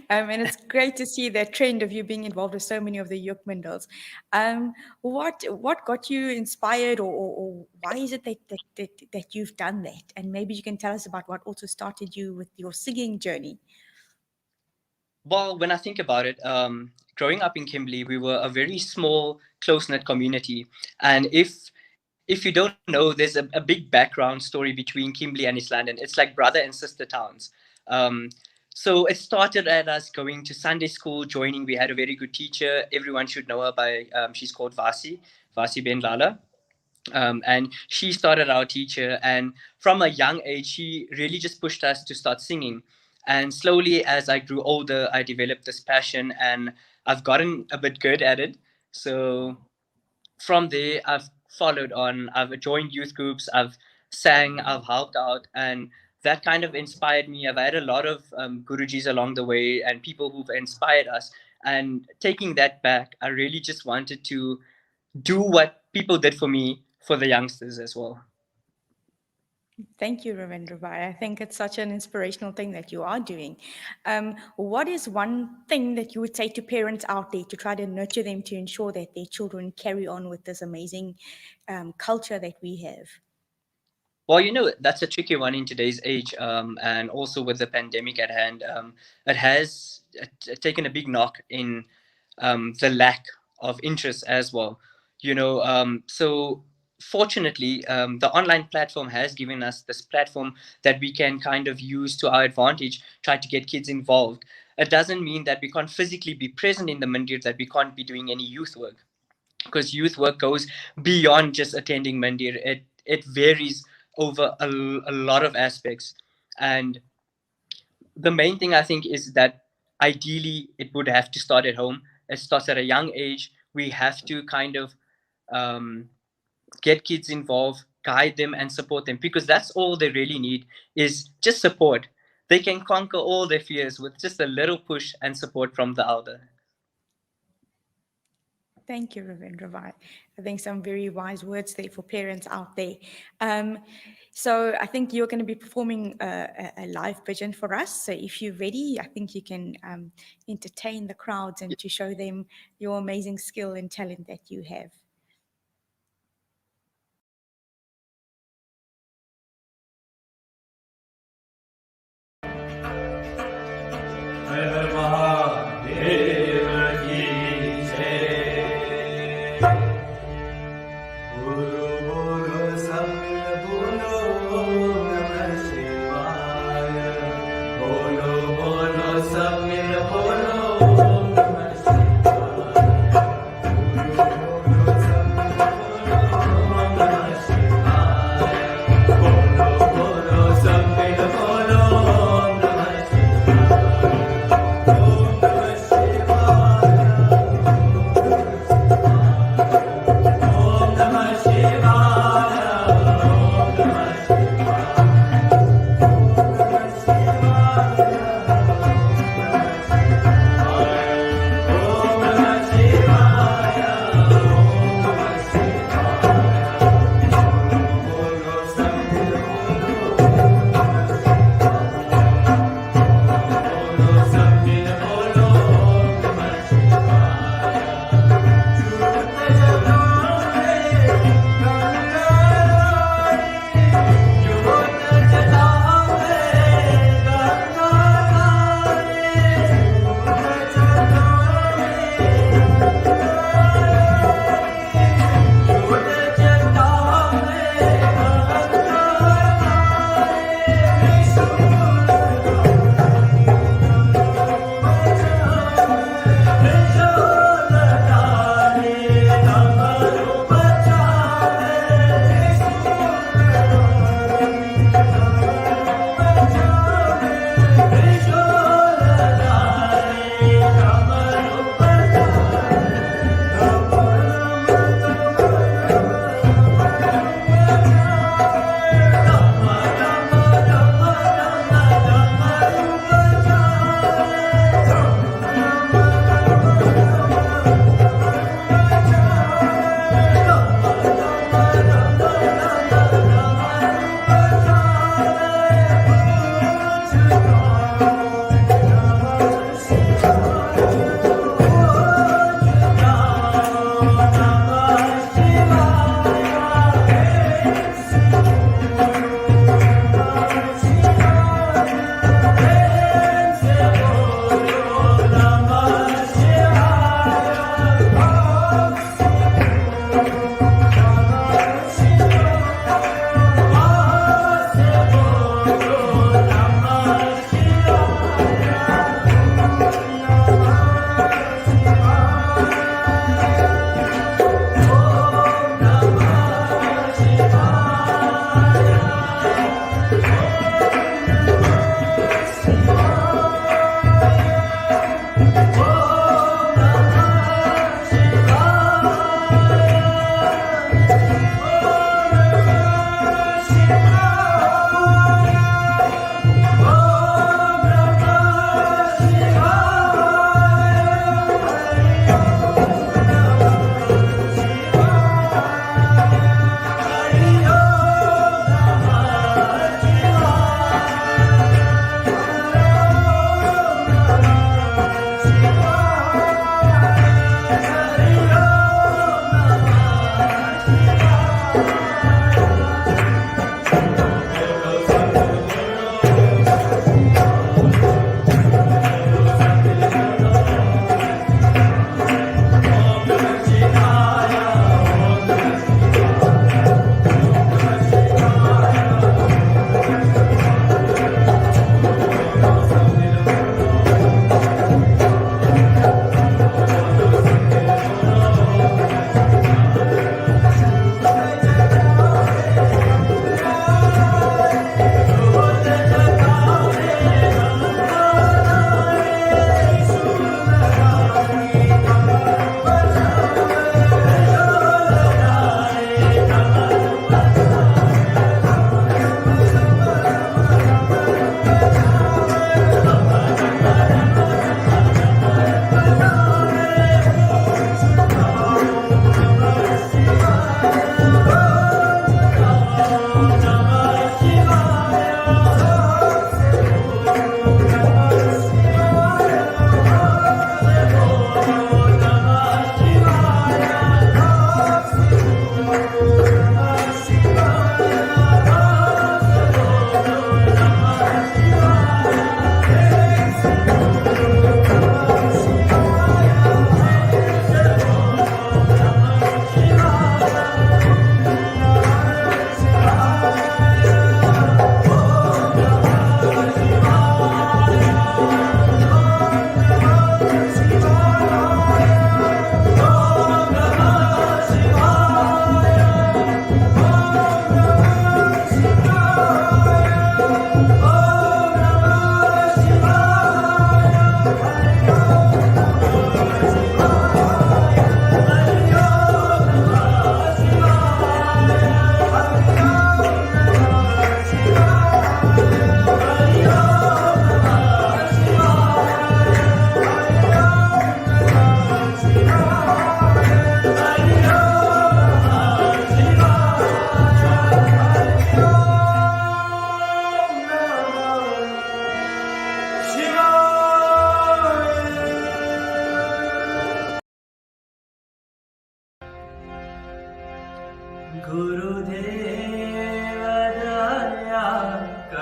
And it's great to see that trend of you being involved with so many of the Yuk Mandals. What got you inspired, or why is it that you've done that? And maybe you can tell us about what also started you with your singing journey. Well, when I think about it, growing up in Kimberley, we were a very small, close-knit community. And if you don't know, there's a big background story between Kimberley and East London. It's like brother and sister towns. So it started at us going to Sunday school, joining. We had a very good teacher. Everyone should know her by, she's called Vasi Ben Lala. And she started our teacher. And from a young age, she really just pushed us to start singing. And slowly, as I grew older, I developed this passion, and I've gotten a bit good at it. So from there, I've followed on. I've joined youth groups, I've sang, I've helped out, and that kind of inspired me. I've had a lot of Gurujis along the way and people who've inspired us. And taking that back, I really just wanted to do what people did for me for the youngsters as well. Thank you, Ravindra Bhai. I think it's such an inspirational thing that you are doing. What is one thing that you would say to parents out there to try to nurture them to ensure that their children carry on with this amazing culture that we have? Well, you know, that's a tricky one in today's age. And also with the pandemic at hand, it has taken a big knock in the lack of interest as well. You know, so fortunately, the online platform has given us this platform that we can kind of use to our advantage, try to get kids involved. It doesn't mean that we can't physically be present in the mandir, that we can't be doing any youth work, because youth work goes beyond just attending mandir. It varies over a lot of aspects. And the main thing I think is that ideally it would have to start at home. It starts at a young age. We have to kind of get kids involved, guide them and support them, because that's all they really need is just support. They can conquer all their fears with just a little push and support from the elder. Thank you, Ravindra Bhai. I think some very wise words there for parents out there. So I think you're going to be performing a live bhajan for us. So if you're ready, I think you can entertain the crowds and to show them your amazing skill and talent that you have. Bolo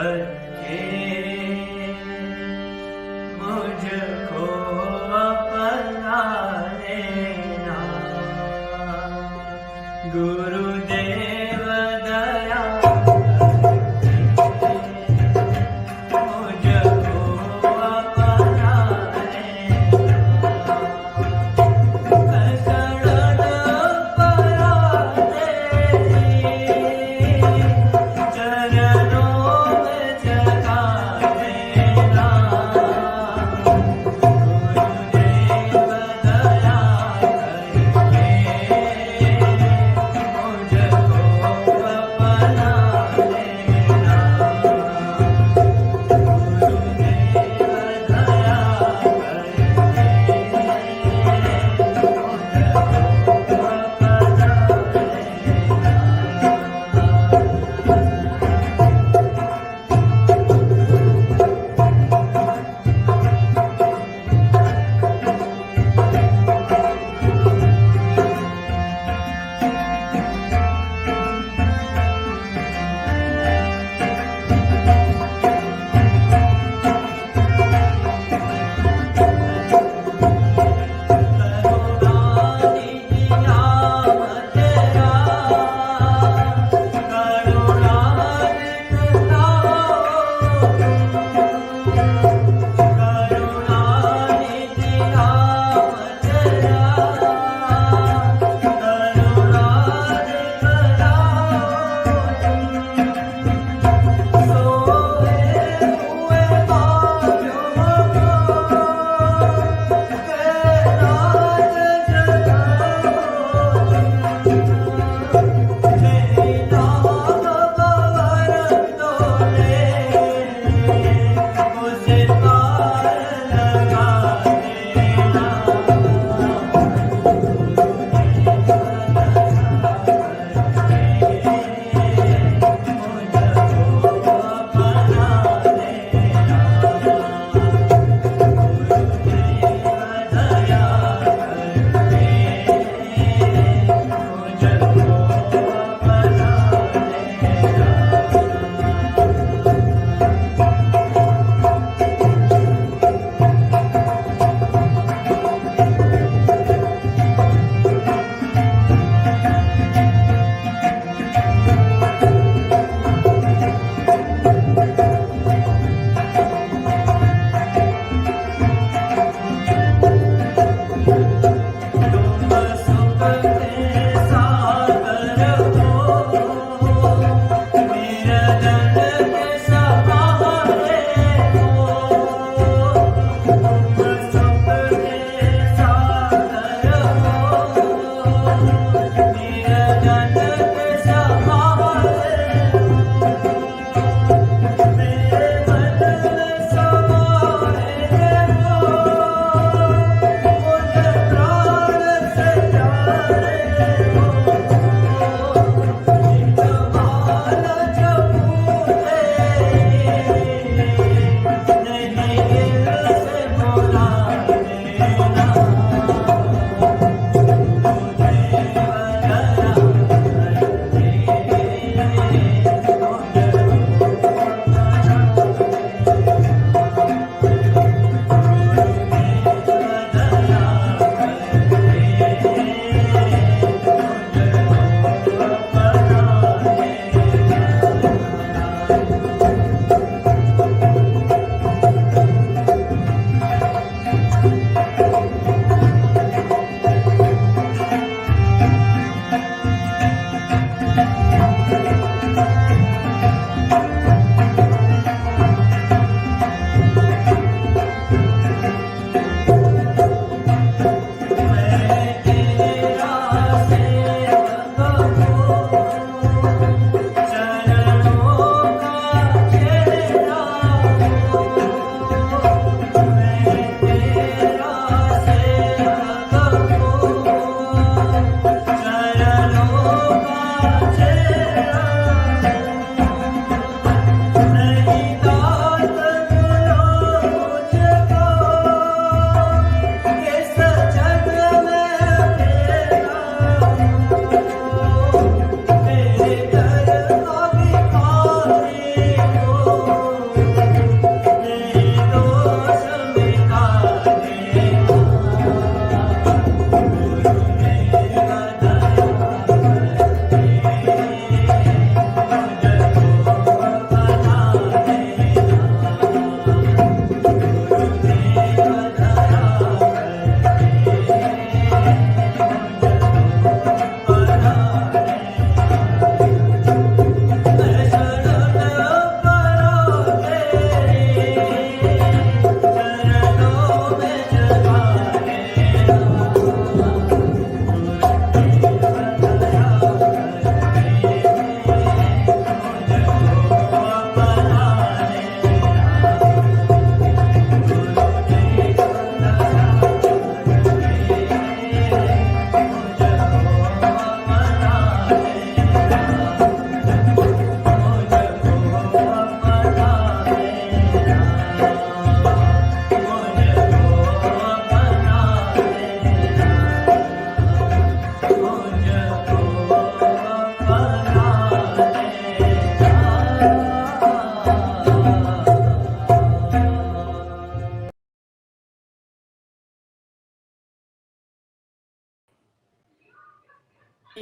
करके मुझको अपना लेना। गुरुदेव दया मुझको अपना लेना। मैं शरण परा तेरी चरणों में चरणों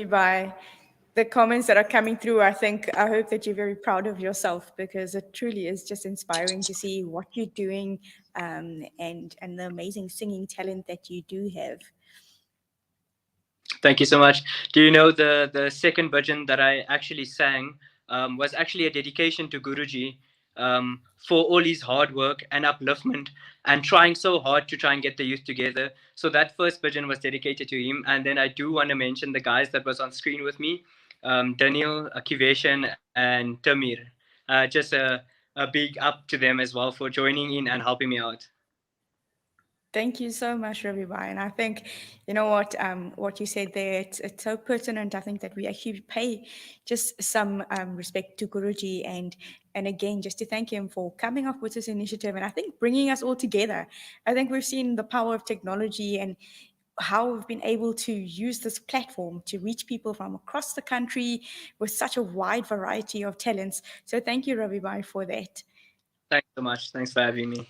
by the comments that are coming through. I hope that you're very proud of yourself, because it truly is just inspiring to see what you're doing, and the amazing singing talent that you do have. Thank you so much. Do you know the second bhajan that I actually sang was actually a dedication to Guruji for all his hard work and upliftment and trying so hard to try and get the youth together. So that first bhajan was dedicated to him. And then I do want to mention the guys that was on screen with me, Daniel, Kiveshan, and Tamir. Just a big up to them as well for joining in and helping me out. Thank you so much, Ravi Bhai. And I think, you know what you said there, it's so pertinent. I think that we actually pay just some respect to Guruji, and again, just to thank him for coming up with this initiative, and I think bringing us all together. I think we've seen the power of technology and how we've been able to use this platform to reach people from across the country with such a wide variety of talents. So thank you, Ravi Bhai, for that. Thanks so much. Thanks for having me.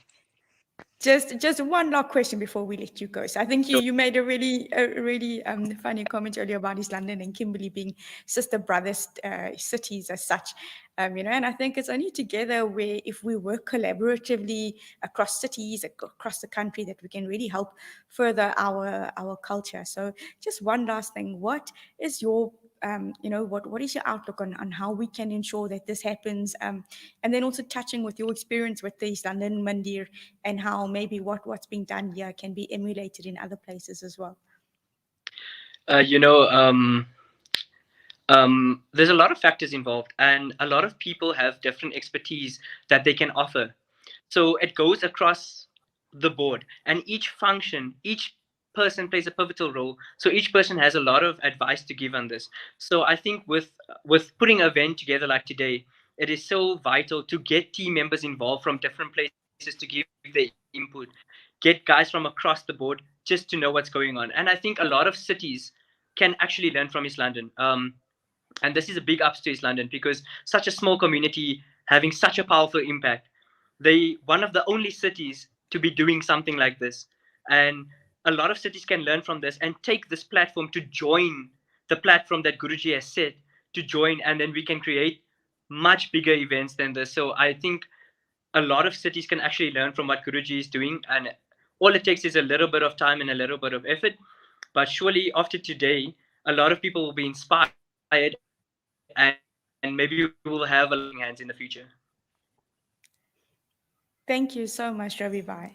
Just one last question before we let you go. So I think you made a really funny comment earlier about East London and Kimberley being sister brothers cities as such, and I think it's only together where, if we work collaboratively across cities, across the country, that we can really help further our culture. So just one last thing, what is your what is your outlook on how we can ensure that this happens, and then also touching with your experience with the East London Mandir, and how maybe what's being done here can be emulated in other places as well? There's a lot of factors involved, and a lot of people have different expertise that they can offer. So it goes across the board, and each function, each person plays a pivotal role. So each person has a lot of advice to give on this. So I think with putting an event together like today, it is so vital to get team members involved from different places to give their input, get guys from across the board just to know what's going on. And I think a lot of cities can actually learn from East London. And this is a big ups to East London, because such a small community having such a powerful impact. They one of the only cities to be doing something like this. And a lot of cities can learn from this and take this platform to join the platform that Guruji has set to join, and then we can create much bigger events than this. So I think a lot of cities can actually learn from what Guruji is doing, and all it takes is a little bit of time and a little bit of effort. But surely after today, a lot of people will be inspired, and maybe we will have a lot of hands in the future. Thank you so much, Ravi Bhai.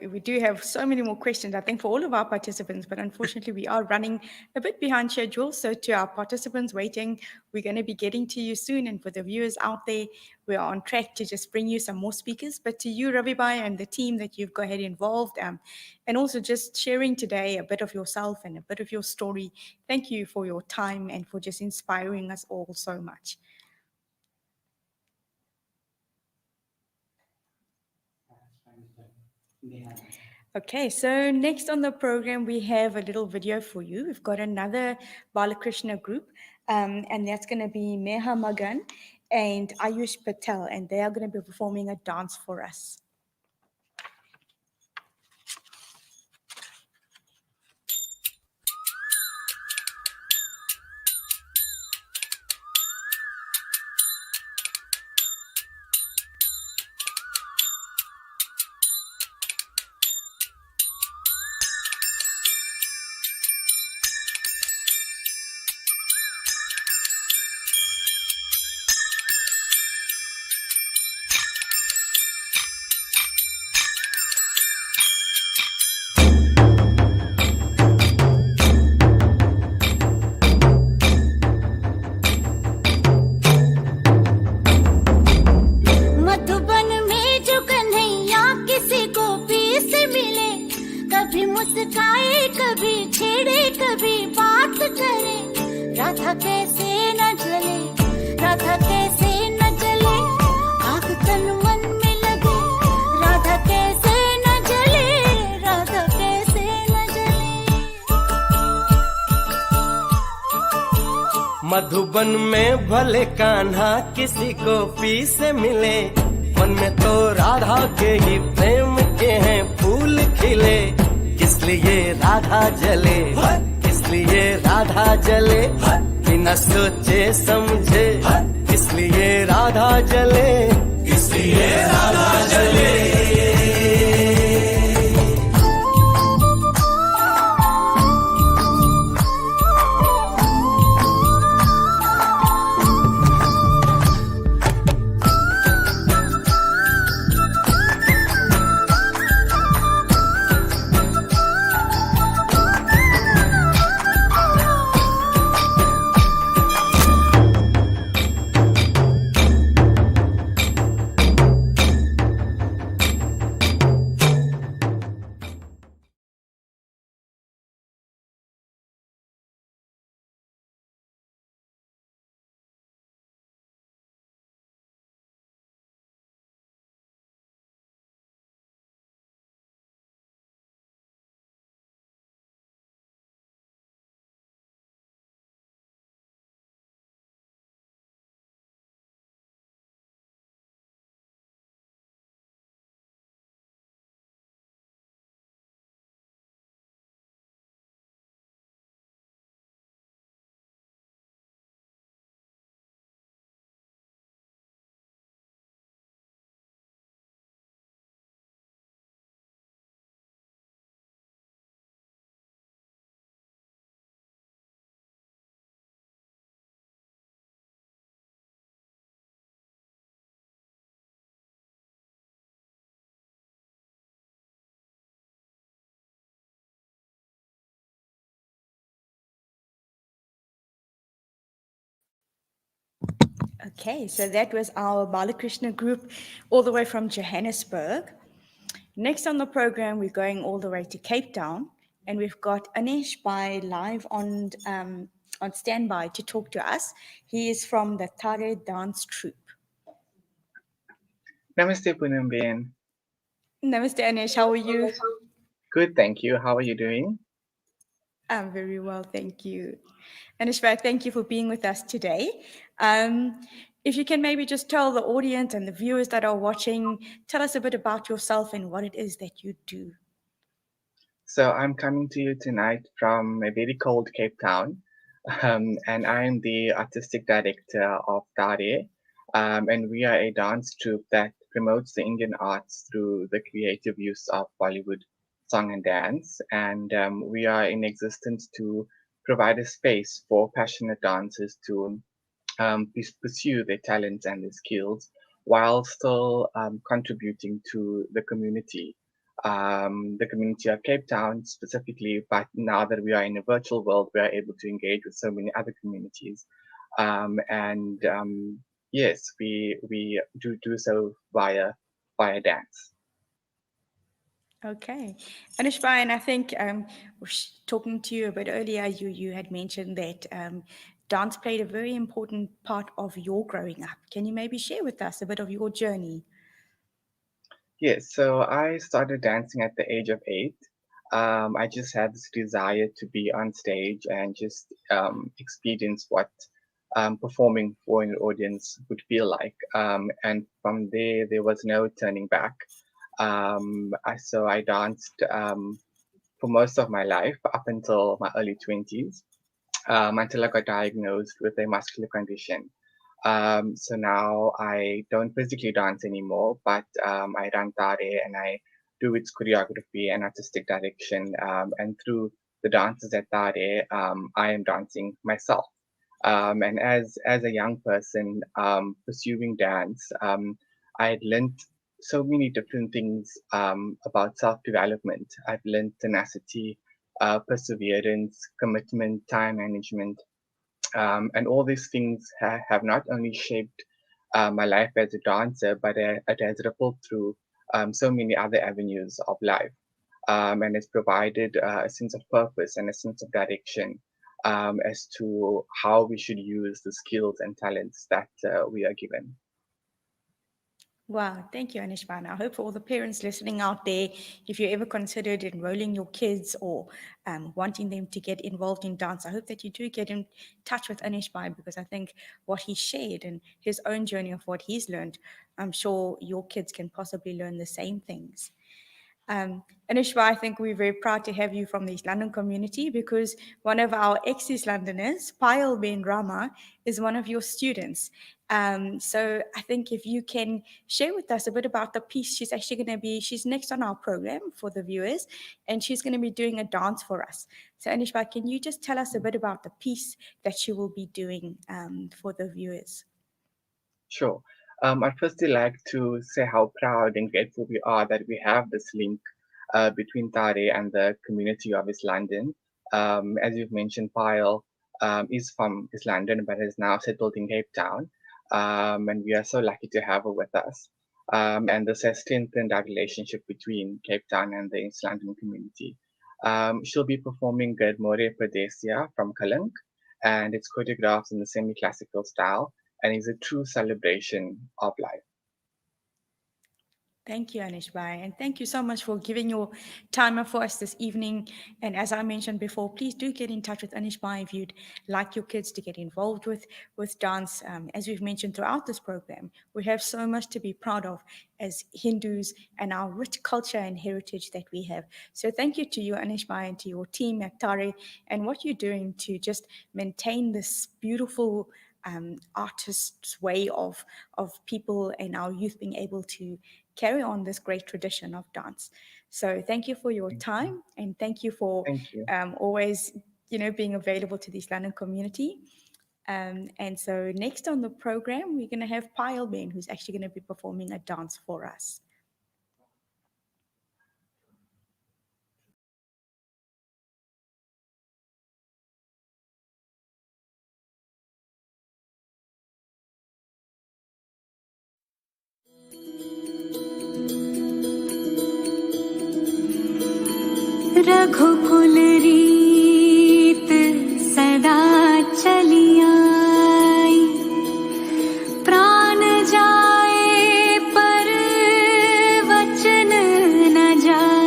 We do have so many more questions, I think, for all of our participants, but unfortunately we are running a bit behind schedule. So to our participants waiting, we're going to be getting to you soon. And for the viewers out there, we are on track to just bring you some more speakers. But to you, Ravi Bhai, and the team that you've got involved, and also just sharing today a bit of yourself and a bit of your story. Thank you for your time and for just inspiring us all so much. Okay, so next on the program, we have a little video for you. We've got another Balakrishna group, and that's going to be Meha Magan and Ayush Patel, and they are going to be performing a dance for us. Madhuban में भले कान्हा किसी को P से मिले, मन में तो राधा के ही प्रेम के हैं फूल खिले। किस लिए राधा जले, किस इसलिए राधा जले बिना सोचे समझे, इसलिए राधा जले, इसलिए राधा जले। Okay, so that was our Balakrishna group all the way from Johannesburg. Next on the program, we're going all the way to Cape Town, and we've got Anish Bai live on standby to talk to us. He is from the Tare dance troupe. Namaste, Poonam. Namaste, Anish. How are you? Good, thank you. How are you doing? I'm very well, thank you. Anish Bai, thank you for being with us today. If you can maybe just tell the audience and the viewers that are watching, tell us a bit about yourself and what it is that you do. So I'm coming to you tonight from a very cold Cape Town, and I'm the artistic director of Tare, and we are a dance troupe that promotes the Indian arts through the creative use of Bollywood song and dance, and we are in existence to provide a space for passionate dancers to pursue their talents and their skills while still contributing to the community of Cape Town specifically. But now that we are in a virtual world, we are able to engage with so many other communities. Yes, we do so via dance. Okay. Anish Bai, and I think talking to you a bit earlier, you had mentioned that dance played a very important part of your growing up. Can you maybe share with us a bit of your journey? Yes, so I started dancing at the age of 8. I just had this desire to be on stage and just experience what performing for an audience would feel like. And from there was no turning back. So I danced for most of my life up until my early 20s, until I got diagnosed with a muscular condition. So now I don't physically dance anymore, but I run Tare and I do its choreography and artistic direction. And through the dances at Tare, I am dancing myself. And as a young person pursuing dance, I had learned so many different things about self-development. I've learned tenacity, perseverance, commitment, time management, and all these things have not only shaped my life as a dancer, but it has rippled through so many other avenues of life, and it's provided a sense of purpose and a sense of direction as to how we should use the skills and talents that we are given. Wow, thank you, Anish Bai. I hope for all the parents listening out there, if you ever considered enrolling your kids or wanting them to get involved in dance, I hope that you do get in touch with Anish Bai, because I think what he shared and his own journey of what he's learned, I'm sure your kids can possibly learn the same things. Anushka, I think we're very proud to have you from the East London community because one of our ex-East Londoners, Payal Ben Rama, is one of your students. So I think if you can share with us a bit about the piece, she's next on our program for the viewers, and she's going to be doing a dance for us. So Anushka, can you just tell us a bit about the piece that she will be doing for the viewers? Sure. I'd firstly like to say how proud and grateful we are that we have this link between Tare and the community of East London. As you've mentioned, Payal is from East London but is now settled in Cape Town. And we are so lucky to have her with us. And this has strengthened our relationship between Cape Town and the East London community. She'll be performing Gurmore Pradesia from Kalank, and it's choreographed in the semi-classical style and is a true celebration of life. Thank you, Anishbai, and thank you so much for giving your time up for us this evening. And as I mentioned before, please do get in touch with Anishbai if you'd like your kids to get involved with dance. As we've mentioned throughout this program, we have so much to be proud of as Hindus and our rich culture and heritage that we have. So thank you to you, Anishbai, and to your team at Tare, and what you're doing to just maintain this beautiful artist's way of people and our youth being able to carry on this great tradition of dance. So thank you for your time, and thank you for always, being available to the East London community. And so next on the program, we're going to have Payal Ben, who's actually going to be performing a dance for us. रघुकुल रीत सदा चली आई, प्राण जाए पर वचन न जाए।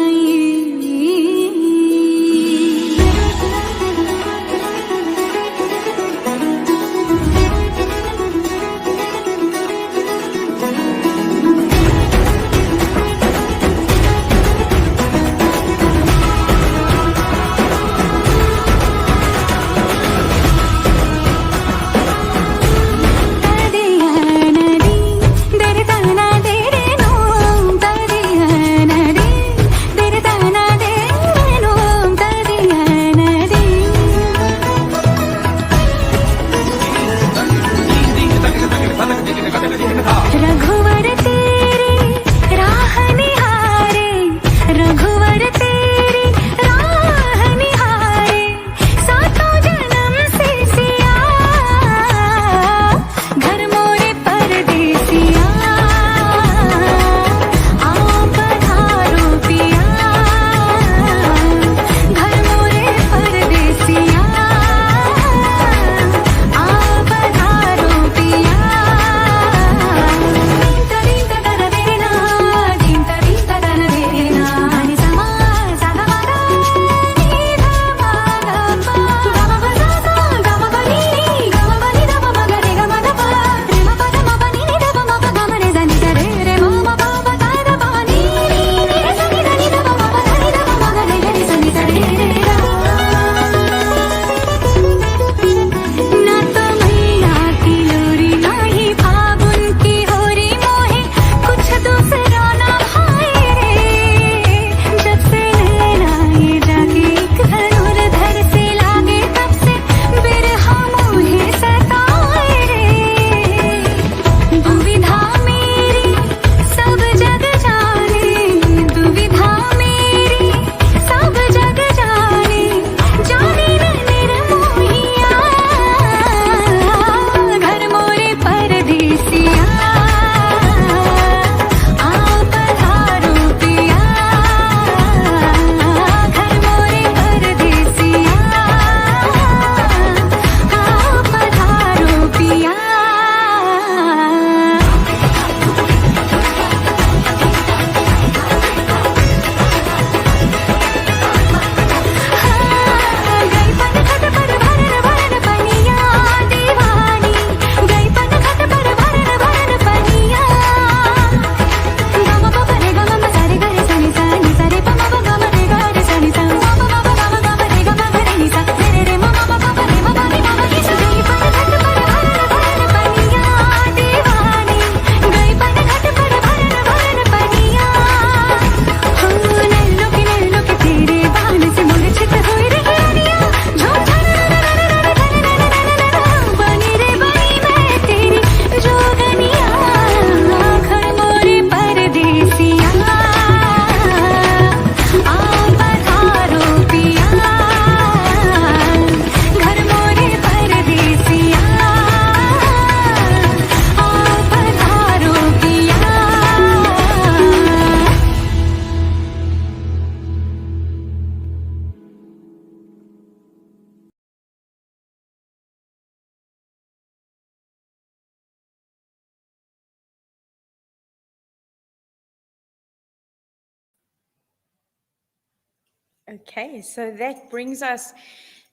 Okay, so that brings us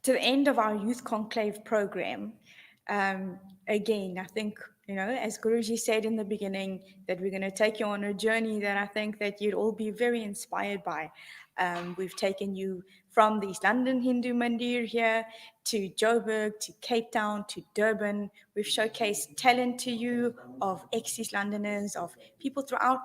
to the end of our Youth Conclave program. Um, Again, I think, as Guruji said in the beginning, that we're going to take you on a journey that I think that you'd all be very inspired by. We've taken you from the East London Hindu Mandir here to Joburg, to Cape Town, to Durban. We've showcased talent to you of ex-East Londoners, of people throughout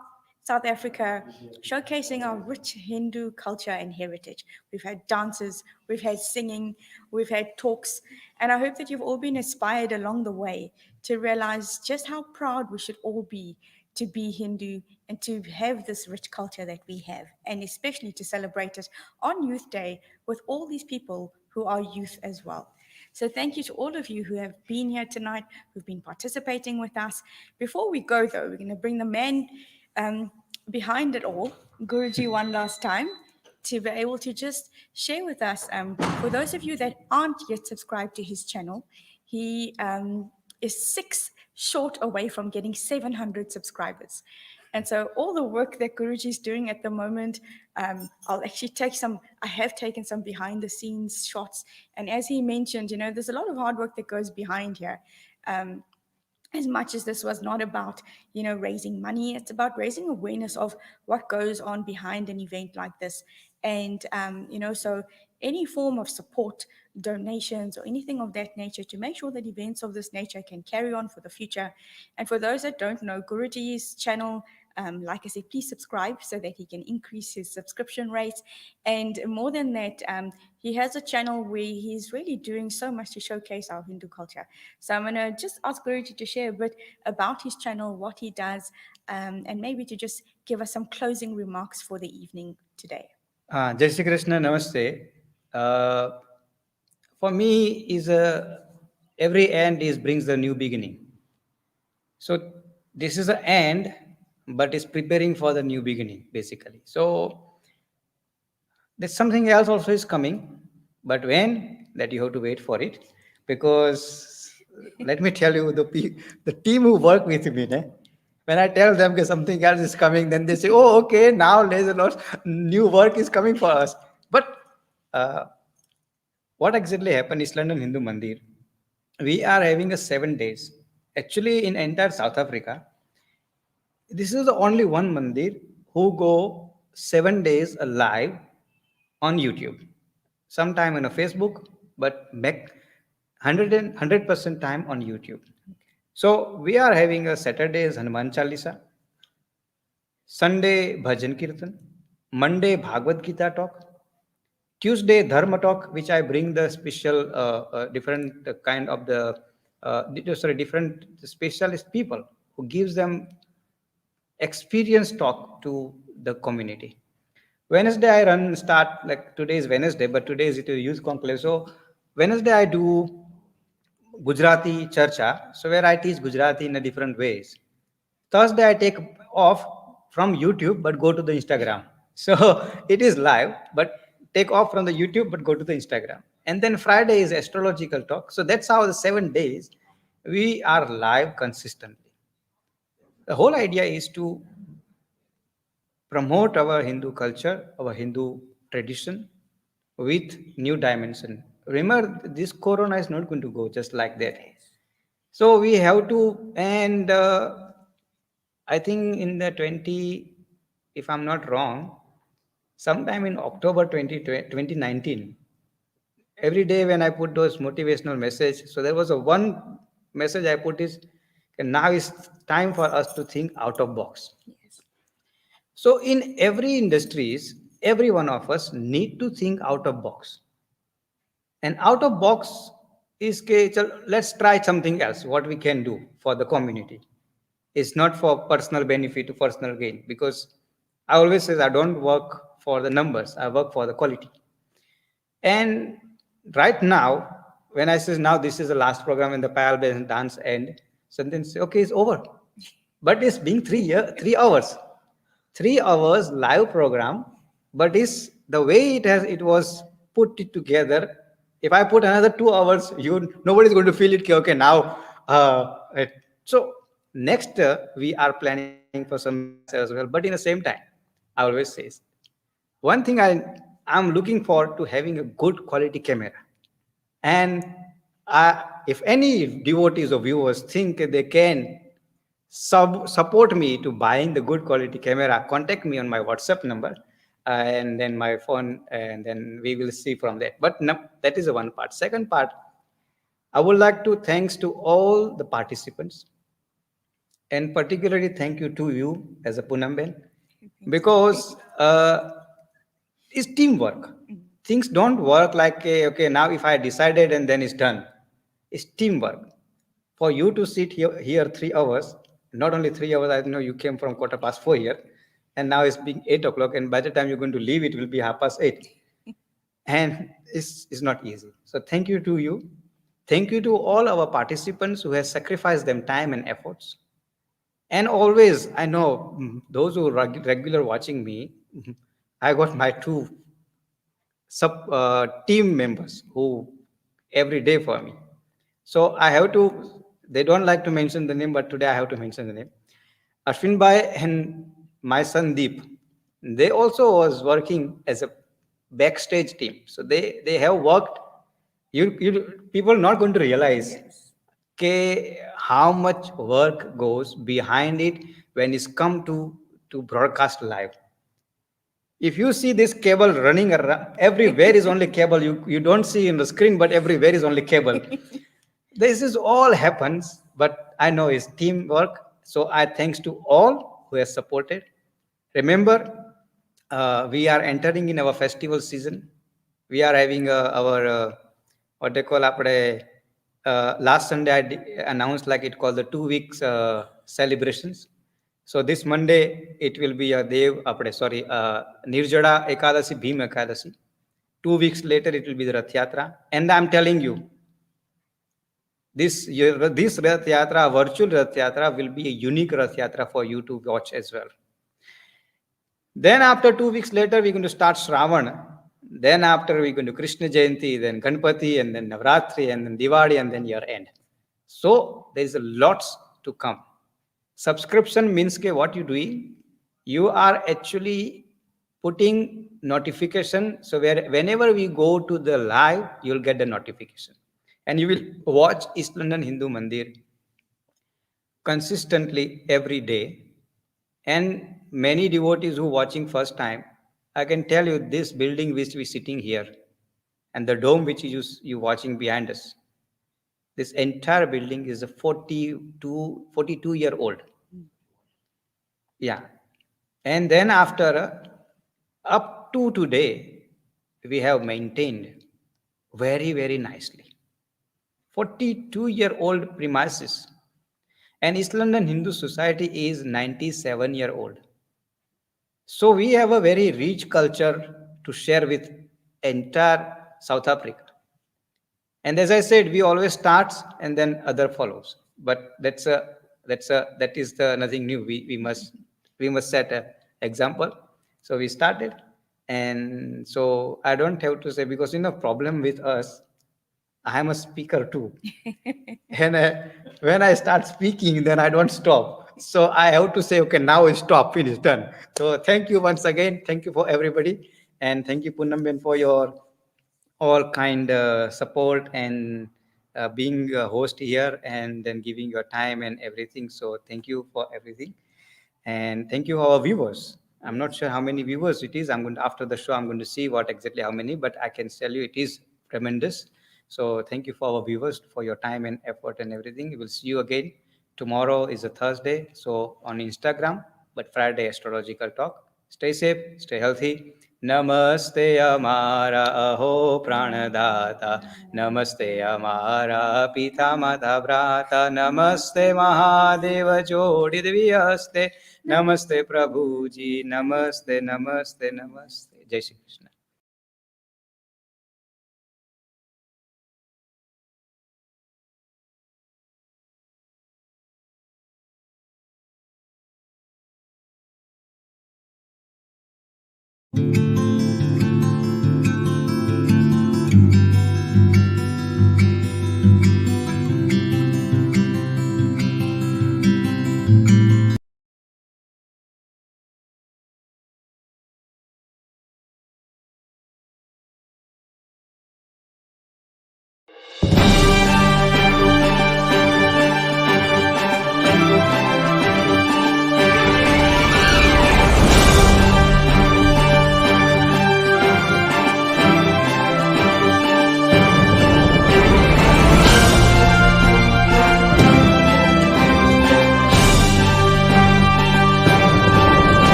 South Africa, showcasing our rich Hindu culture and heritage. We've had dances, we've had singing, we've had talks, and I hope that you've all been inspired along the way to realize just how proud we should all be to be Hindu and to have this rich culture that we have, and especially to celebrate it on Youth Day with all these people who are youth as well. So thank you to all of you who have been here tonight, who've been participating with us. Before we go, though, we're going to bring the man behind it all, Guruji, one last time, to be able to just share with us. For those of you that aren't yet subscribed to his channel, he is 6 short away from getting 700 subscribers. And so all the work that Guruji is doing at the moment, I'll actually I have taken some behind the scenes shots. And as he mentioned, there's a lot of hard work that goes behind here. As much as this was not about raising money, it's about raising awareness of what goes on behind an event like this. And so any form of support, donations, or anything of that nature to make sure that events of this nature can carry on for the future. And for those that don't know, Guruji's channel, like I said, please subscribe so that he can increase his subscription rates. And more than that, he has a channel where he's really doing so much to showcase our Hindu culture. So I'm going to just ask Guruji to share a bit about his channel, what he does, and maybe to just give us some closing remarks for the evening today. Jai Shri Krishna, Namaste. For me, every end brings the new beginning. So this is an end, but it's preparing for the new beginning, basically. So there's something else also is coming, but when, that you have to wait for it, because let me tell you, the team who work with me, when I tell them that something else is coming, then they say, oh, okay, now there's a lot new work is coming for us. But what exactly happened is London Hindu Mandir. We are having a 7 days. Actually, in entire South Africa, this is the only one mandir who go 7 days live on YouTube. Sometime on a Facebook, but back 100% time on YouTube. So we are having a Saturday is Hanuman Chalisa, Sunday Bhajan Kirtan, Monday Bhagavad Gita talk, Tuesday Dharma talk, which I bring the special different kind of different specialist people who gives them experience talk to the community. Wednesday I start, like today is Wednesday, but today is it a youth conclave. So Wednesday I do Gujarati Charcha, so where I teach Gujarati in a different ways. Thursday I take off from YouTube but go to the Instagram. So it is live, but take off from the YouTube but go to the Instagram. And then Friday is astrological talk. So that's how the 7 days we are live consistently. The whole idea is to promote our Hindu culture, our Hindu tradition with new dimension. Remember, this corona is not going to go just like that. So we have to, and I think in the 20, if I'm not wrong, sometime in October 2019, every day when I put those motivational message, so there was a one message I put is, now is time for us to think out of box. Yes. So in every industries, every one of us need to think out of box. And out of box is, let's try something else, what we can do for the community. It's not for personal benefit or personal gain, because I always say I don't work for the numbers, I work for the quality. And right now, when I say now this is the last program in the Payal dance end, something say, okay, it's over. But it's being 3 hours. 3 hours live program, but is the way it was put it together. If I put another 2 hours, nobody's going to feel it. Okay, now. So next we are planning for some as well. But in the same time, I always say one thing I'm looking forward to having a good quality camera. And if any devotees or viewers think they can support me to buying the good quality camera, contact me on my WhatsApp number and then my phone, and then we will see from that. But no, that is the one part. Second part, I would like to thanks to all the participants, and particularly thank you to you as a Punamben, because it's teamwork. Things don't work like okay, now if I decided and then it's done. It's teamwork. For you to sit here 3 hours, not only 3 hours, I know you came from 4:15 here, and now it's being 8 o'clock, and by the time you're going to leave, it will be 8:30. And it's not easy. So thank you to you. Thank you to all our participants who have sacrificed them time and efforts. And always, I know those who are regular watching me, I got my two team members who every day for me. So I have to, they don't like to mention the name, but today I have to mention the name. Ashwin Bhai and my son Deep, they also was working as a backstage team. So they have worked, people not going to realize how much work goes behind it when it's come to broadcast live. If you see this cable running around, everywhere is only cable. You don't see in the screen, but everywhere is only cable. This is all happens, but I know it's teamwork. So I thanks to all who have supported. Remember, we are entering in our festival season. We are having our what they call last Sunday I announced like it called the 2 weeks celebrations. So this Monday it will be a Nirjada Ekadasi, Bhim Ekadasi. 2 weeks later it will be the Rath Yatra, and I'm telling you, this year, this Rath Yatra, virtual Rath Yatra, will be a unique Rath Yatra for you to watch as well. Then after 2 weeks later, we're going to start Shravan. Then after we're going to Krishna Jayanti, then Ganpati, and then Navratri, and then Diwali, and then year end. So there is a lots to come. Subscription means what you doing? You are actually putting notification. So whenever we go to the live, you'll get the notification. And you will watch East London Hindu Mandir consistently every day. And many devotees who watching first time, I can tell you this building which we sitting here and the dome which you watching behind us, this entire building is a 42-year-old. Yeah. And then after up to today, we have maintained very, very nicely. 42-year-old premises. And East London Hindu Society is 97-year-old. So we have a very rich culture to share with entire South Africa. And as I said, we always start and then other follows. But that is nothing new. We must set an example. So we started, and so I don't have to say, because problem with us, I am a speaker too. And when I start speaking, then I don't stop. So I have to say, okay, now it's stop, finish, done. So thank you once again. Thank you for everybody. And thank you, Punamben, for your all kind support and being a host here and then giving your time and everything. So thank you for everything. And thank you, our viewers. I'm not sure how many viewers it is. After the show, I'm going to see what exactly how many, but I can tell you it is tremendous. So thank you for our viewers for your time and effort and everything. We will see you again. Tomorrow is a Thursday, so on Instagram, but Friday astrological talk. Stay safe, stay healthy. Namaste Amara Aho Pranadata. Namaste Amara Pita Mata Brata. Namaste Mahadeva Jodi Devyaste. Namaste Prabhuji. Namaste, Namaste, Namaste. Jai Shri Krishna.